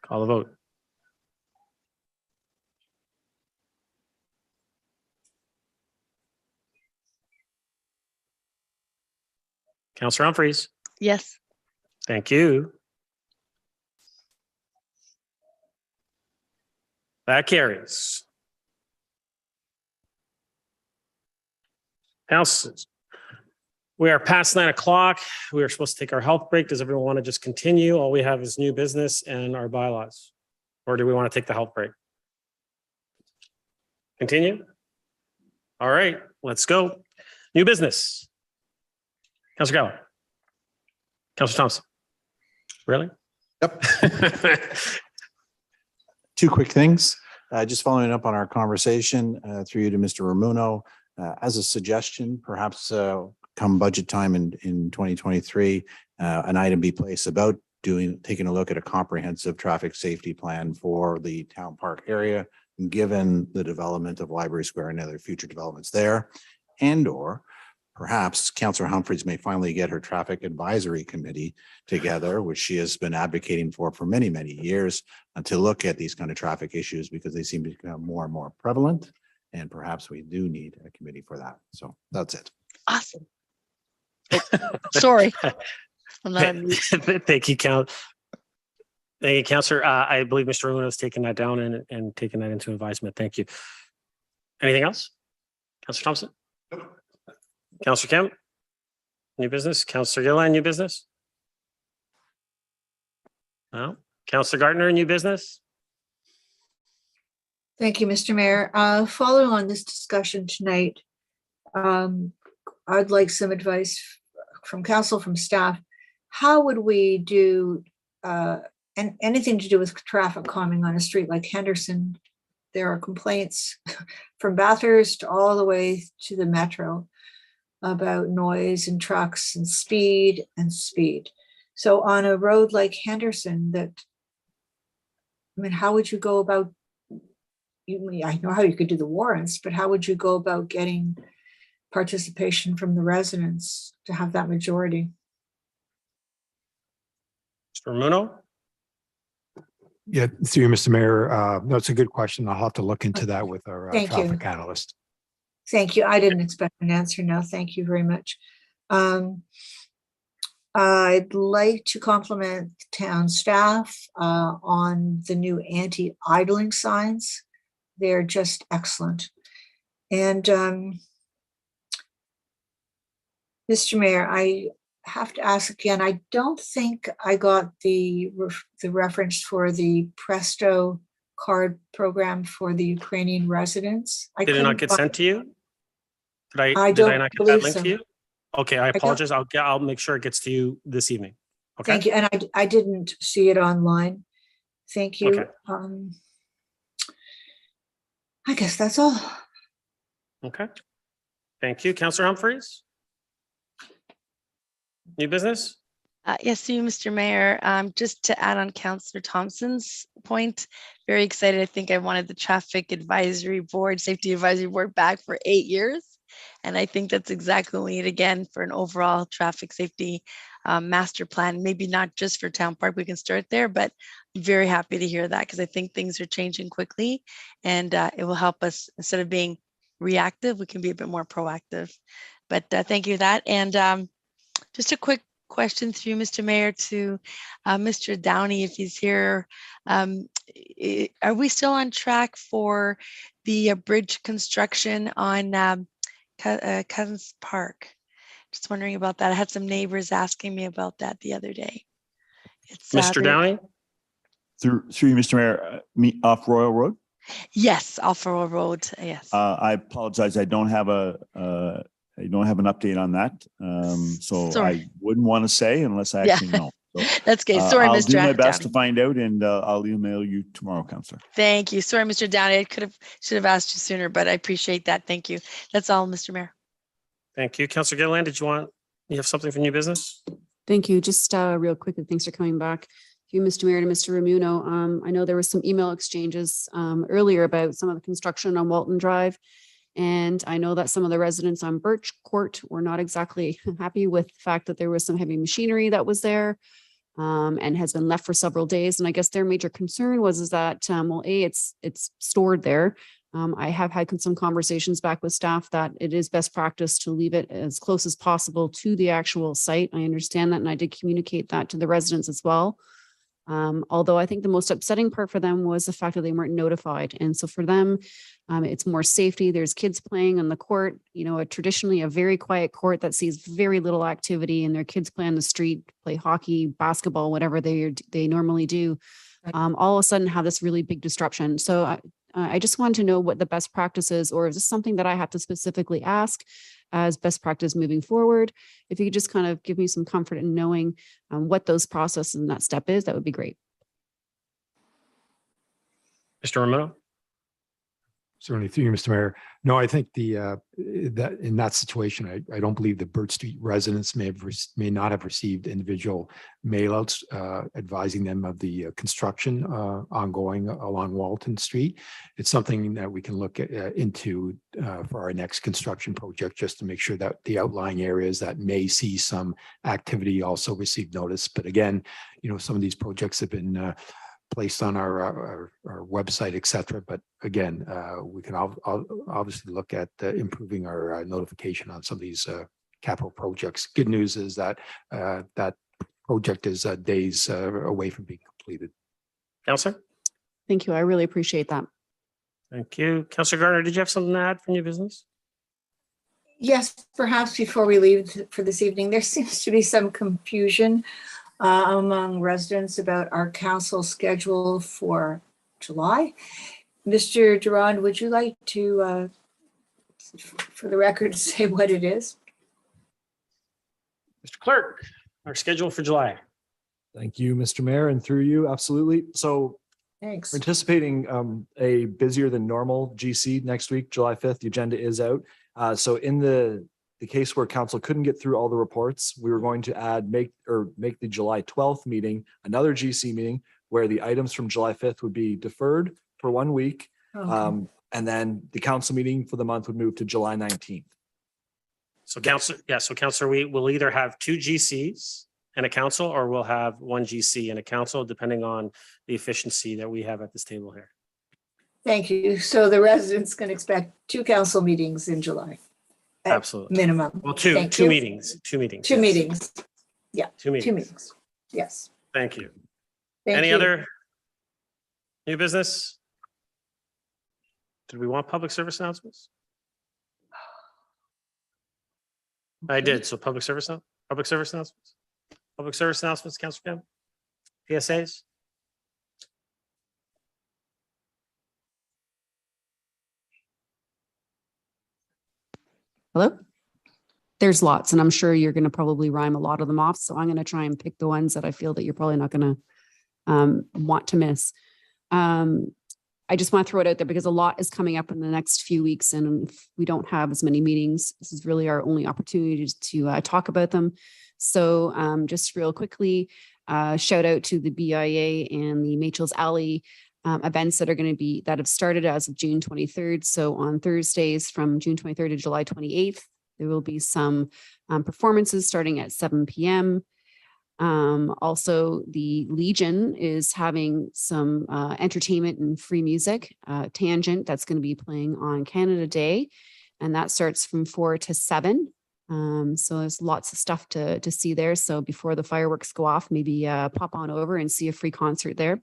S1: Call the vote. Councillor Humphreys?
S3: Yes.
S1: Thank you. That carries. Houses. We are past 9 o'clock. We are supposed to take our health break. Does everyone want to just continue? All we have is new business and our bylaws. Or do we want to take the health break? Continue? All right, let's go. New business. Councillor Geller. Councillor Thompson. Really?
S7: Yep. Two quick things. Just following up on our conversation through you to Mr. Ramuno. As a suggestion, perhaps come budget time in 2023, an item be placed about taking a look at a comprehensive traffic safety plan for the town park area, given the development of Library Square and other future developments there, and or perhaps Councillor Humphreys may finally get her traffic advisory committee together, which she has been advocating for many, many years, to look at these kind of traffic issues because they seem to become more and more prevalent. And perhaps we do need a committee for that. So that's it.
S3: Awesome. Oh, sorry. I'm not on mute.
S1: Thank you, Councillor. I believe Mr. Ramuno has taken that down and taken that into advisement. Thank you. Anything else? Councillor Thompson? Councillor Kemp? New business? Councillor Gillan, new business? No? Councillor Gardner, new business?
S2: Thank you, Mr. Mayor. Following on this discussion tonight, I'd like some advice from council, from staff. How would we do anything to do with traffic calming on a street like Henderson? There are complaints from Bathurst all the way to the metro about noise and trucks and speed. So on a road like Henderson, how would you go about? I know how you could do the warrants, but how would you go about getting participation from the residents to have that majority?
S1: Mr. Ramuno?
S9: Yeah, through you, Mr. Mayor. No, it's a good question. I'll have to look into that with our
S2: Thank you.
S9: traffic analyst.
S2: Thank you. I didn't expect an answer now. Thank you very much. I'd like to compliment town staff on the new anti-idling signs. They're just excellent. And Mr. Mayor, I have to ask again, I don't think I got the reference for the Presto card program for the Ukrainian residents.
S1: Did it not get sent to you? Did I
S2: don't
S1: not get that
S2: believe
S1: link
S2: so.
S1: to you? Okay, I
S2: don't-
S1: apologize. I'll make sure it gets to you this evening. Okay.
S2: Thank you. And I didn't see it online. Thank you.
S1: Okay.
S2: I guess that's all.
S1: Okay. Thank you. Councillor Humphreys? New business?
S3: Yes, to you, Mr. Mayor. Just to add on Councillor Thompson's point, very excited. I think I wanted the Traffic Advisory Board, Safety Advisory Board back for 8 years. And I think that's exactly what we need again for an overall traffic safety master plan. Maybe not just for Town Park, we can start there, but I'm very happy to hear that because I think things are changing quickly and it will help us instead of being reactive, we can be a bit more proactive. But thank you for that. And just a quick question through Mr. Mayor to Mr. Downey, if he's here. Are we still on track for the bridge construction on Cousins Park? Just wondering about that. I had some neighbors asking me about that the other day. It's
S1: Mr. Downey?
S12: Through you, Mr. Mayor, me off Royal Road.
S3: Yes, off Royal Road. Yes.
S12: I apologize. I don't have an update on that. So
S3: Sorry.
S12: I wouldn't want to say unless I
S3: Yeah.
S12: actually know. So,
S3: That's okay. Sorry,
S12: I'll
S3: Mr.
S12: do my best to
S3: Downey.
S12: find out, and I'll email you tomorrow, Councillor.
S3: Thank you. Sorry, Mr. Downey. I should have asked you sooner, but I appreciate that. Thank you. That's all, Mr. Mayor.
S1: Thank you. Councillor Gilliland, you have something for new business?
S5: Thank you. Just real quickly, thanks for coming back. To you, Mr. Mayor, to Mr. Ramuno. I know there was some email exchanges earlier about some of the construction on Walton Drive. And I know that some of the residents on Birch Court were not exactly happy with the fact that there was some heavy machinery that was there and has been left for several days. And I guess their major concern was that, well, it's stored there. I have had some conversations back with staff that it is best practice to leave it as close as possible to the actual site. I understand that, and I did communicate that to the residents as well. Although I think the most upsetting part for them was the fact that they weren't notified. And so for them, it's more safety. There's kids playing on the court, traditionally a very quiet court that sees very little activity, and their kids play on the street, play hockey, basketball, whatever they normally do. All of a sudden have this really big disruption. So I just wanted to know what the best practice is, or is this something that I have to specifically ask as best practice moving forward? If you could just kind of give me some comfort in knowing what those processes and that step is, that would be great.
S1: Mr. Ramuno?
S9: Certainly through you, Mr. Mayor. No, I think that in that situation, I don't believe the Birch Street residents may not have received individual mailouts advising them of the construction ongoing along Walton Street. It's something that we can look at, into for our next construction project, just to make sure that the outlying areas that may see some activity also receive notice. But again, some of these projects have been placed on our website, et cetera. But again, we can obviously look at improving our notification on some of these capital projects. Good news is that that project is days away from being completed.
S1: Councillor?
S5: Thank you. I really appreciate that.
S1: Thank you. Councillor Gardner, did you have something to add for new business?
S2: Yes, perhaps before we leave for this evening, there seems to be some confusion among residents about our council schedule for July. Mr. Durand, would you like to, for the record, say what it is?
S1: Mr. Clerk, our schedule for July.
S13: Thank you, Mr. Mayor, and through you, absolutely. So
S2: Thanks.
S13: we're anticipating a busier than normal GC next week, July 5th. The agenda is out. So in the case where council couldn't get through all the reports, we were going to make the July 12th meeting another GC meeting where the items from July 5th would be deferred for 1 week.
S2: Okay.
S13: And then the council meeting for the month would move to July 19th.
S1: So Councillor, we will either have 2 GCs and a council, or we'll have 1 GC and a council, depending on the efficiency that we have at this table here.
S2: Thank you. So the residents can expect 2 council meetings in July. At
S1: Absolutely.
S2: minimum.
S1: Well,
S2: Thank
S1: two
S2: you.
S1: meetings. 2 meetings.
S2: 2
S1: yes.
S2: meetings. Yeah.
S1: 2 meetings.
S2: 2 meetings. Yes.
S1: Thank you.
S2: Thank
S1: Any
S2: you.
S1: other new business? Did we want public service announcements? I did. So public service announcements. Public service announcements, Councillor Campbell. PSAs.
S5: Hello? There's lots, and I'm sure you're going to probably rhyme a lot of them off. So I'm going to try and pick the ones that I feel that you're probably not going to want to miss. I just want to throw it out there because a lot is coming up in the next few weeks. And if we don't have as many meetings, this is really our only opportunity to talk about them. So just real quickly, shout out to the BIA and the Machel's Alley events that are going to be, that have started as of June 23rd. So on Thursdays from June 23rd to July 28th, there will be some performances starting at 7 p.m. Also, the Legion is having some entertainment and free music, Tangent, that's going to be playing on Canada Day, and that starts from 4 to 7. So there's lots of stuff to see there. So before the fireworks go off, maybe pop on over and see a free concert there.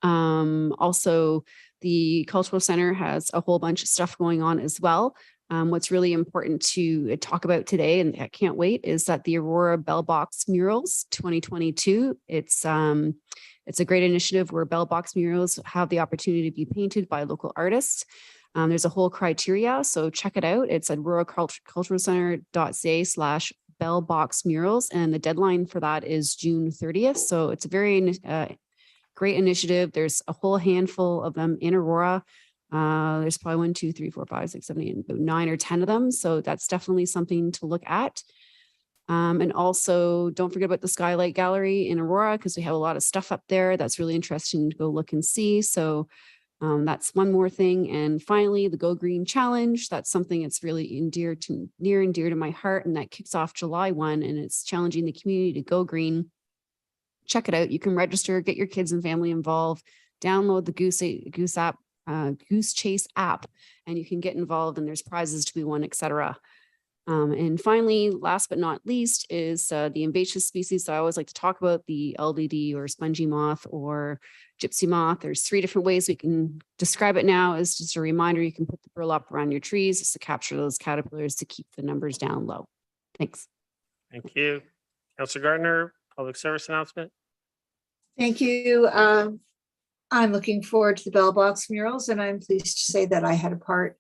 S5: Also, the Cultural Center has a whole bunch of stuff going on as well. What's really important to talk about today, and I can't wait, is that the Aurora Bell Box Murals 2022. It's a great initiative where bell box murals have the opportunity to be painted by local artists. There's a whole criteria, so check it out. It's at aurora-culturalcenter.ca/bellboxmurals, and the deadline for that is June 30th. So it's a very great initiative. There's a whole handful of them in Aurora. There's probably 1, 2, 3, 4, 5, 6, 7, 8, about 9 or 10 of them. So that's definitely something to look at. And also don't forget about the Skylight Gallery in Aurora, because we have a lot of stuff up there that's really interesting to go look and see. So that's one more thing. And finally, the Go Green Challenge. That's something that's really near and dear to my heart. And that kicks off July 1, and it's challenging the community to go green. Check it out. You can register, get your kids and family involved, download the Goose Chase app, and you can get involved, and there's prizes to be won, etc. And finally, last but not least, is the invasive species that I always like to talk about, the LDD or spongy moth or gypsy moth. There's 3 different ways we can describe it now. As just a reminder, you can put the burlap around your trees just to capture those caterpillars to keep the numbers down low. Thanks.
S1: Thank you. Councillor Gardner, public service announcement.
S2: Thank you. I'm looking forward to the Bell Box murals, and I'm pleased to say that I had a part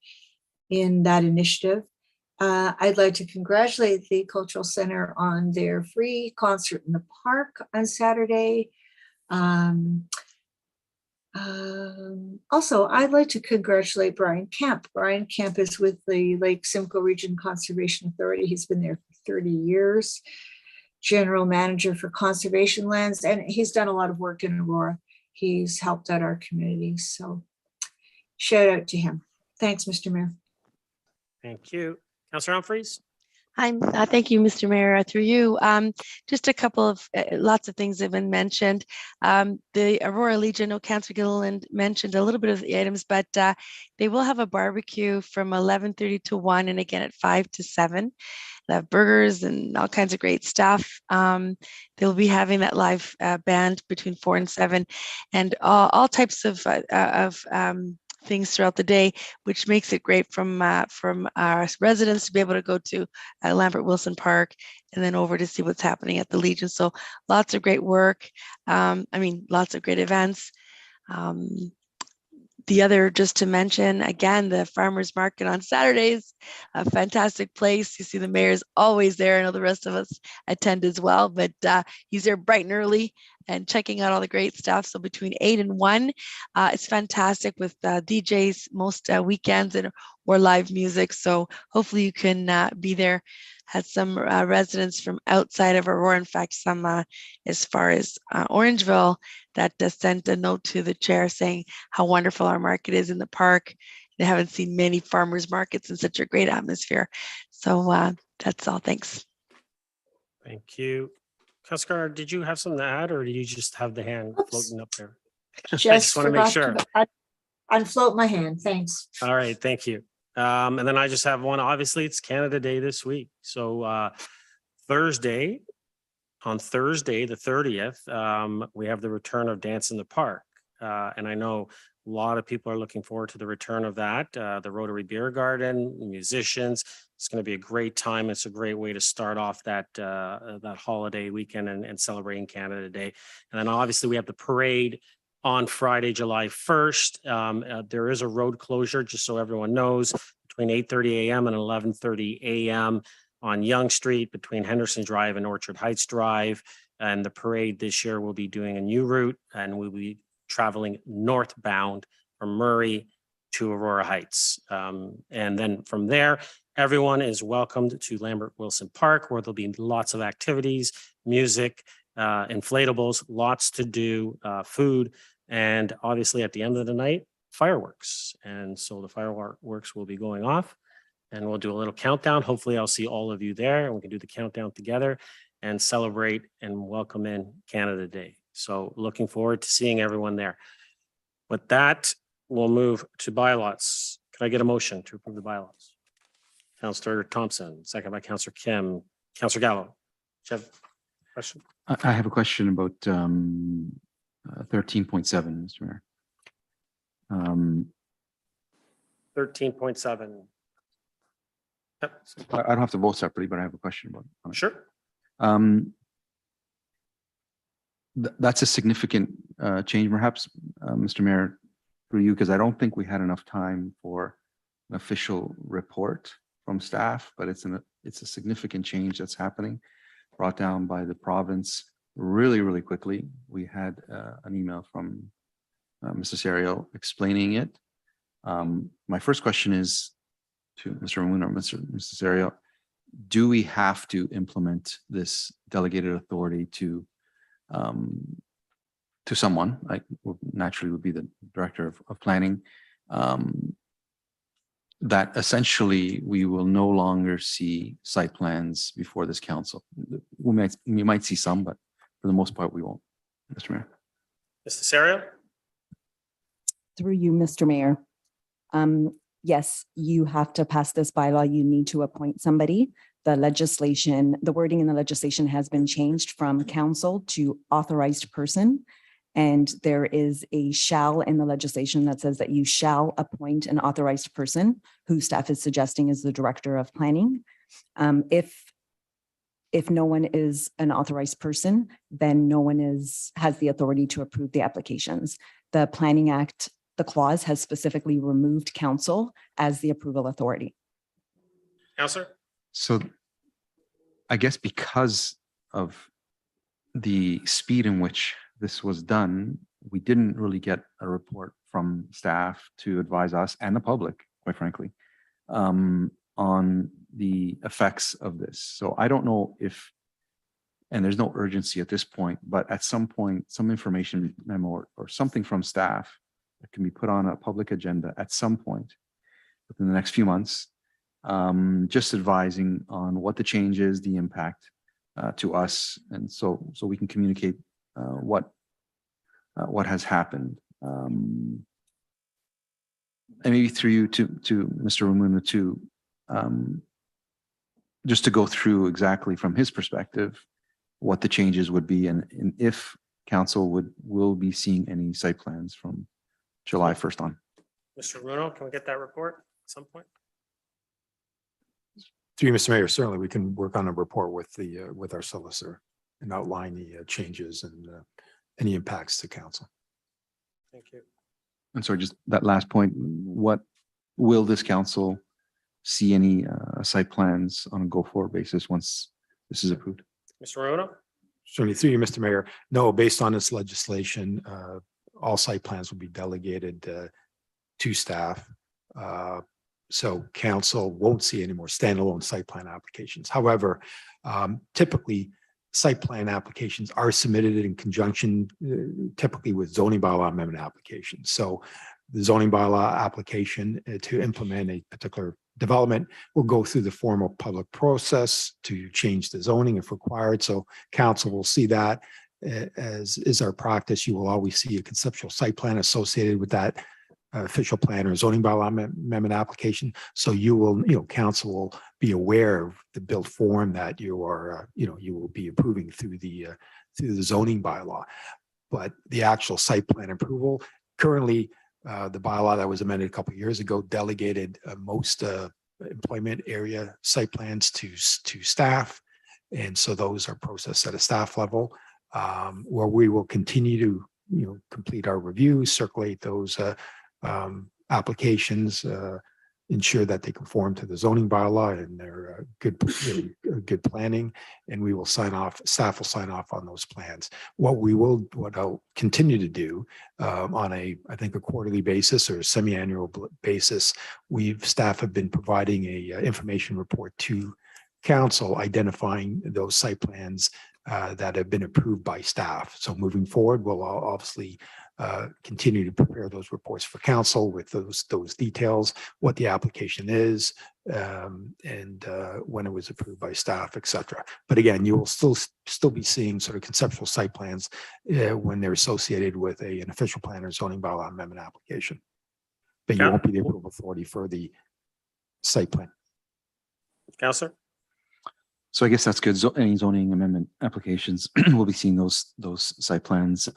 S2: in that initiative. I'd like to congratulate the Cultural Center on their free concert in the park on Saturday. Also, I'd like to congratulate Brian Kemp. Brian Kemp is with the Lake Simcoe Region Conservation Authority. He's been there for 30 years, general manager for conservation lands, and he's done a lot of work in Aurora. He's helped out our community. So shout out to him. Thanks, Mr. Mayor.
S1: Thank you. Councillor Humphreys.
S3: Thank you, Mr. Mayor. Through you, just a couple of lots of things have been mentioned. The Aurora Legion, Councillor Gilliland mentioned a little bit of the items, but they will have a barbecue from 11:30 to 1, and again at 5 to 7. They have burgers and all kinds of great stuff. They'll be having that live band between 4 and 7, and all types of things throughout the day, which makes it great from our residents to be able to go to Lambert Wilson Park and then over to see what's happening at the Legion. So lots of great work. Lots of great events. The other, just to mention again, the farmers market on Saturdays, a fantastic place. You see the mayor's always there. I know the rest of us attend as well, but he's there bright and early and checking out all the great stuff. So between 8 and 1, it's fantastic with DJs most weekends or live music. So hopefully you can be there. Had some residents from outside of Aurora, in fact, some as far as Orangeville, that sent a note to the chair saying how wonderful our market is in the park. They haven't seen many farmers markets in such a great atmosphere. So that's all. Thanks.
S1: Thank you. Councillor Gardner, did you have something to add, or do you just have the hand floating up there?
S2: Just
S1: want to make sure.
S2: Unfloat my hand. Thanks.
S1: All right. Thank you. And then I just have one. Obviously, it's Canada Day this week. So on Thursday, the 30th, we have the return of Dance in the Park. And I know a lot of people are looking forward to the return of that. The Rotary Beer Garden, musicians. It's going to be a great time. It's a great way to start off that holiday weekend and celebrating Canada Day. And then obviously we have the parade on Friday, July 1st. There is a road closure, just so everyone knows, between 8:30 a.m. and 11:30 a.m. on Yonge Street between Henderson Drive and Orchard Heights Drive. And the parade this year will be doing a new route, and we'll be traveling northbound from Murray to Aurora Heights. And then from there, everyone is welcomed to Lambert Wilson Park, where there'll be lots of activities, music, inflatables, lots to do, food, and obviously at the end of the night, fireworks. And so the fireworks will be going off, and we'll do a little countdown. Hopefully I'll see all of you there, and we can do the countdown together and celebrate and welcome in Canada Day. So looking forward to seeing everyone there. With that, we'll move to bylaws. Could I get a motion to approve the bylaws? Councillor Thompson, second by Councillor Kim. Councillor Gallo, do you have a question?
S6: I have a question about 13.7, Mr. Mayor.
S1: 13.7. Yep.
S6: I don't have to vote separately, but I have a question about it.
S1: Sure.
S6: That's a significant change, perhaps, Mr. Mayor, for you, because I don't think we had enough time for an official report from staff, but it's a significant change that's happening, brought down by the province really, really quickly. We had an email from Mr. Serio explaining it. My first question is to Mr. Ramon or Mr. Serio, do we have to implement this delegated authority to someone, like naturally would be the director of planning, that essentially we will no longer see site plans before this council? We might see some, but for the most part, we won't. Mr. Mayor.
S1: Mr. Serio?
S14: Through you, Mr. Mayor. Yes, you have to pass this bylaw. You need to appoint somebody. The legislation, the wording in the legislation has been changed from council to authorized person. And there is a shall in the legislation that says that you shall appoint an authorized person who staff is suggesting is the director of planning. If no one is an authorized person, then no one has the authority to approve the applications. The Planning Act, the clause has specifically removed council as the approval authority.
S1: Councillor?
S6: So I guess because of the speed in which this was done, we didn't really get a report from staff to advise us and the public, quite frankly, on the effects of this. So I don't know if, and there's no urgency at this point, but at some point, some information memo or something from staff that can be put on a public agenda at some point within the next few months, just advising on what the change is, the impact to us, and so we can communicate what has happened. And maybe through you to Mr. Ramuna too, just to go through exactly from his perspective what the changes would be, and if council will be seeing any site plans from July 1st on.
S1: Mr. Bruno, can we get that report at some point?
S9: Through you, Mr. Mayor, certainly we can work on a report with our solicitor and outline the changes and any impacts to council.
S1: Thank you.
S6: And so just that last point, what will this council see any site plans on a go-forward basis once this is approved?
S1: Mr. Rona?
S9: Certainly through you, Mr. Mayor. No, based on this legislation, all site plans will be delegated to staff. So council won't see any more standalone site plan applications. However, typically site plan applications are submitted in conjunction typically with zoning bylaw amendment applications. So the zoning bylaw application to implement a particular development will go through the formal public process to change the zoning if required. So council will see that. As is our practice, you will always see a conceptual site plan associated with that official plan or zoning bylaw amendment application. So you will, council will be aware of the built form that you are, you will be approving through the zoning bylaw. But the actual site plan approval, currently, the bylaw that was amended a couple of years ago delegated most employment area site plans to staff, and so those are processed at a staff level, where we will continue to complete our reviews, circulate those applications ensure that they conform to the zoning bylaw and they're good planning. And we will sign off, staff will sign off on those plans. What I'll continue to do on I think a quarterly basis or a semi-annual basis, staff have been providing a information report to council identifying those site plans that have been approved by staff. So moving forward, we'll obviously continue to prepare those reports for council with those details, what the application is, and when it was approved by staff, et cetera. But again, you will still be seeing sort of conceptual site plans when they're associated with an official plan or zoning bylaw amendment application. But you won't be the approval authority for the site plan.
S1: Councillor?
S6: So I guess that's good. Any zoning amendment applications, we'll be seeing those site plans.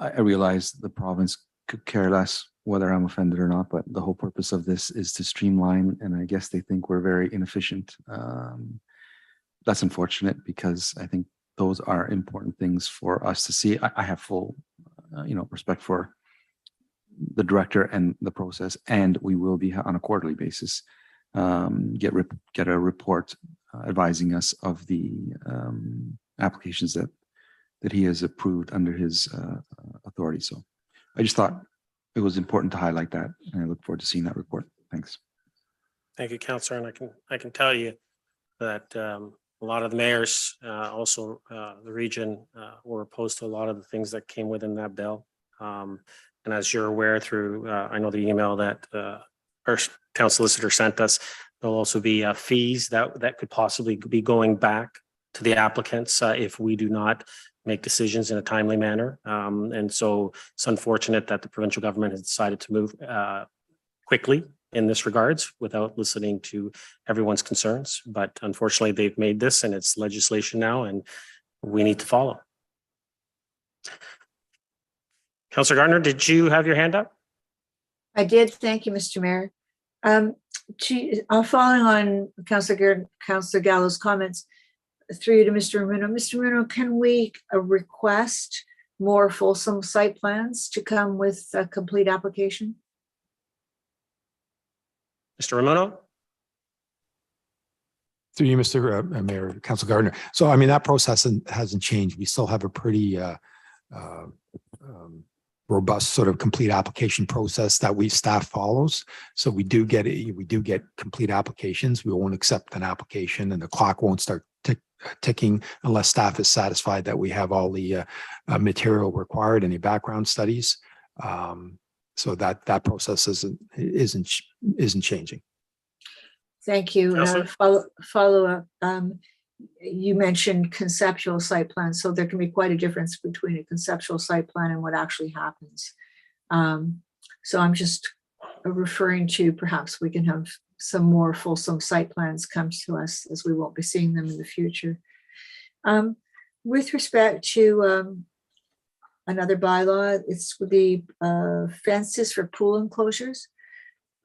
S6: I realize the province could care less whether I'm offended or not, but the whole purpose of this is to streamline, and I guess they think we're very inefficient. That's unfortunate because I think those are important things for us to see. I have full, respect for the director and the process, and we will be on a quarterly basis get a report advising us of the applications that he has approved under his authority. So I just thought it was important to highlight that, and I look forward to seeing that report. Thanks.
S1: Thank you, Councillor. And I can tell you that a lot of the mayors, also the region, were opposed to a lot of the things that came within that bill. And as you're aware through, I know the email that our town solicitor sent us, there'll also be fees that could possibly be going back to the applicants if we do not make decisions in a timely manner. And so it's unfortunate that the provincial government has decided to move quickly in this regards without listening to everyone's concerns. But unfortunately, they've made this and it's legislation now, and we need to follow. Councillor Gardner, did you have your hand up?
S2: I did. Thank you, Mr. Mayor. Following on Councillor Gallo's comments, through you to Mr. Ramuno. Mr. Ramuno, can we request more fulsome site plans to come with a complete application?
S1: Mr. Ramuno?
S9: Through you, Mr. Mayor, Councillor Gardner. So, I mean, that process hasn't changed. We still have a pretty robust sort of complete application process that staff follows. So we do get complete applications. We won't accept an application and the clock won't start ticking unless staff is satisfied that we have all the material required, any background studies. So that process isn't changing.
S2: Thank you. Follow up. You mentioned conceptual site plans, so there can be quite a difference between a conceptual site plan and what actually happens. So I'm just referring to perhaps we can have some more fulsome site plans come to us, as we won't be seeing them in the future. With respect to another bylaw, it's the fences for pool enclosures.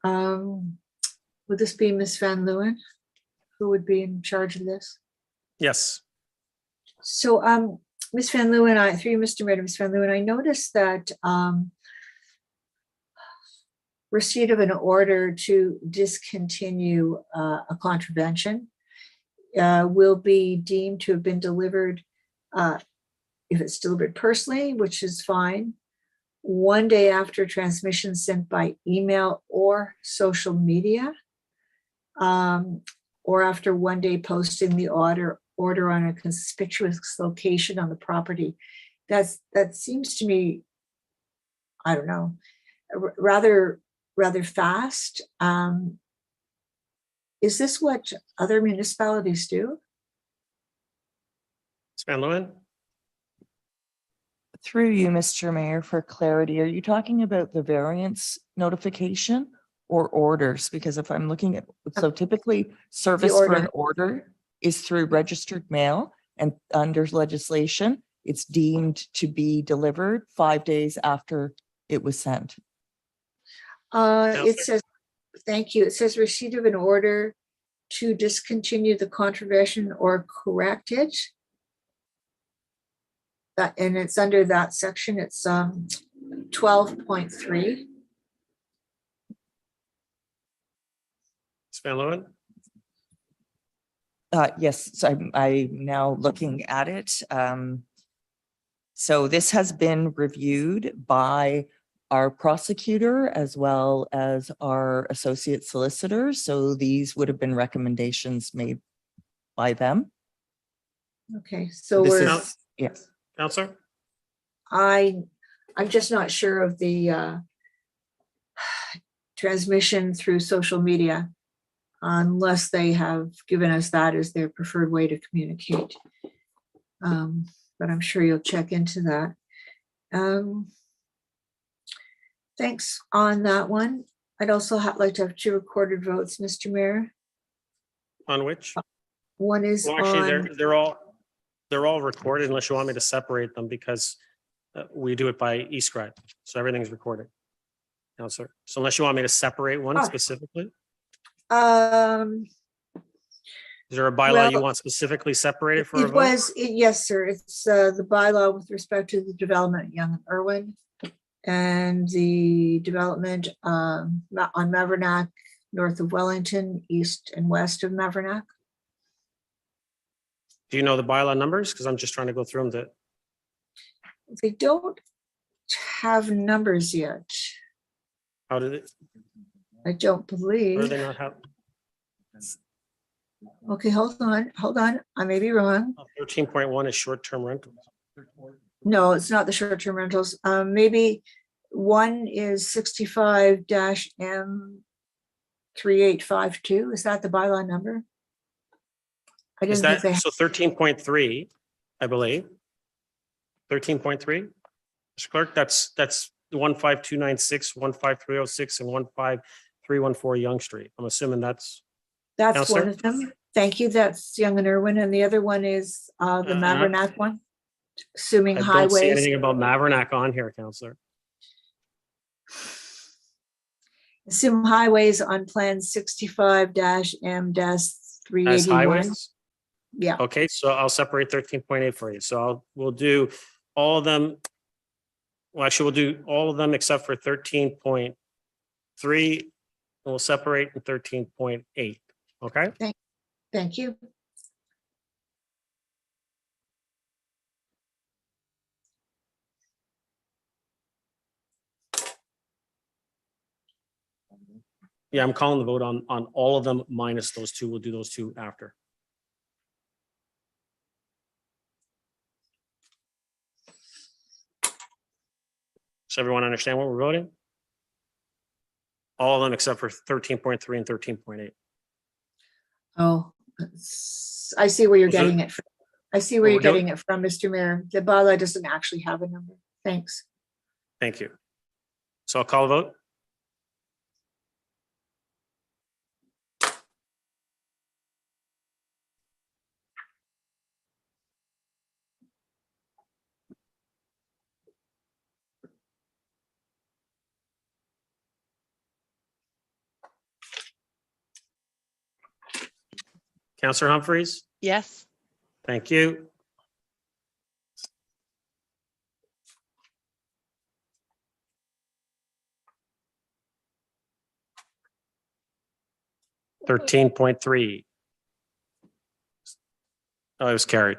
S2: Would this be Ms. Van Leeuwen who would be in charge of this?
S1: Yes.
S2: So, Ms. Van Leeuwen, through Mr. Mayor, Ms. Van Leeuwen, I noticed that receipt of an order to discontinue a contravention will be deemed to have been delivered, if it's delivered personally, which is fine, 1 day after transmission sent by email or social media, or after 1 day posting the order on a conspicuous location on the property. That seems to me, I don't know, rather fast. Is this what other municipalities do?
S1: Ms. Van Leeuwen?
S15: Through you, Mr. Mayor, for clarity, are you talking about the variance notification or orders? Because if I'm looking at, so typically service for an order is through registered mail, and under legislation, it's deemed to be delivered 5 days after it was sent.
S2: It says, thank you. It says receipt of an order to discontinue the contravention or correct it. And it's under that section. It's 12.3.
S1: Ms. Van Leeuwen?
S15: Yes, so I'm now looking at it. So this has been reviewed by our prosecutor as well as our associate solicitor. So these would have been recommendations made by them.
S2: Okay, so
S15: This
S2: we're,
S15: is, yes.
S1: Counselor?
S2: I'm just not sure of the transmission through social media unless they have given us that as their preferred way to communicate. But I'm sure you'll check into that. Thanks on that one. I'd also like to have 2 recorded votes, Mr. Mayor.
S1: On which?
S2: One is
S1: Well, actually,
S2: on,
S1: they're all recorded unless you want me to separate them because we do it by e-scribe. So everything's recorded. Counselor. So unless you want me to separate one specifically, is there a bylaw you
S2: well,
S1: want specifically separated for a
S2: it
S1: vote?
S2: was, yes, sir. It's the bylaw with respect to the development at Young and Irwin and the development on Mavernack, north of Wellington, east and west of Mavernack.
S1: Do you know the bylaw numbers? Because I'm just trying to go through them.
S2: They don't have numbers yet.
S1: How did it?
S2: I don't
S1: Or do
S2: believe.
S1: they not have?
S2: Okay, hold on. I may be wrong.
S1: 13.1 is short-term rentals.
S2: No, it's not the short-term rentals. Maybe one is 65-M3852. Is that the bylaw number? I
S1: Is
S2: didn't think
S1: that, so 13.3, I believe. 13.3, Mr. Clerk, that's 15296, 15306, and 15314 Young Street. I'm assuming that's
S2: that's
S1: Counselor?
S2: one of them. Thank you. That's Young and Irwin. And the other one is the Mavernack one. Assuming
S1: I don't see
S2: highways.
S1: anything about Mavernack on here, Counselor.
S2: Assume highways on plan 65-M-381.
S1: As highways?
S2: Yeah.
S1: Okay, so I'll separate 13.8 for you. So we'll do all of them. Well, actually, we'll do all of them except for 13.3. And we'll separate in 13.8. Okay?
S2: Thank you.
S1: Yeah, I'm calling the vote on all of them minus those 2. We'll do those 2 after. Does everyone understand what we're voting? All of them except for 13.3 and 13.8.
S2: Oh, I see where you're
S1: Was it-
S2: getting it from. I see where
S1: Well,
S2: you're
S1: we're doing-
S2: getting it from, Mr. Mayor. The bylaw doesn't actually have a number. Thanks.
S1: Thank you. So I'll call a vote. Councillor Humphreys,
S3: Yes.
S1: thank you. $13.3. Oh, it was carried.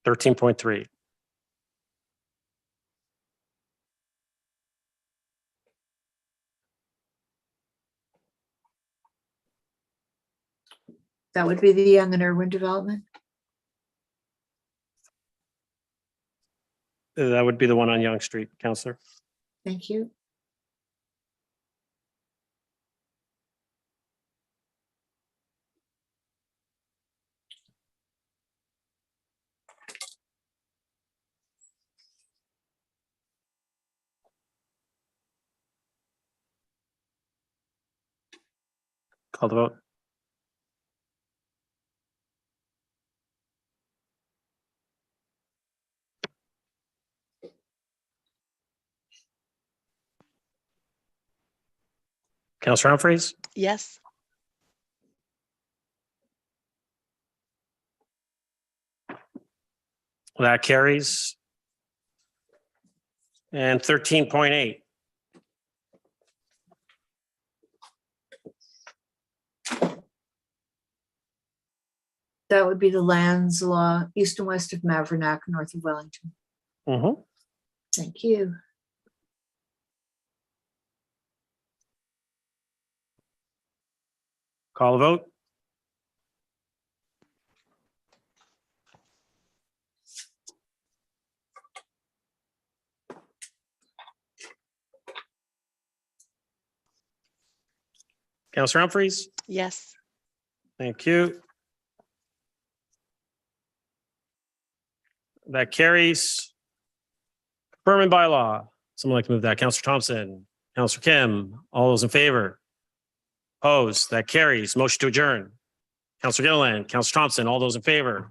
S1: 13.3.
S2: That would be the Young and Irwin development.
S1: That would be the one on Young Street, Councillor.
S2: Thank you.
S1: Call the vote. Councillor Humphreys,
S3: Yes.
S1: that carries. And 13.8.
S2: That would be the lands law, east and west of Mavernack, north of Wellington.
S1: Mhm.
S2: Thank you.
S1: Call a vote. Councillor Humphries,
S3: Yes.
S1: thank you. That carries. Confirming bylaw. Someone like to move that. Councillor Thompson, Councillor Kim, all those in favor? Opposed? That carries. Motion to adjourn. Councillor Gilliland, Councillor Thompson, all those in favor?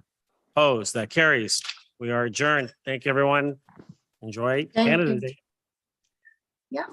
S1: Opposed? That carries. We are adjourned. Thank you, everyone. Enjoy
S2: Thank
S1: Canada
S2: you.
S1: Day.
S2: Yeah.